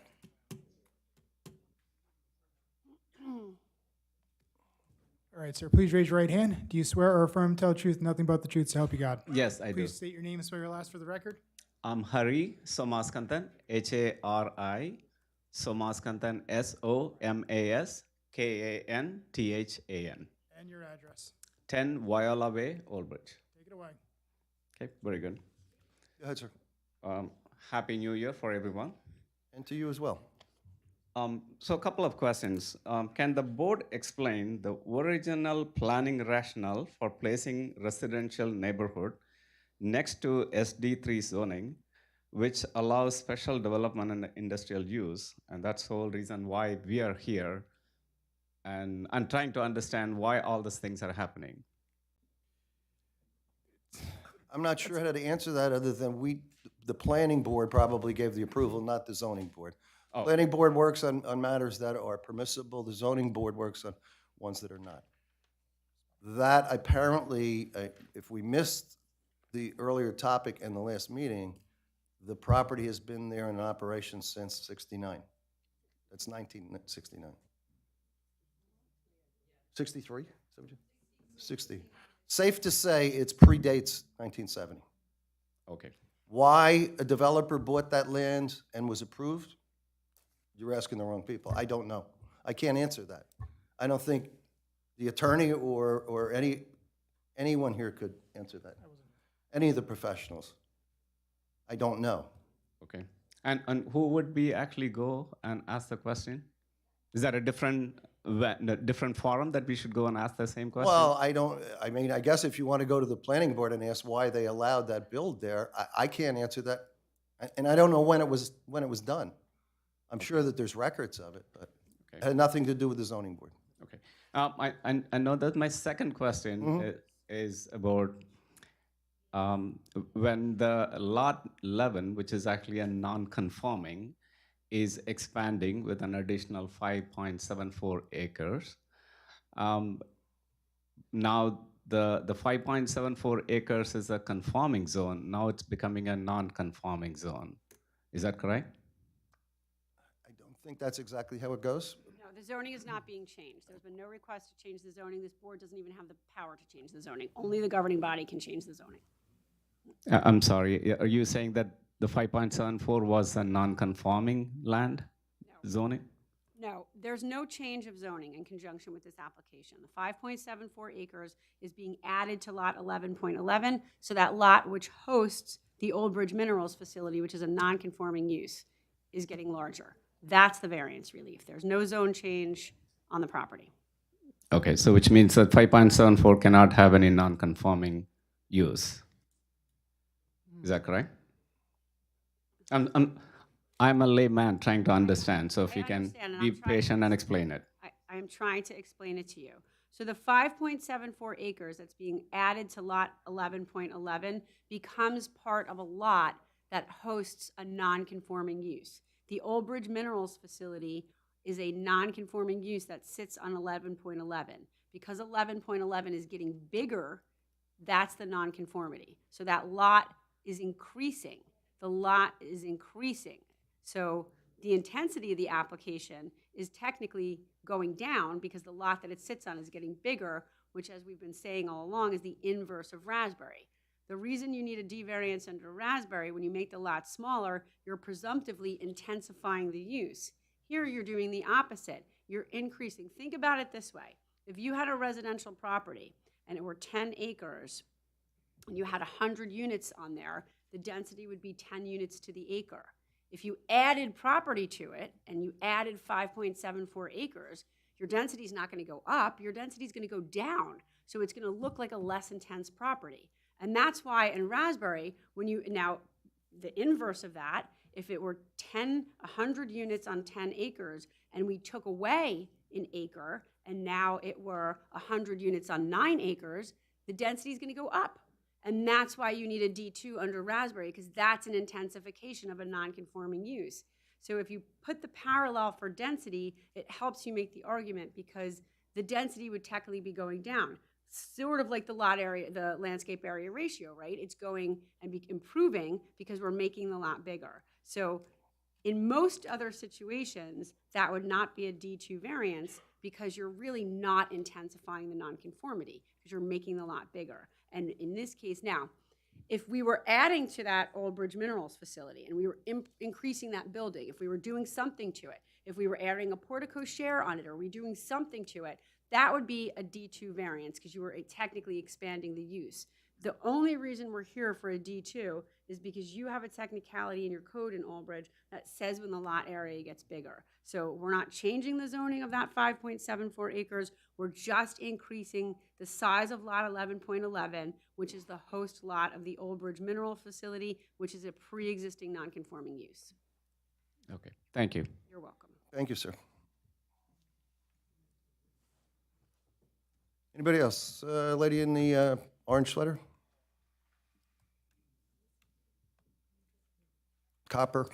All right, sir, please raise your right hand. Do you swear or affirm to tell the truth, nothing but the truth, so help you God? Yes, I do. Please state your name and spell your last for the record. I'm Hari Somaskantan, Hari Somaskantan, Somaskanthan. And your address. 10 Viola Way, Old Bridge. Take it away. Okay, very good. Go ahead, sir. Happy New Year for everyone. And to you as well. So a couple of questions. Can the board explain the original planning rationale for placing residential neighborhood next to SD3 zoning, which allows special development and industrial use? And that's the whole reason why we are here. And I'm trying to understand why all these things are happening. I'm not sure how to answer that other than the planning board probably gave the approval, not the zoning board. Oh. Planning board works on matters that are permissible. The zoning board works on ones that are not. That apparently, if we missed the earlier topic in the last meeting, the property has been there in operation since '69. That's 1969. 63? 60. Safe to say it predates 1970. Okay. Why a developer bought that land and was approved? You're asking the wrong people. I don't know. I can't answer that. I don't think the attorney or anyone here could answer that. Any of the professionals. I don't know. Okay. And who would we actually go and ask the question? Is that a different forum that we should go and ask the same question? Well, I mean, I guess if you want to go to the planning board and ask why they allowed that build there, I can't answer that. And I don't know when it was done. I'm sure that there's records of it, but it had nothing to do with the zoning board. Okay. I know that my second question is about when the lot 11, which is actually a non-conforming, is expanding with an additional 5.74 acres. Now the 5.74 acres is a conforming zone. Now it's becoming a non-conforming zone. Is that correct? I don't think that's exactly how it goes. No, the zoning is not being changed. There's been no request to change the zoning. This board doesn't even have the power to change the zoning. Only the governing body can change the zoning. I'm sorry, are you saying that the 5.74 was a non-conforming land zoning? No, there's no change of zoning in conjunction with this application. The 5.74 acres is being added to lot 11.11, so that lot which hosts the Old Bridge Minerals facility, which is a non-conforming use, is getting larger. That's the variance relief. There's no zone change on the property. Okay, so which means that 5.74 cannot have any non-conforming use. Is that correct? I'm a layman trying to understand, so if I you can understand, and be I'm trying- patient and explain it. I'm trying to explain it to you. So the 5.74 acres that's being added to lot 11.11 becomes part of a lot that hosts a non-conforming use. The Old Bridge Minerals facility is a non-conforming use that sits on 11.11. Because 11.11 is getting bigger, that's the nonconformity. So that lot is increasing. The lot is increasing. So the intensity of the application is technically going down because the lot that it sits on is getting bigger, which, as we've been saying all along, is the inverse of Raspberry. The reason you need a D variance under Raspberry, when you make the lot smaller, you're presumptively intensifying the use. Here, you're doing the opposite. You're increasing. Think about it this way. If you had a residential property and it were 10 acres and you had 100 units on there, the density would be 10 units to the acre. If you added property to it and you added 5.74 acres, your density is not going to go up, your density is going to go down. So it's going to look like a less intense property. And that's why in Raspberry, now the inverse of that, if it were 100 units on 10 acres and we took away an acre and now it were 100 units on 9 acres, the density is going to go up. And that's why you need a D2 under Raspberry, because that's an intensification of a non-conforming use. So if you put the parallel for density, it helps you make the argument because the density would technically be going down. Sort of like the lot area, the landscape area ratio, right? It's going and improving because we're making the lot bigger. So in most other situations, that would not be a D2 variance because you're really not intensifying the nonconformity because you're making the lot bigger. And in this case now, if we were adding to that Old Bridge Minerals facility and we were increasing that building, if we were doing something to it, if we were adding a portico share on it or we doing something to it, that would be a D2 variance because you were technically expanding the use. The only reason we're here for a D2 is because you have a technicality in your code in Old Bridge that says when the lot area gets bigger. So we're not changing the zoning of that 5.74 acres. We're just increasing the size of lot 11.11, which is the host lot of the Old Bridge Mineral Facility, which is a pre-existing non-conforming use. Okay, thank you. You're welcome. Thank you, sir. Anybody else? Lady in the orange sweater? Copper?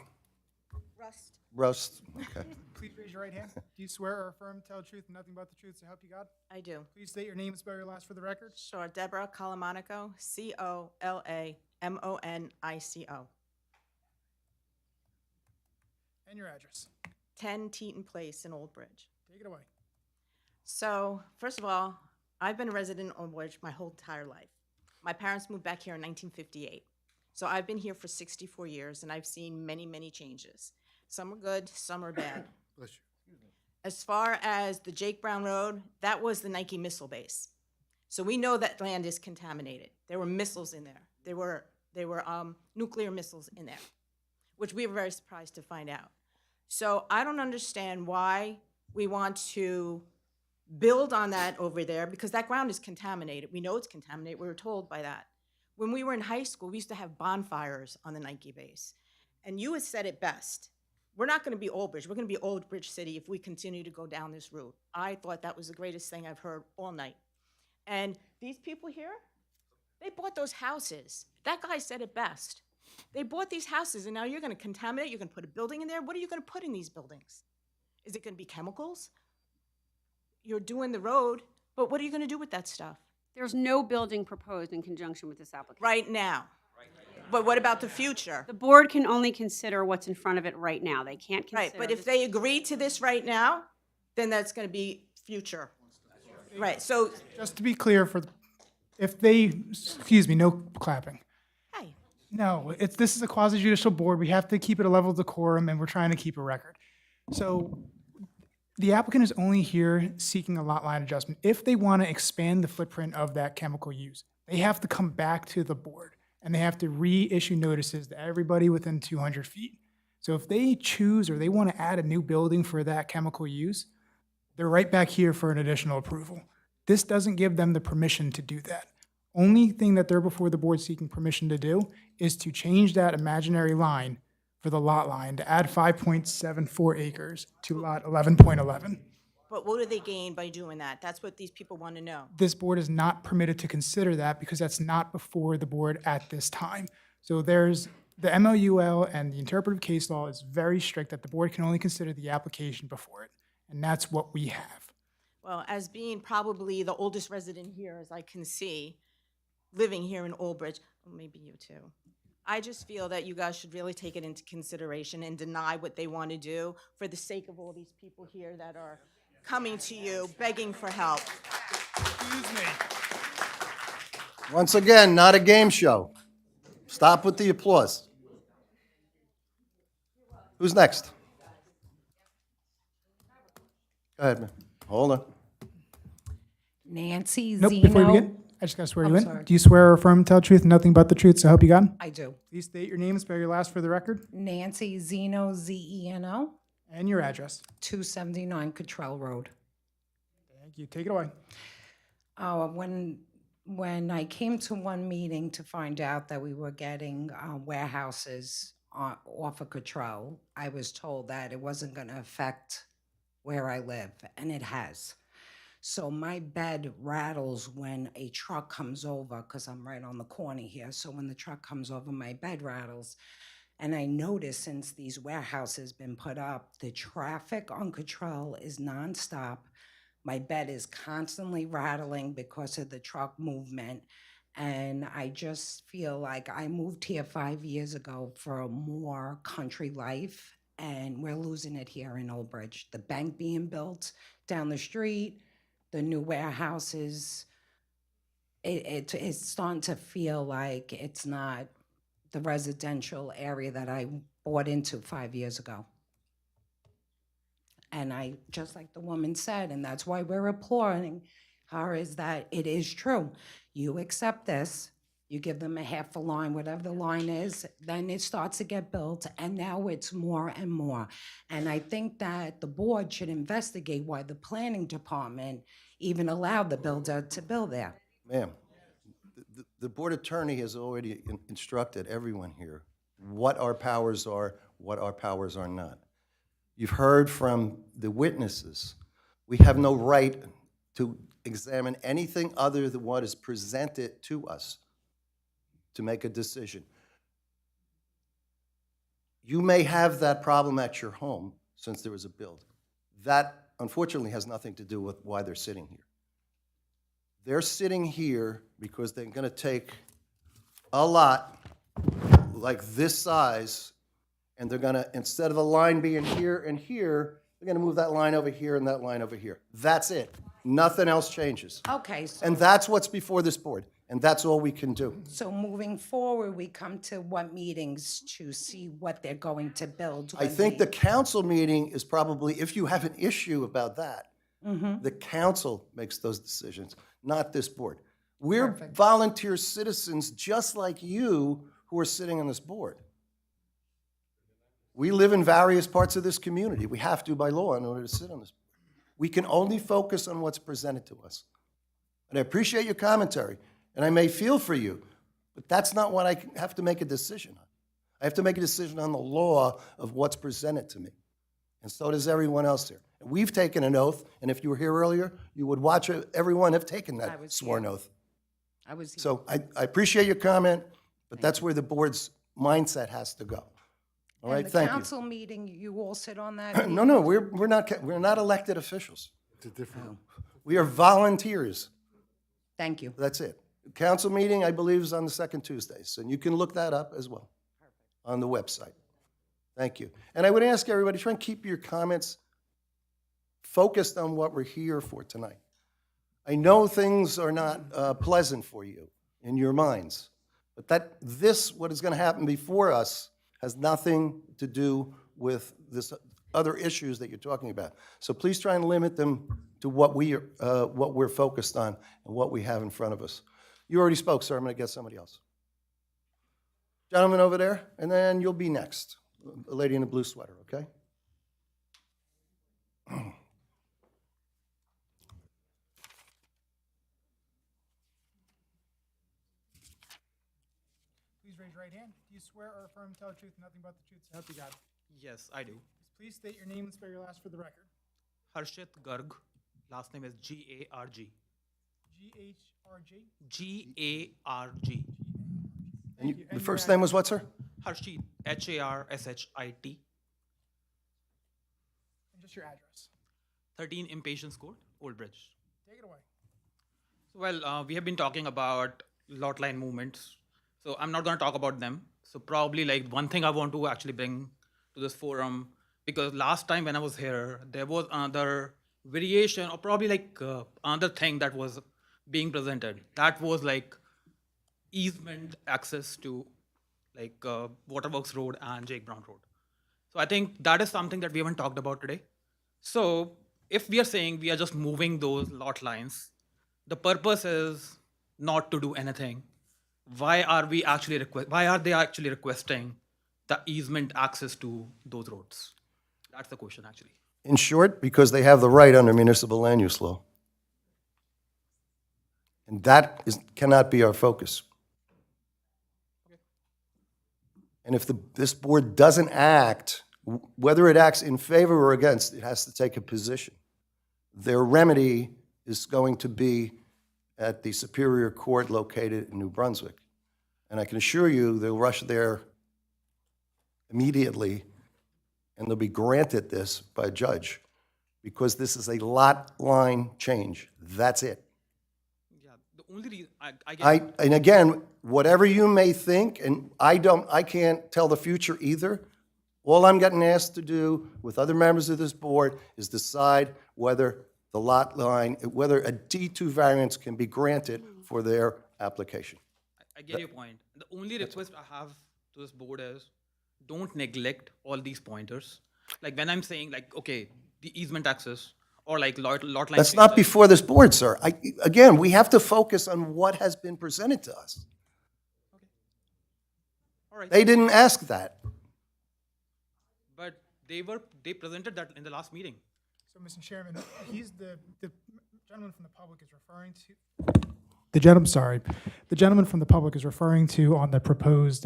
Rust, okay. Please raise your right hand. Do you swear or affirm to tell the truth and nothing but the truth to help you God? I do. Please state your name and spell your last for the record. Sure. Deborah Calamonico, Colamonico. And your address. 10 Teton Place in Old Bridge. Take it away. So, first of all, I've been a resident in Old Bridge my whole entire life. My parents moved back here in 1958. So I've been here for 64 years, and I've seen many, many changes. Some are good, some are bad. Bless you. As far as the Jake Brown Road, that was the Nike missile base. So we know that land is contaminated. There were missiles in there. There were nuclear missiles in there, which we were very surprised to find out. So I don't understand why we want to build on that over there because that ground is contaminated. We know it's contaminated. We were told by that. When we were in high school, we used to have bonfires on the Nike base. And you had said it best. We're not going to be Old Bridge. We're going to be Old Bridge City if we continue to go down this route. I thought that was the greatest thing I've heard all night. And these people here, they bought those houses. That guy said it best. They bought these houses, and now you're going to contaminate. You're going to put a building in there. What are you going to put in these buildings? Is it going to be chemicals? You're doing the road, but what are you going to do with that stuff? There's no building proposed in conjunction with this application. Right now. But what about the future? The board can only consider what's in front of it right now. They can't consider. Right, but if they agree to this right now, then that's going to be future. Right, so. Just to be clear, if they, excuse me, no clapping. Hey. No, this is a quasi judicial board. We have to keep it a level of decorum, and we're trying to keep a record. So the applicant is only here seeking a lot line adjustment. If they want to expand the footprint of that chemical use, they have to come back to the board, and they have to reissue notices to everybody within 200 feet. So if they choose or they want to add a new building for that chemical use, they're right back here for an additional approval. This doesn't give them the permission to do that. Only thing that they're before the board seeking permission to do is to change that imaginary line for the lot line to add 5.74 acres to lot 11.11. But what do they gain by doing that? That's what these people want to know. This board is not permitted to consider that because that's not before the board at this time. So there's, the MLUL and the interpretive case law is very strict that the board can only consider the application before it. And that's what we have. Well, as being probably the oldest resident here, as I can see, living here in Old Bridge, well, maybe you too, I just feel that you guys should really take it into consideration and deny what they want to do for the sake of all these people here that are coming to you, begging for help. Excuse me. Once again, not a game show. Stop with the applause. Who's next? Go ahead, man. Hold on. Nancy Nope, Zeno. before we begin, I just gotta swear you I'm in. sorry. Do you swear or affirm to tell the truth, and nothing but the truth, so help you God? I do. Please state your name and spell your last for the record, Nancy Zeno, Zeno, and your address. 279 Cottrell Road. Thank you. Take it away. When I came to one meeting to find out that we were getting warehouses off of Cottrell, I was told that it wasn't going to affect where I live, and it has. So my bed rattles when a truck comes over, because I'm right on the corner here. So when the truck comes over, my bed rattles. And I noticed since these warehouses been put up, the traffic on Cottrell is nonstop. My bed is constantly rattling because of the truck movement. And I just feel like I moved here 5 years ago for a more country life, and we're losing it here in Old Bridge. The bank being built down the street, the new warehouses, it's starting to feel like it's not the residential area that I bought into 5 years ago. And I, just like the woman said, and that's why we're applauding her, is that it is true. You accept this, you give them a half a line, whatever the line is, then it starts to get built, and now it's more and more. And I think that the board should investigate why the planning department even allowed the builder to build there. Ma'am, the board attorney has already instructed everyone here what our powers are, what our powers are not. You've heard from the witnesses. We have no right to examine anything other than what is presented to us to make a decision. You may have that problem at your home since there was a build. That, unfortunately, has nothing to do with why they're sitting here. They're sitting here because they're going to take a lot like this size, and they're going to, instead of the line being here and here, they're going to move that line over here and that line over here. That's it. Nothing else changes. Okay, so. And that's what's before this board, and that's all we can do. So moving forward, we come to what meetings to see what they're going to build? I think the council meeting is probably, if you have an issue about that, the council makes those decisions, not this board. We're volunteer citizens just like you who are sitting on this board. We live in various parts of this community. We have to by law in order to sit on this board. We can only focus on what's presented to us. And I appreciate your commentary, and I may feel for you, but that's not what I have to make a decision on. I have to make a decision on the law of what's presented to me. And so does everyone else here. And we've taken an oath, and if you were here earlier, you would watch everyone have taken that sworn oath. I was here. So I appreciate your comment, but that's where the board's mindset has to go. All right, And thank the you. council meeting, you all sit on that? No, we're not elected officials. It's a different. We are volunteers. Thank you. That's it. Council meeting, I believe, is on the second Tuesdays, and you can look that up as well on the website. Thank you. And I would ask everybody, try and keep your comments focused on what we're here for tonight. I know things are not pleasant for you in your minds, but what is going to happen before us has nothing to do with this other issues that you're talking about. So please try and limit them to what we're focused on and what we have in front of us. You already spoke, sir. I'm going to get somebody else. Gentleman over there, and then you'll be next. A lady in a blue sweater, okay? raise your right hand. Do you swear or affirm to tell the truth, and nothing but the truth, so help you God? Yes, I do. Please state your name and spell your last for the record. Harshit Garg. Last name is G-A-R-G. G-H-R-G? G-A-R-G. And the first name was what, sir? Harshit, H-A-R-S-H-I-T. And just your address. 13 Impatience Court, Old Bridge. Take it away. Well, we have been talking about lot line movements, so I'm not going to talk about them. So probably like one thing I want to actually bring to this forum, because last time when I was here, there was another variation or probably like another thing that was being presented. That was like easement access to like Waterworks Road and Jake Brown Road. So I think that is something that we haven't talked about today. So if we are saying we are just moving those lot lines, the purpose is not to do anything. Why are they actually requesting the easement access to those roads? That's the question actually. In short, because they have the right under municipal land use law. And that cannot be our focus. And if this board doesn't act, whether it acts in favor or against, it has to take a position. Their remedy is going to be at the Superior Court located in New Brunswick. And I can assure you, they'll rush there immediately, and they'll be granted this by a judge, because this is a lot line change. That's it. Yeah, the only reason I get And again, whatever you may think, and I can't tell the future either. All I'm getting asked to do with other members of this board is decide whether the lot line, whether a D2 variance can be granted for their application. I get your point. The only request I have to this board is don't neglect all these pointers. Like when I'm saying like, okay, the easement access or like lot line. That's not before this board, sir. Again, we have to focus on what has been presented to us. All right. They didn't ask that. But they presented that in the last meeting. So, Mr. Chairman, the gentleman from the public is referring to, the gentleman from the public is referring to on the proposed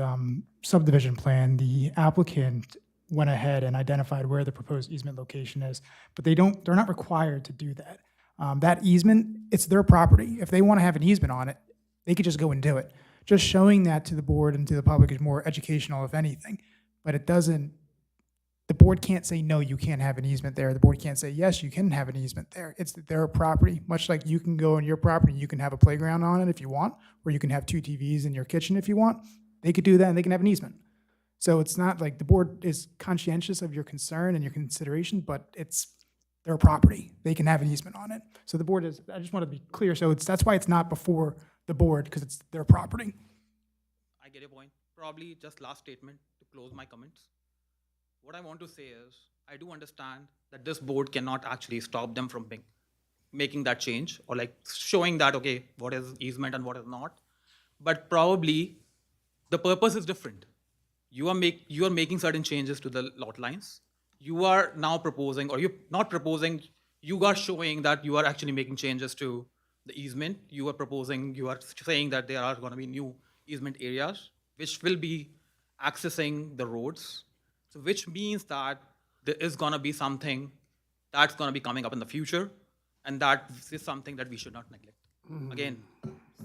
subdivision plan, the applicant went ahead and identified where the proposed easement location is, but they're not required to do that. That easement, it's their property. If they want to have an easement on it, they could just go and do it. Just showing that to the board and to the public is more educational, if anything, but it doesn't, the board can't say, no, you can't have an easement there. The board can't say, yes, you can have an easement there. It's their property, much like you can go on your property and you can have a playground on it if you want, or you can have 2 TVs in your kitchen if you want. They could do that and they can have an easement. So it's not like the board is conscientious of your concern and your consideration, but it's their property. They can have an easement on it. So the board is, I just want to be clear. So that's why it's not before the board, because it's their property. I get your point. Probably just last statement to close my comments. What I want to say is, I do understand that this board cannot actually stop them from making that change or like showing that, okay, what is easement and what is not. But probably the purpose is different. You are making certain changes to the lot lines. You are now proposing, or you're not proposing, you are showing that you are actually making changes to the easement. You are saying that there are going to be new easement areas which will be accessing the roads. So which means that there is going to be something that's going to be coming up in the future, and that is something that we should not neglect. Again,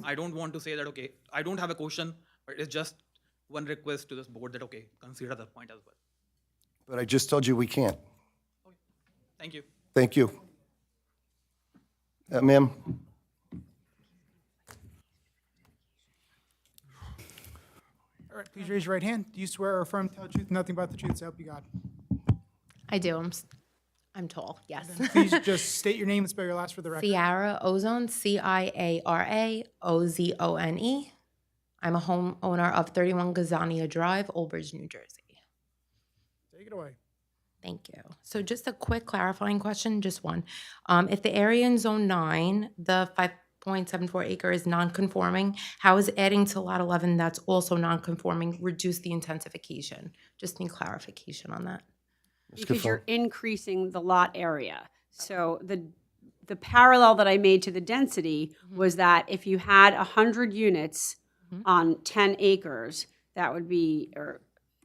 I don't want to say that, okay, I don't have a question, but it's just one request to this board that, okay, consider that point as well. But I just told you we can't. Okay. Thank you. Thank you. Ma'am? All right, please raise your right hand. Do you swear or affirm to tell the truth, nothing but the truth, so help you God? I do. I'm tall, yes. Please just state your name and spell your last for the record. Ciara Ozone, Ciara Ozone. I'm a homeowner of 31 Gazania Drive, Old Bridge, New Jersey. Take it away. Thank you. So just a quick clarifying question, just one. If the area in Zone 9, the 5.74 acre is non-conforming, how is adding to Lot 11 that's also non-conforming reduce the intensification? Just need clarification on that. Because you're increasing the lot area. So the parallel that I made to the density was that if you had 100 units on 10 acres, that would be,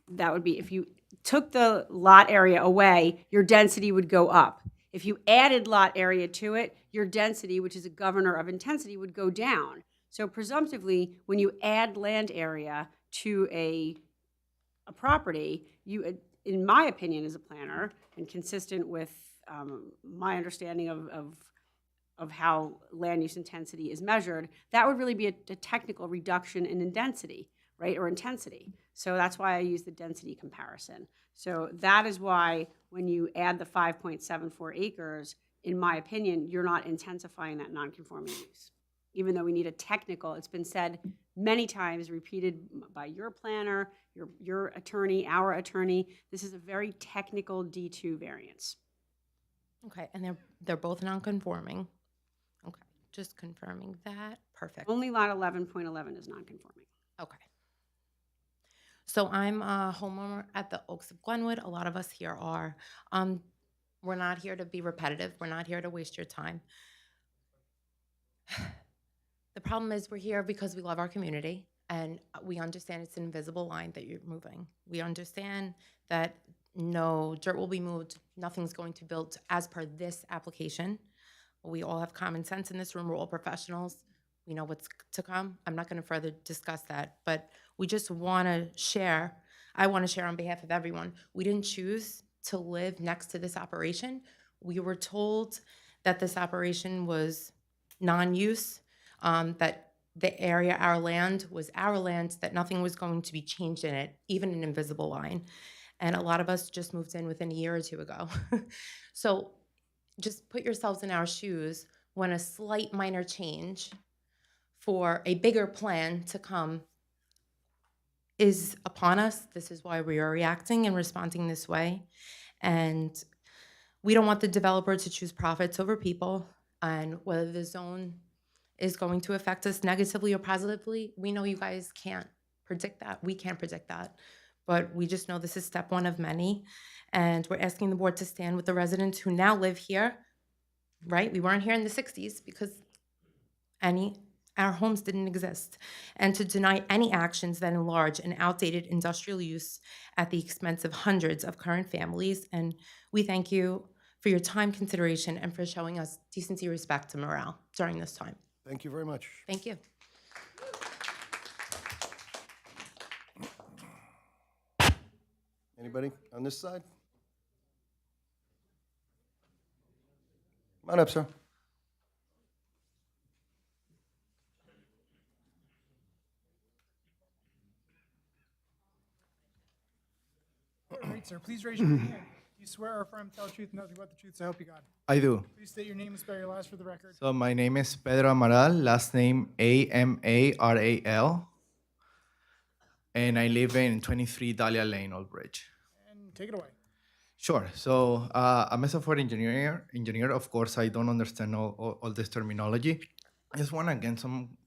if you took the lot area away, your density would go up. If you added lot area to it, your density, which is a governor of intensity, would go down. So presumptively, when you add land area to a property, you, in my opinion as a planner, and consistent with my understanding of how land use intensity is measured, that would really be a technical reduction in density, right, or intensity. So that's why I use the density comparison. So that is why when you add the 5.74 acres, in my opinion, you're not intensifying that nonconforming use. Even though we need a technical, it's been said many times, repeated by your planner, your attorney, our attorney, this is a very technical D2 variance. Okay, and they're both non-conforming. Okay, just confirming that. Perfect. Only lot 11.11 is nonconforming. Okay. So I'm a homeowner at the Oaks of Glenwood. A lot of us here are. We're not here to be repetitive. We're not here to waste your time. The problem is we're here because we love our community, and we understand it's an invisible line that you're moving. We understand that no dirt will be moved, nothing's going to be built as per this application. We all have common sense in this room. We're all professionals. We know what's to come. I'm not going to further discuss that, but we just want to share. I want to share on behalf of everyone. We didn't choose to live next to this operation. We were told that this operation was non-use, that the area, our land, was our land, that nothing was going to be changed in it, even an invisible line. And a lot of us just moved in within a year or two ago. So just put yourselves in our shoes when a slight minor change for a bigger plan to come is upon us. This is why we are reacting and responding this way. And we don't want the developer to choose profits over people. And whether the zone is going to affect us negatively or positively, we know you guys can't predict that. We can't predict that. But we just know this is step one of many. And we're asking the board to stand with the residents who now live here, right? We weren't here in the 60s because our homes didn't exist. And to deny any actions that enlarge an outdated industrial use at the expense of hundreds of current families. And we thank you for your time, consideration, and for showing us decency, respect, and morale during this time. Thank you very much. Thank you. Anybody on this side? Come on up, sir. All right, sir, please raise your hand. Do you swear or affirm to tell the truth and nothing but the truth, so help you God? I do. Please state your name and spell your last for the record. So my name is Pedro Amaral, last name Amaral, and I live in 23 Dahlia Lane, Old Bridge. And take it away. Sure. So I'm a software engineer. Of course, I don't understand all this terminology. I just want to get some.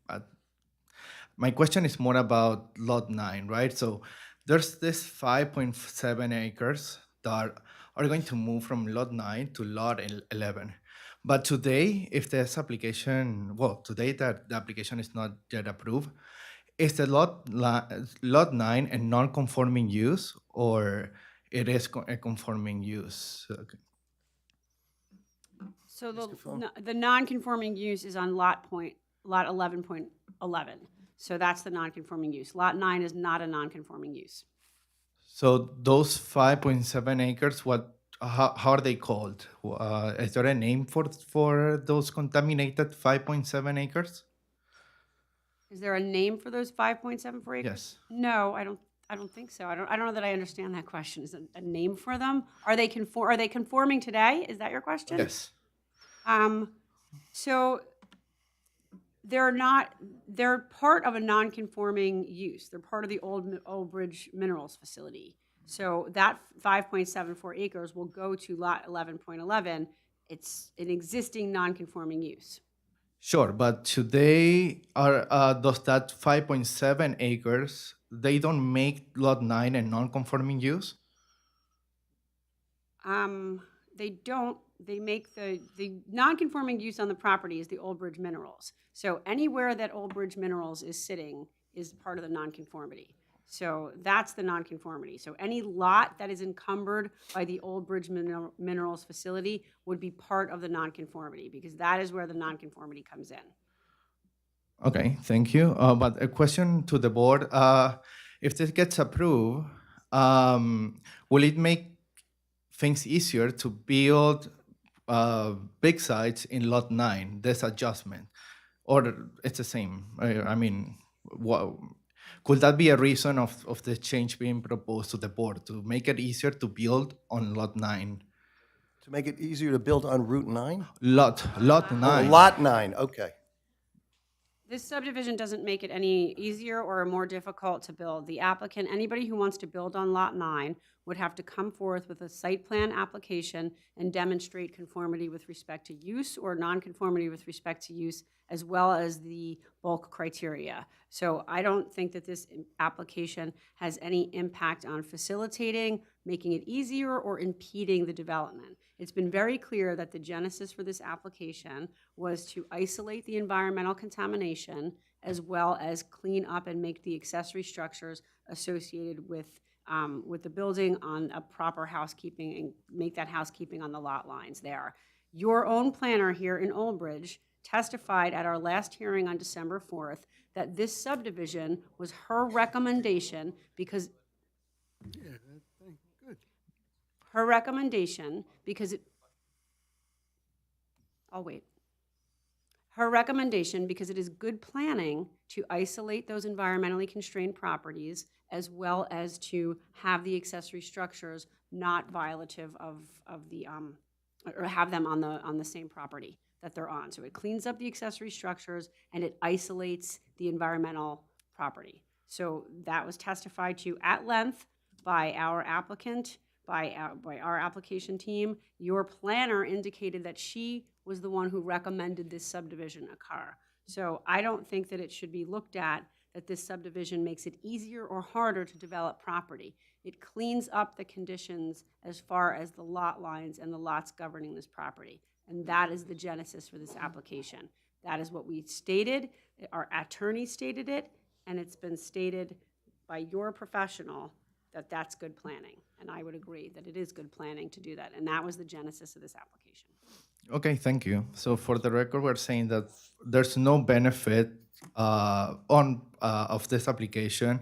My question is more about Lot 9, right? So there's this 5.7 acres that are going to move from Lot 9 to Lot 11. But today, if this application, today that the application is not yet approved, is the Lot 9 a non-conforming use, or it is a conforming use? So the non-conforming use is on lot 11.11. So that's the non-conforming use. Lot 9 is not a non-conforming use. So those 5.7 acres, how are they called? Is there a name for those contaminated 5.7 acres? Is there a name for those 5.74 acres? Yes. No, I don't think so. I don't know that I understand that question. Is it a name for them? Are they conforming today? Is that your question? Yes. So they're part of a non-conforming use. They're part of the Old Bridge Minerals facility. So that 5.74 acres will go to lot 11.11. It's an existing non-conforming use. Sure, but today does that 5.7 acres, they don't make Lot 9 a non-conforming use? They don't. They make the non-conforming use on the property is the Old Bridge Minerals. So anywhere that Old Bridge Minerals is sitting is part of the non-conformity. So that's the nonconformity. So any lot that is encumbered by the Old Bridge Minerals facility would be part of the nonconformity, because that is where the nonconformity comes in. Okay, thank you. But a question to the board, if this gets approved, will it make things easier to build big sites in Lot 9, this adjustment? Or it's the same? I mean, could that be a reason of the change being proposed to the board, to make it easier to build on Lot 9? To make it easier to build on Route 9? Lot 9. Oh, Lot 9, okay. This subdivision doesn't make it any easier or more difficult to build. The applicant, anybody who wants to build on Lot 9 would have to come forth with a site plan application and demonstrate conformity with respect to use or nonconformity with respect to use, as well as the bulk criteria. So I don't think that this application has any impact on facilitating, making it easier, or impeding the development. It's been very clear that the genesis for this application was to isolate the environmental contamination as well as clean up and make the accessory structures associated with the building on a proper housekeeping and make that housekeeping on the lot lines there. Your own planner here in Old Bridge testified at our last hearing on December 4th that this subdivision was her recommendation because her recommendation because it, I'll wait. Her recommendation because it is good planning to isolate those environmentally constrained properties as well as to have the accessory structures not violative of the, or have them on the same property that they're on. So it cleans up the accessory structures and it isolates the environmental property. So that was testified to at length by our applicant, by our application team. Your planner indicated that she was the one who recommended this subdivision occur. So I don't think that it should be looked at that this subdivision makes it easier or harder to develop property. It cleans up the conditions as far as the lot lines and the lots governing this property. And that is the genesis for this application. That is what we stated, our attorney stated it, and it's been stated by your professional that that's good planning. And I would agree that it is good planning to do that. And that was the genesis of this application. Okay, thank you. So for the record, we're saying that there's no benefit of this application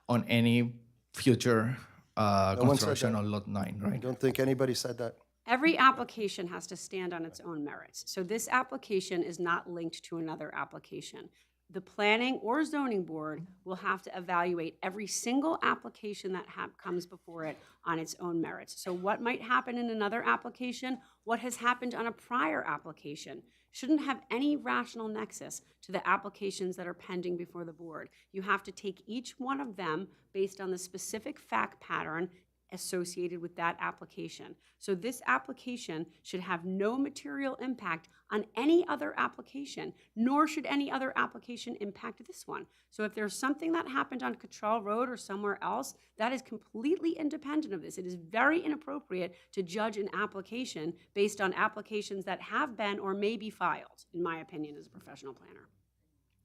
on any future one said construction that. on Lot 9, I right? don't think anybody said that. Every application has to stand on its own merits. So this application is not linked to another application. The planning or zoning board will have to evaluate every single application that comes before it on its own merits. So what might happen in another application, what has happened on a prior application, shouldn't have any rational nexus to the applications that are pending before the board. You have to take each one of them based on the specific fact pattern associated with that application. So this application should have no material impact on any other application, nor should any other application impact this one. So if there's something that happened on Cottrell Road or somewhere else, that is completely independent of this. It is very inappropriate to judge an application based on applications that have been or may be filed, in my opinion, as a professional planner.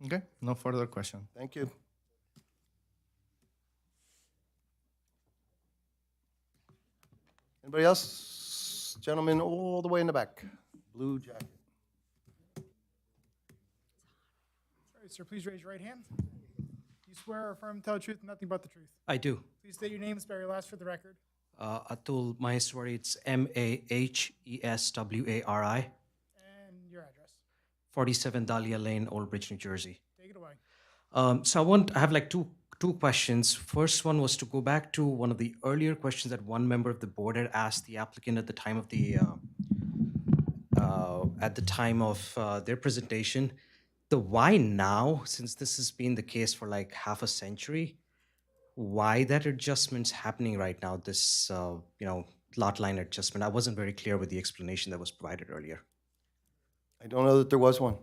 Okay, no further question. Thank you. Anybody else? Gentleman all the way in the back, blue jacket. All right, sir, please raise your right hand. Do you swear or affirm to tell the truth and nothing but the truth? I do. Please state your name and spell your last for the record. Atul Maheswari, it's Maheswari. And your address. 47 Dahlia Lane, Old Bridge, New Jersey. Take it away. So I have like two questions. First one was to go back to one of the earlier questions that one member of the board had asked the applicant at the time of their presentation. The why now, since this has been the case for like half a century, why that adjustment's happening right now, this lot line adjustment. I wasn't very clear with the explanation that was provided earlier. I don't know that there was one.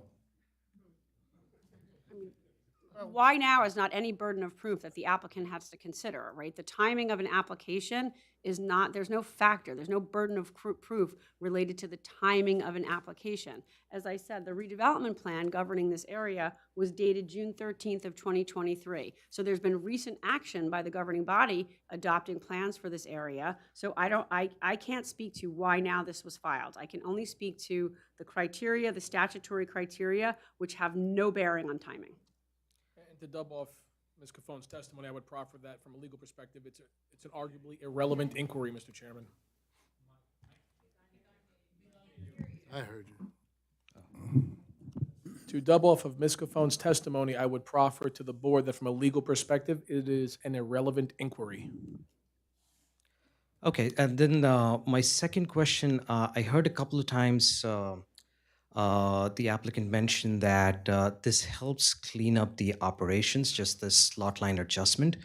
why now is not any burden of proof that the applicant has to consider, right? The timing of an application is not, there's no factor, there's no burden of proof related to the timing of an application. As I said, the redevelopment plan governing this area was dated June 13th of 2023. So there's been recent action by the governing body adopting plans for this area. So I can't speak to why now this was filed. I can only speak to the criteria, the statutory criteria, which have no bearing on timing. And to double off Ms. Caffone's testimony, I would proffer that from a legal perspective, it's an arguably irrelevant inquiry, Mr. Chairman. I heard you. To double off of Ms. Caffone's testimony, I would proffer to the board that from a legal perspective, it is an irrelevant inquiry. Okay, and then my second question, I heard a couple of times the applicant mentioned that this helps clean up the operations, just this lot line adjustment.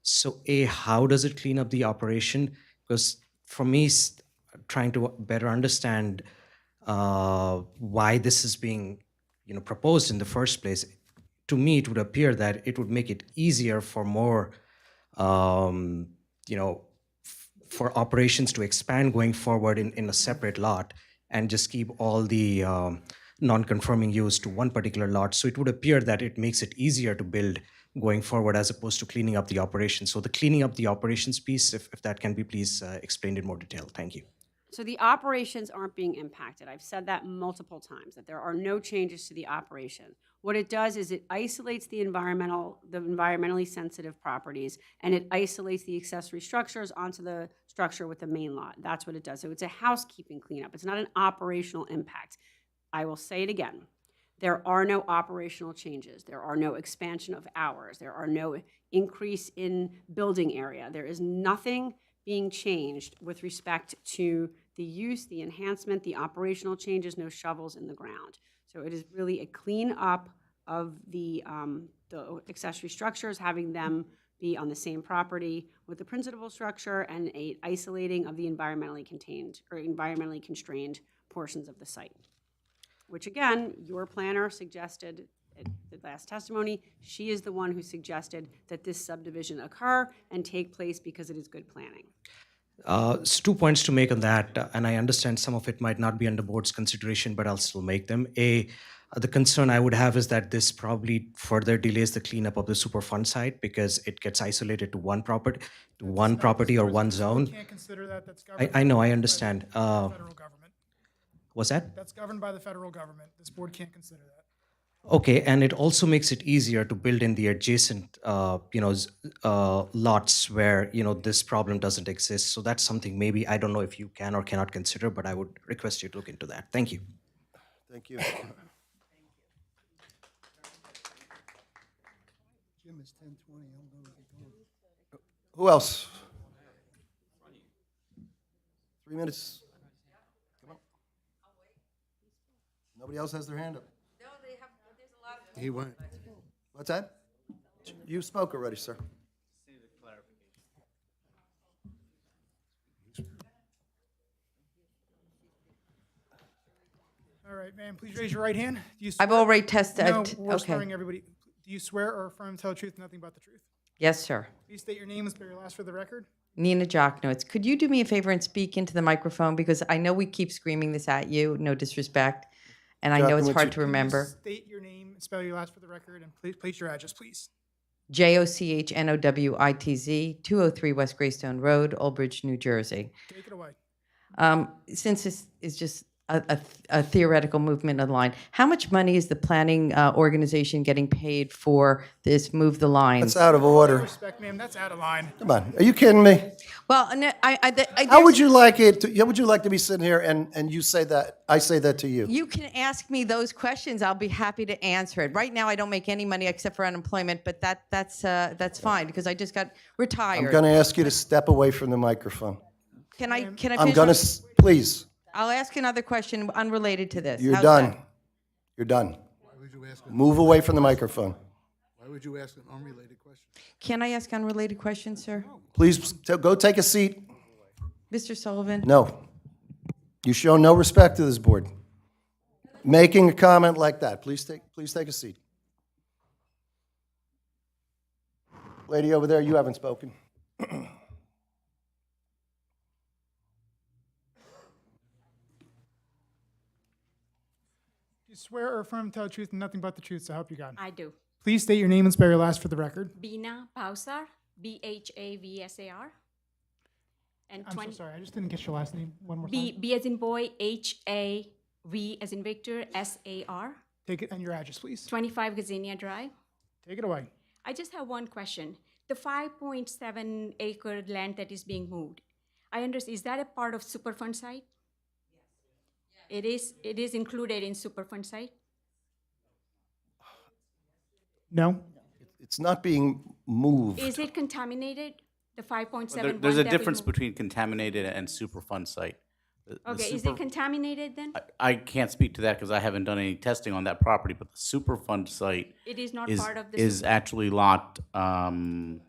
So A, how does it clean up the operation? Because for me, trying to better understand why this is being proposed in the first place, to me, it would appear that it would make it easier for more, for operations to expand going forward in a separate lot and just keep all the non-conforming use to one particular lot. So it would appear that it makes it easier to build going forward as opposed to cleaning up the operations. So the cleaning up the operations piece, if that can be please explained in more detail. Thank you. So the operations aren't being impacted. I've said that multiple times, that there are no changes to the operation. What it does is it isolates the environmentally sensitive properties, and it isolates the accessory structures onto the structure with the main lot. That's what it does. So it's a housekeeping cleanup. It's not an operational impact. I will say it again. There are no operational changes. There are no expansion of hours. There are no increase in building area. There is nothing being changed with respect to the use, the enhancement, the operational changes, no shovels in the ground. So it is really a clean up of the accessory structures, having them be on the same property with the principal structure, and a isolating of the environmentally contained or environmentally constrained portions of the site. Which again, your planner suggested at the last testimony, she is the one who suggested that this subdivision occur and take place because it is good planning. So 2 points to make on that, and I understand some of it might not be under board's consideration, but I'll still make them. The concern I would have is that this probably further delays the cleanup of the Superfund site because it gets isolated to one property, or one zone. Can't consider that. That's governed. I know, I understand. By the federal government. What's that? That's governed by the federal government. This board can't consider that. Okay, and it also makes it easier to build in the adjacent, lots where, this problem doesn't exist. So that's something maybe, I don't know if you can or cannot consider, but I would request you to look into that. Thank you. Thank you. Jim, it's 10:20. I'm going to get going. Who else? 3 minutes. Come on. Nobody else has their hand up. He went. What's that? You spoke already, sir. All right, ma'am, please raise your right hand. Do you I've swear- already tested. No, we're Okay. swearing everybody. Do you swear or affirm to tell the truth, nothing but the truth? Yes, sir. Please state your name and spell your last for the record. Nina Jocknowitz. Could you do me a favor and speak into the microphone? Because I know we keep screaming this at you, no disrespect, and I know it's Jocknowitz, hard you- to remember. State your name, spell your last for the record, and please place your address, please. JOCHNOWITZ, 203 West Greystone Road, Old Bridge, New Jersey. Take it away. Since this is just a theoretical movement of the line, how much money is the planning organization getting paid for this move the lines? That's out of order. Respect, ma'am, that's out of line. Come on, are you kidding me? Well, no, How would you like it? How would you like to be sitting here and you say that? I say that to you. You can ask me those questions. I'll be happy to answer it. Right now, I don't make any money except for unemployment, but that's fine because I just got retired. I'm going to ask you to step away from the microphone. Can I? I'm finish going my- to, please. I'll ask another question unrelated to this. You're How's done. that? You're done. Why would you ask? Move away from the microphone. Why would you ask an unrelated question? Can I ask unrelated questions, sir? Please go take a seat. Mr. Sullivan? No. You show no respect to this board. Making a comment like that. Please take a seat. Lady over there, you haven't spoken. Do you swear or affirm to tell the truth and nothing but the truth, so help you God? I do. Please state your name and spell your last for the record. Bina Pausar, Bhavsar. And I'm so sorry, I just didn't get your last name one more time. B as in boy, Hav as in Victor, Sar. Take it and your address, please. 25 Gazania Drive. Take it away. I just have one question. The 5.7 acre land that is being moved, I understand, is that a part of Superfund site? Yes. It is included in Superfund site? No? It's not being moved. Is it contaminated? The 5.7? There's a difference between contaminated and Superfund site. The Okay, is super- it contaminated then? I can't speak to that because I haven't done any testing on that property, but the Superfund site It is not is, part of the is actually lot 10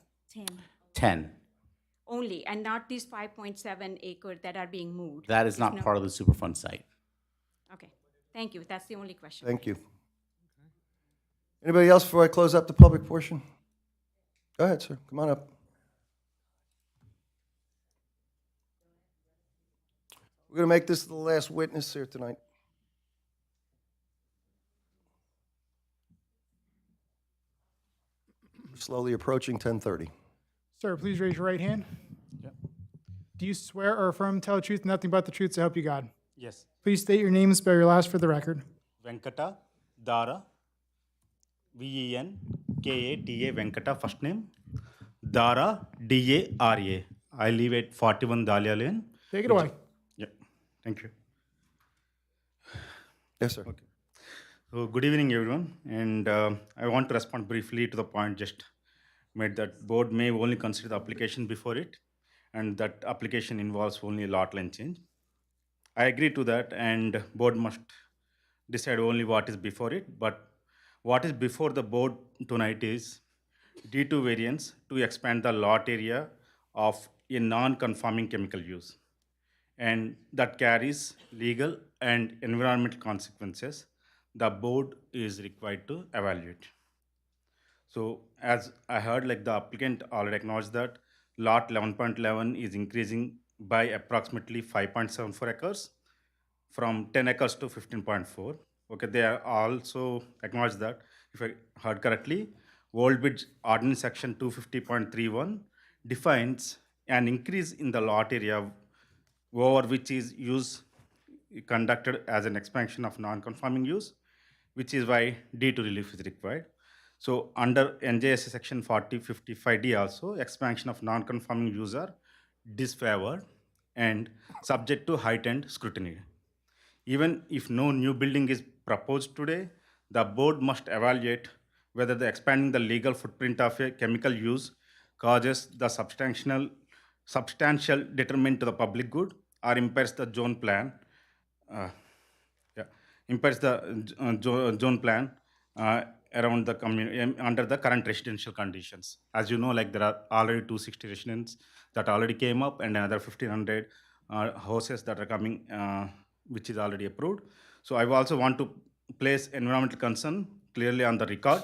10. only, and not these 5.7 acre that are being moved? That is It's not part of the Superfund site. Okay, thank you. That's the only question. Thank you. Anybody else before I close up the public portion? Go ahead, sir. Come on up. We're going to make this the last witness here tonight. We're slowly approaching 10:30. Sir, please raise your right hand. Do you swear or affirm to tell the truth and nothing but the truth, so help you God? Yes. Please state your name and spell your last for the record. Venkata Dara, Venkata, Venkata, first name. Dara, Dara. I live at 41 Dahlia Lane. Take it away. Yeah, thank you. Yes, sir. Okay. So, good evening, everyone. And I want to respond briefly to the point just made that board may only consider the application before it, and that application involves only a lot line change. I agree to that, and board must decide only what is before it. But what is before the board tonight is D2 variance to expand the lot area of a non-conforming chemical use, and that carries legal and environmental consequences the board is required to evaluate. So as I heard, like the applicant already acknowledged that lot 11.11 is increasing by approximately 5.74 acres from 10 acres to 15.4. Okay, they are also acknowledged that, if I heard correctly, Old Bridge Ordinance Section 250.31 defines an increase in the lot area over which is use conducted as an expansion of non-conforming use, which is why D2 relief is required. So under NJSA section 4055D also, expansion of non-conforming use are disfavored and subject to heightened scrutiny. Even if no new building is proposed today, the board must evaluate whether the expanding the legal footprint of a chemical use causes the substantial detriment to the public good or impairs the zone plan. Impairs the zone plan around the community under the current residential conditions. As you know, like there are already 260 residents that already came up and another 1,500 houses that are coming, which is already approved. So I also want to place environmental concern clearly on the record.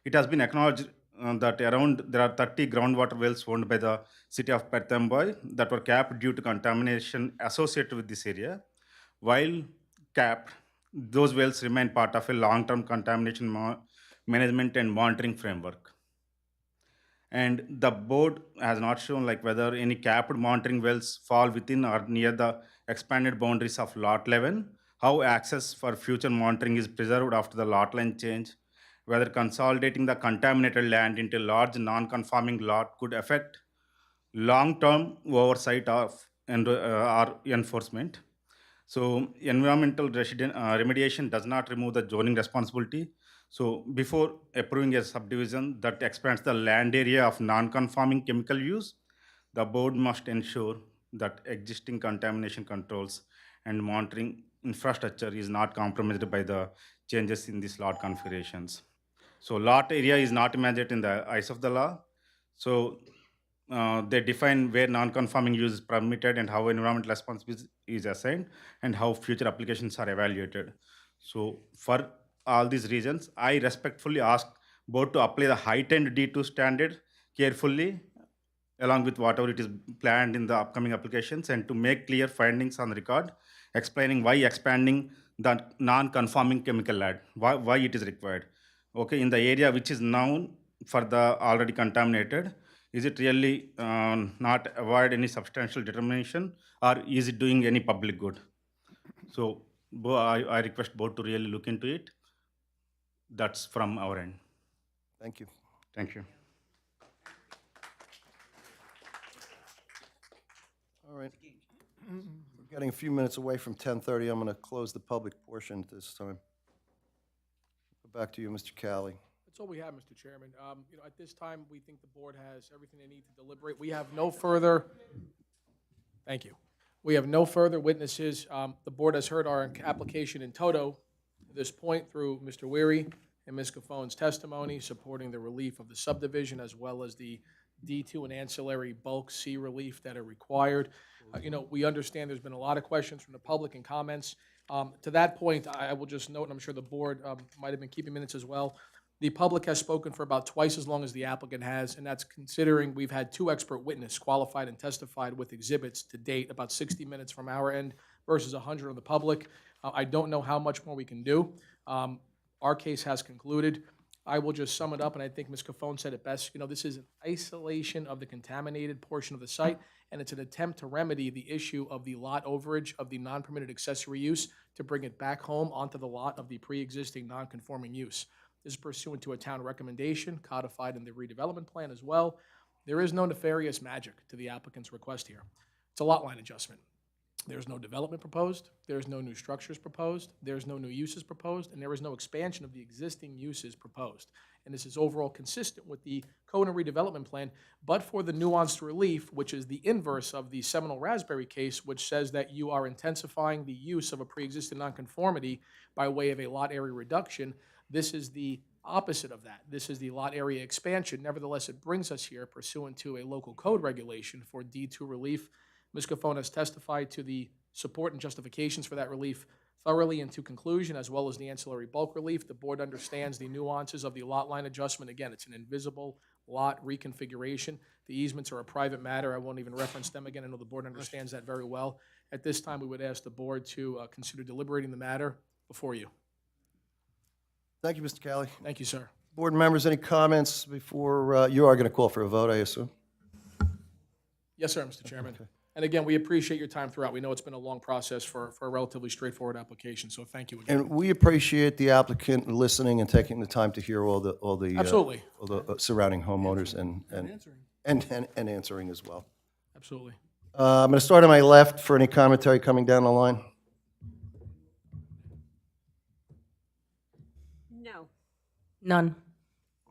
It has been acknowledged that around there are 30 groundwater wells owned by the city of Perthamboy that were capped due to contamination associated with this area. While capped, those wells remain part of a long-term contamination management and monitoring framework. And the board has not shown like whether any capped monitoring wells fall within or near the expanded boundaries of lot 11, how access for future monitoring is preserved after the lot line change, whether consolidating the contaminated land into a large non-conforming lot could affect long-term oversight of or enforcement. So environmental remediation does not remove the zoning responsibility. So before approving a subdivision that expands the land area of non-conforming chemical use, the board must ensure that existing contamination controls and monitoring infrastructure is not compromised by the changes in these lot configurations. So lot area is not imagined in the eyes of the law. So they define where non-conforming use is permitted and how environmental responsibility is assigned and how future applications are evaluated. So for all these reasons, I respectfully ask board to apply the heightened D2 standard carefully along with whatever it is planned in the upcoming applications, and to make clear findings on the record, explaining why expanding the non-conforming chemical add, why it is required. Okay, in the area which is known for the already contaminated, is it really not avoid any substantial determination, or is it doing any public good? So I request board to really look into it. That's from our end. Thank you. Thank you. All right. We're getting a few minutes away from 10:30. I'm going to close the public portion at this time. Go back to you, Mr. Cali. That's all we have, Mr. Chairman. At this time, we think the board has everything they need to deliberate. We have no further, thank you. We have no further witnesses. The board has heard our application in toto at this point through Mr. Weary and Ms. Caffone's testimony supporting the relief of the subdivision as well as the D2 and ancillary bulk C relief that are required. We understand there's been a lot of questions from the public and comments. To that point, I will just note, and I'm sure the board might have been keeping minutes as well, the public has spoken for about twice as long as the applicant has, and that's considering we've had 2 expert witnesses qualified and testified with exhibits to date, about 60 minutes from our end versus 100 of the public. I don't know how much more we can do. Our case has concluded. I will just sum it up, and I think Ms. Caffone said it best. This is an isolation of the contaminated portion of the site, and it's an attempt to remedy the issue of the lot overage of the non-permitted accessory use to bring it back home onto the lot of the pre-existing non-conforming use. This is pursuant to a town recommendation codified in the redevelopment plan as well. There is no nefarious magic to the applicant's request here. It's a lot line adjustment. There's no development proposed, there's no new structures proposed, there's no new uses proposed, and there is no expansion of the existing uses proposed. And this is overall consistent with the code and redevelopment plan, but for the nuanced relief, which is the inverse of the Seminole Raspberry case, which says that you are intensifying the use of a pre-existing nonconformity by way of a lot area reduction. This is the opposite of that. This is the lot area expansion. Nevertheless, it brings us here pursuant to a local code regulation for D2 relief. Ms. Caffone has testified to the support and justifications for that relief thoroughly and to conclusion, as well as the ancillary bulk relief. The board understands the nuances of the lot line adjustment. Again, it's an invisible lot reconfiguration. The easements are a private matter. I won't even reference them again. I know the board understands that very well. At this time, we would ask the board to consider deliberating the matter before you. Thank you, Mr. Cali. Thank you, sir. Board members, any comments before, you are going to call for a vote, I assume? Yes, sir, Mr. Chairman. And again, we appreciate your time throughout. We know it's been a long process for a relatively straightforward application, so thank you again. And we appreciate the applicant listening and taking the time to hear all the Absolutely. all the surrounding homeowners and answering as well. Absolutely. I'm going to start on my left for any commentary coming down the line. No. None.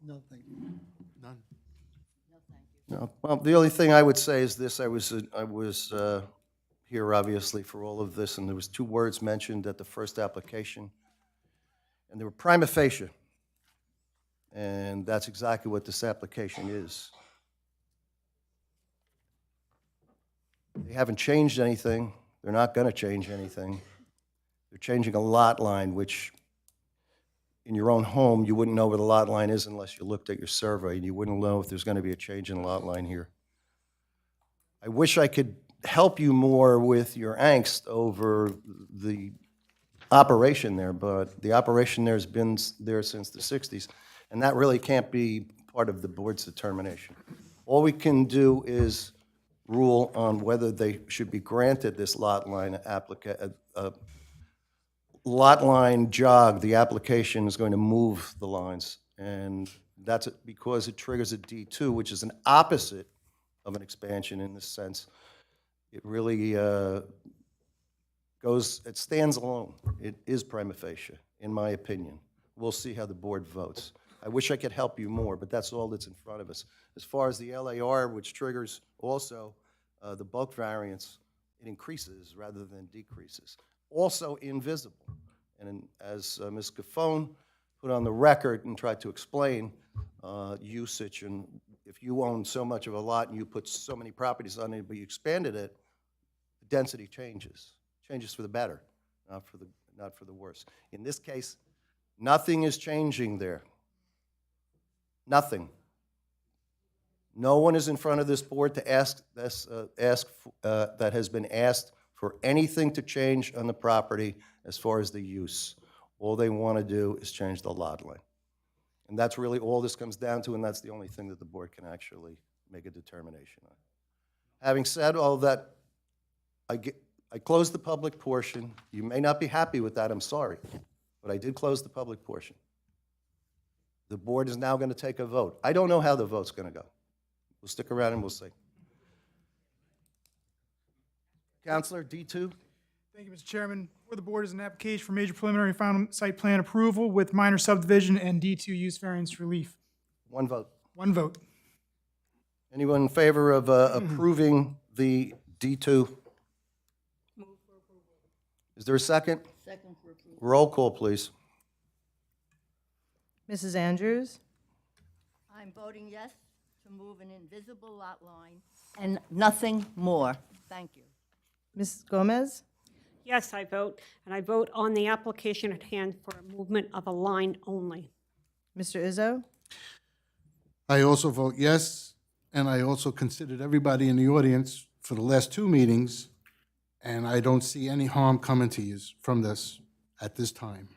No, thank you. None. No. Well, the only thing I would say is this: I was here obviously for all of this, and there was 2 words mentioned at the first application, and they were prima facie, and that's exactly what this application is. They haven't changed anything. They're not going to change anything. They're changing a lot line, which in your own home, you wouldn't know where the lot line is unless you looked at your survey, and you wouldn't know if there's going to be a change in lot line here. I wish I could help you more with your angst over the operation there, but the operation there has been there since the 60s, and that really can't be part of the board's determination. All we can do is rule on whether they should be granted this lot line lot line jog. The application is going to move the lines, and that's because it triggers a D2, which is an opposite of an expansion in this sense. It really it stands alone. It is prima facie, in my opinion. We'll see how the board votes. I wish I could help you more, but that's all that's in front of us. As far as the LAR, which triggers also the bulk variance, it increases rather than decreases. Also invisible. And as Ms. Caffone put on the record and tried to explain usage, and if you own so much of a lot and you put so many properties on it, but you expanded it, the density changes for the better, not for the worse. In this case, nothing is changing there. Nothing. No one is in front of this board to ask this, that has been asked for anything to change on the property as far as the use. All they want to do is change the lot line. And that's really all this comes down to, and that's the only thing that the board can actually make a determination on. Having said all that, I closed the public portion. You may not be happy with that, I'm sorry, but I did close the public portion. The board is now going to take a vote. I don't know how the vote's going to go. We'll stick around and we'll see. Counselor, D2? Thank you, Mr. Chairman. Before the board is an application for major preliminary and final site plan approval with minor subdivision and D2 use variance relief. One vote. One vote. Anyone in favor of approving the D2? Is there a second? Second for approval. Roll call, please. Mrs. Andrews? I'm voting yes to move an invisible lot line and nothing more. Thank you. Mrs. Gomez? Yes, I vote, and I vote on the application at hand for a movement of a line only. Mr. Izzo? I also vote yes, and I also considered everybody in the audience for the last two meetings, and I don't see any harm coming to you from this at this time.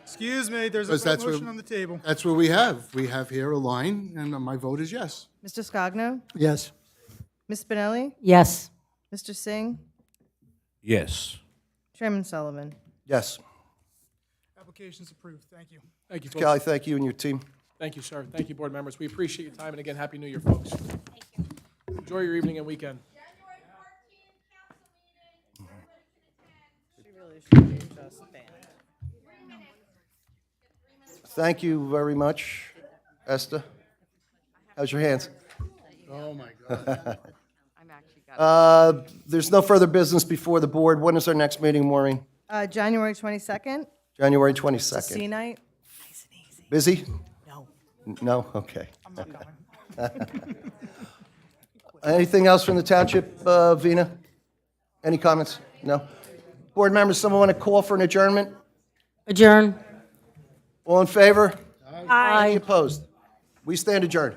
Excuse me, there's Because a that's motion what- on the table. That's what we have. We have here a line, and my vote is yes. Mr. Scogno? Yes. Ms. Spinelli? Yes. Mr. Singh? Yes. Chairman Sullivan? Yes. Application's approved. Thank you. Thank you, Mr. folks. Kelly, thank you and your team. Thank you, sir. Thank you, board members. We appreciate your time, and again, Happy New Year, folks. Thank you. Enjoy your evening and weekend. She really should be just banned. Thank you very much, Esther. How's your hands? Oh, my God. There's no further business before the board. When is our next meeting, Maureen? January 22nd? January C 22nd. night? Busy? No. No? Okay. I'm not coming. Anything else from the township, Vina? Any comments? No? Board members, someone want to call for an adjournment? Adjourn. All in favor? Aye. Any opposed? We stand adjourned.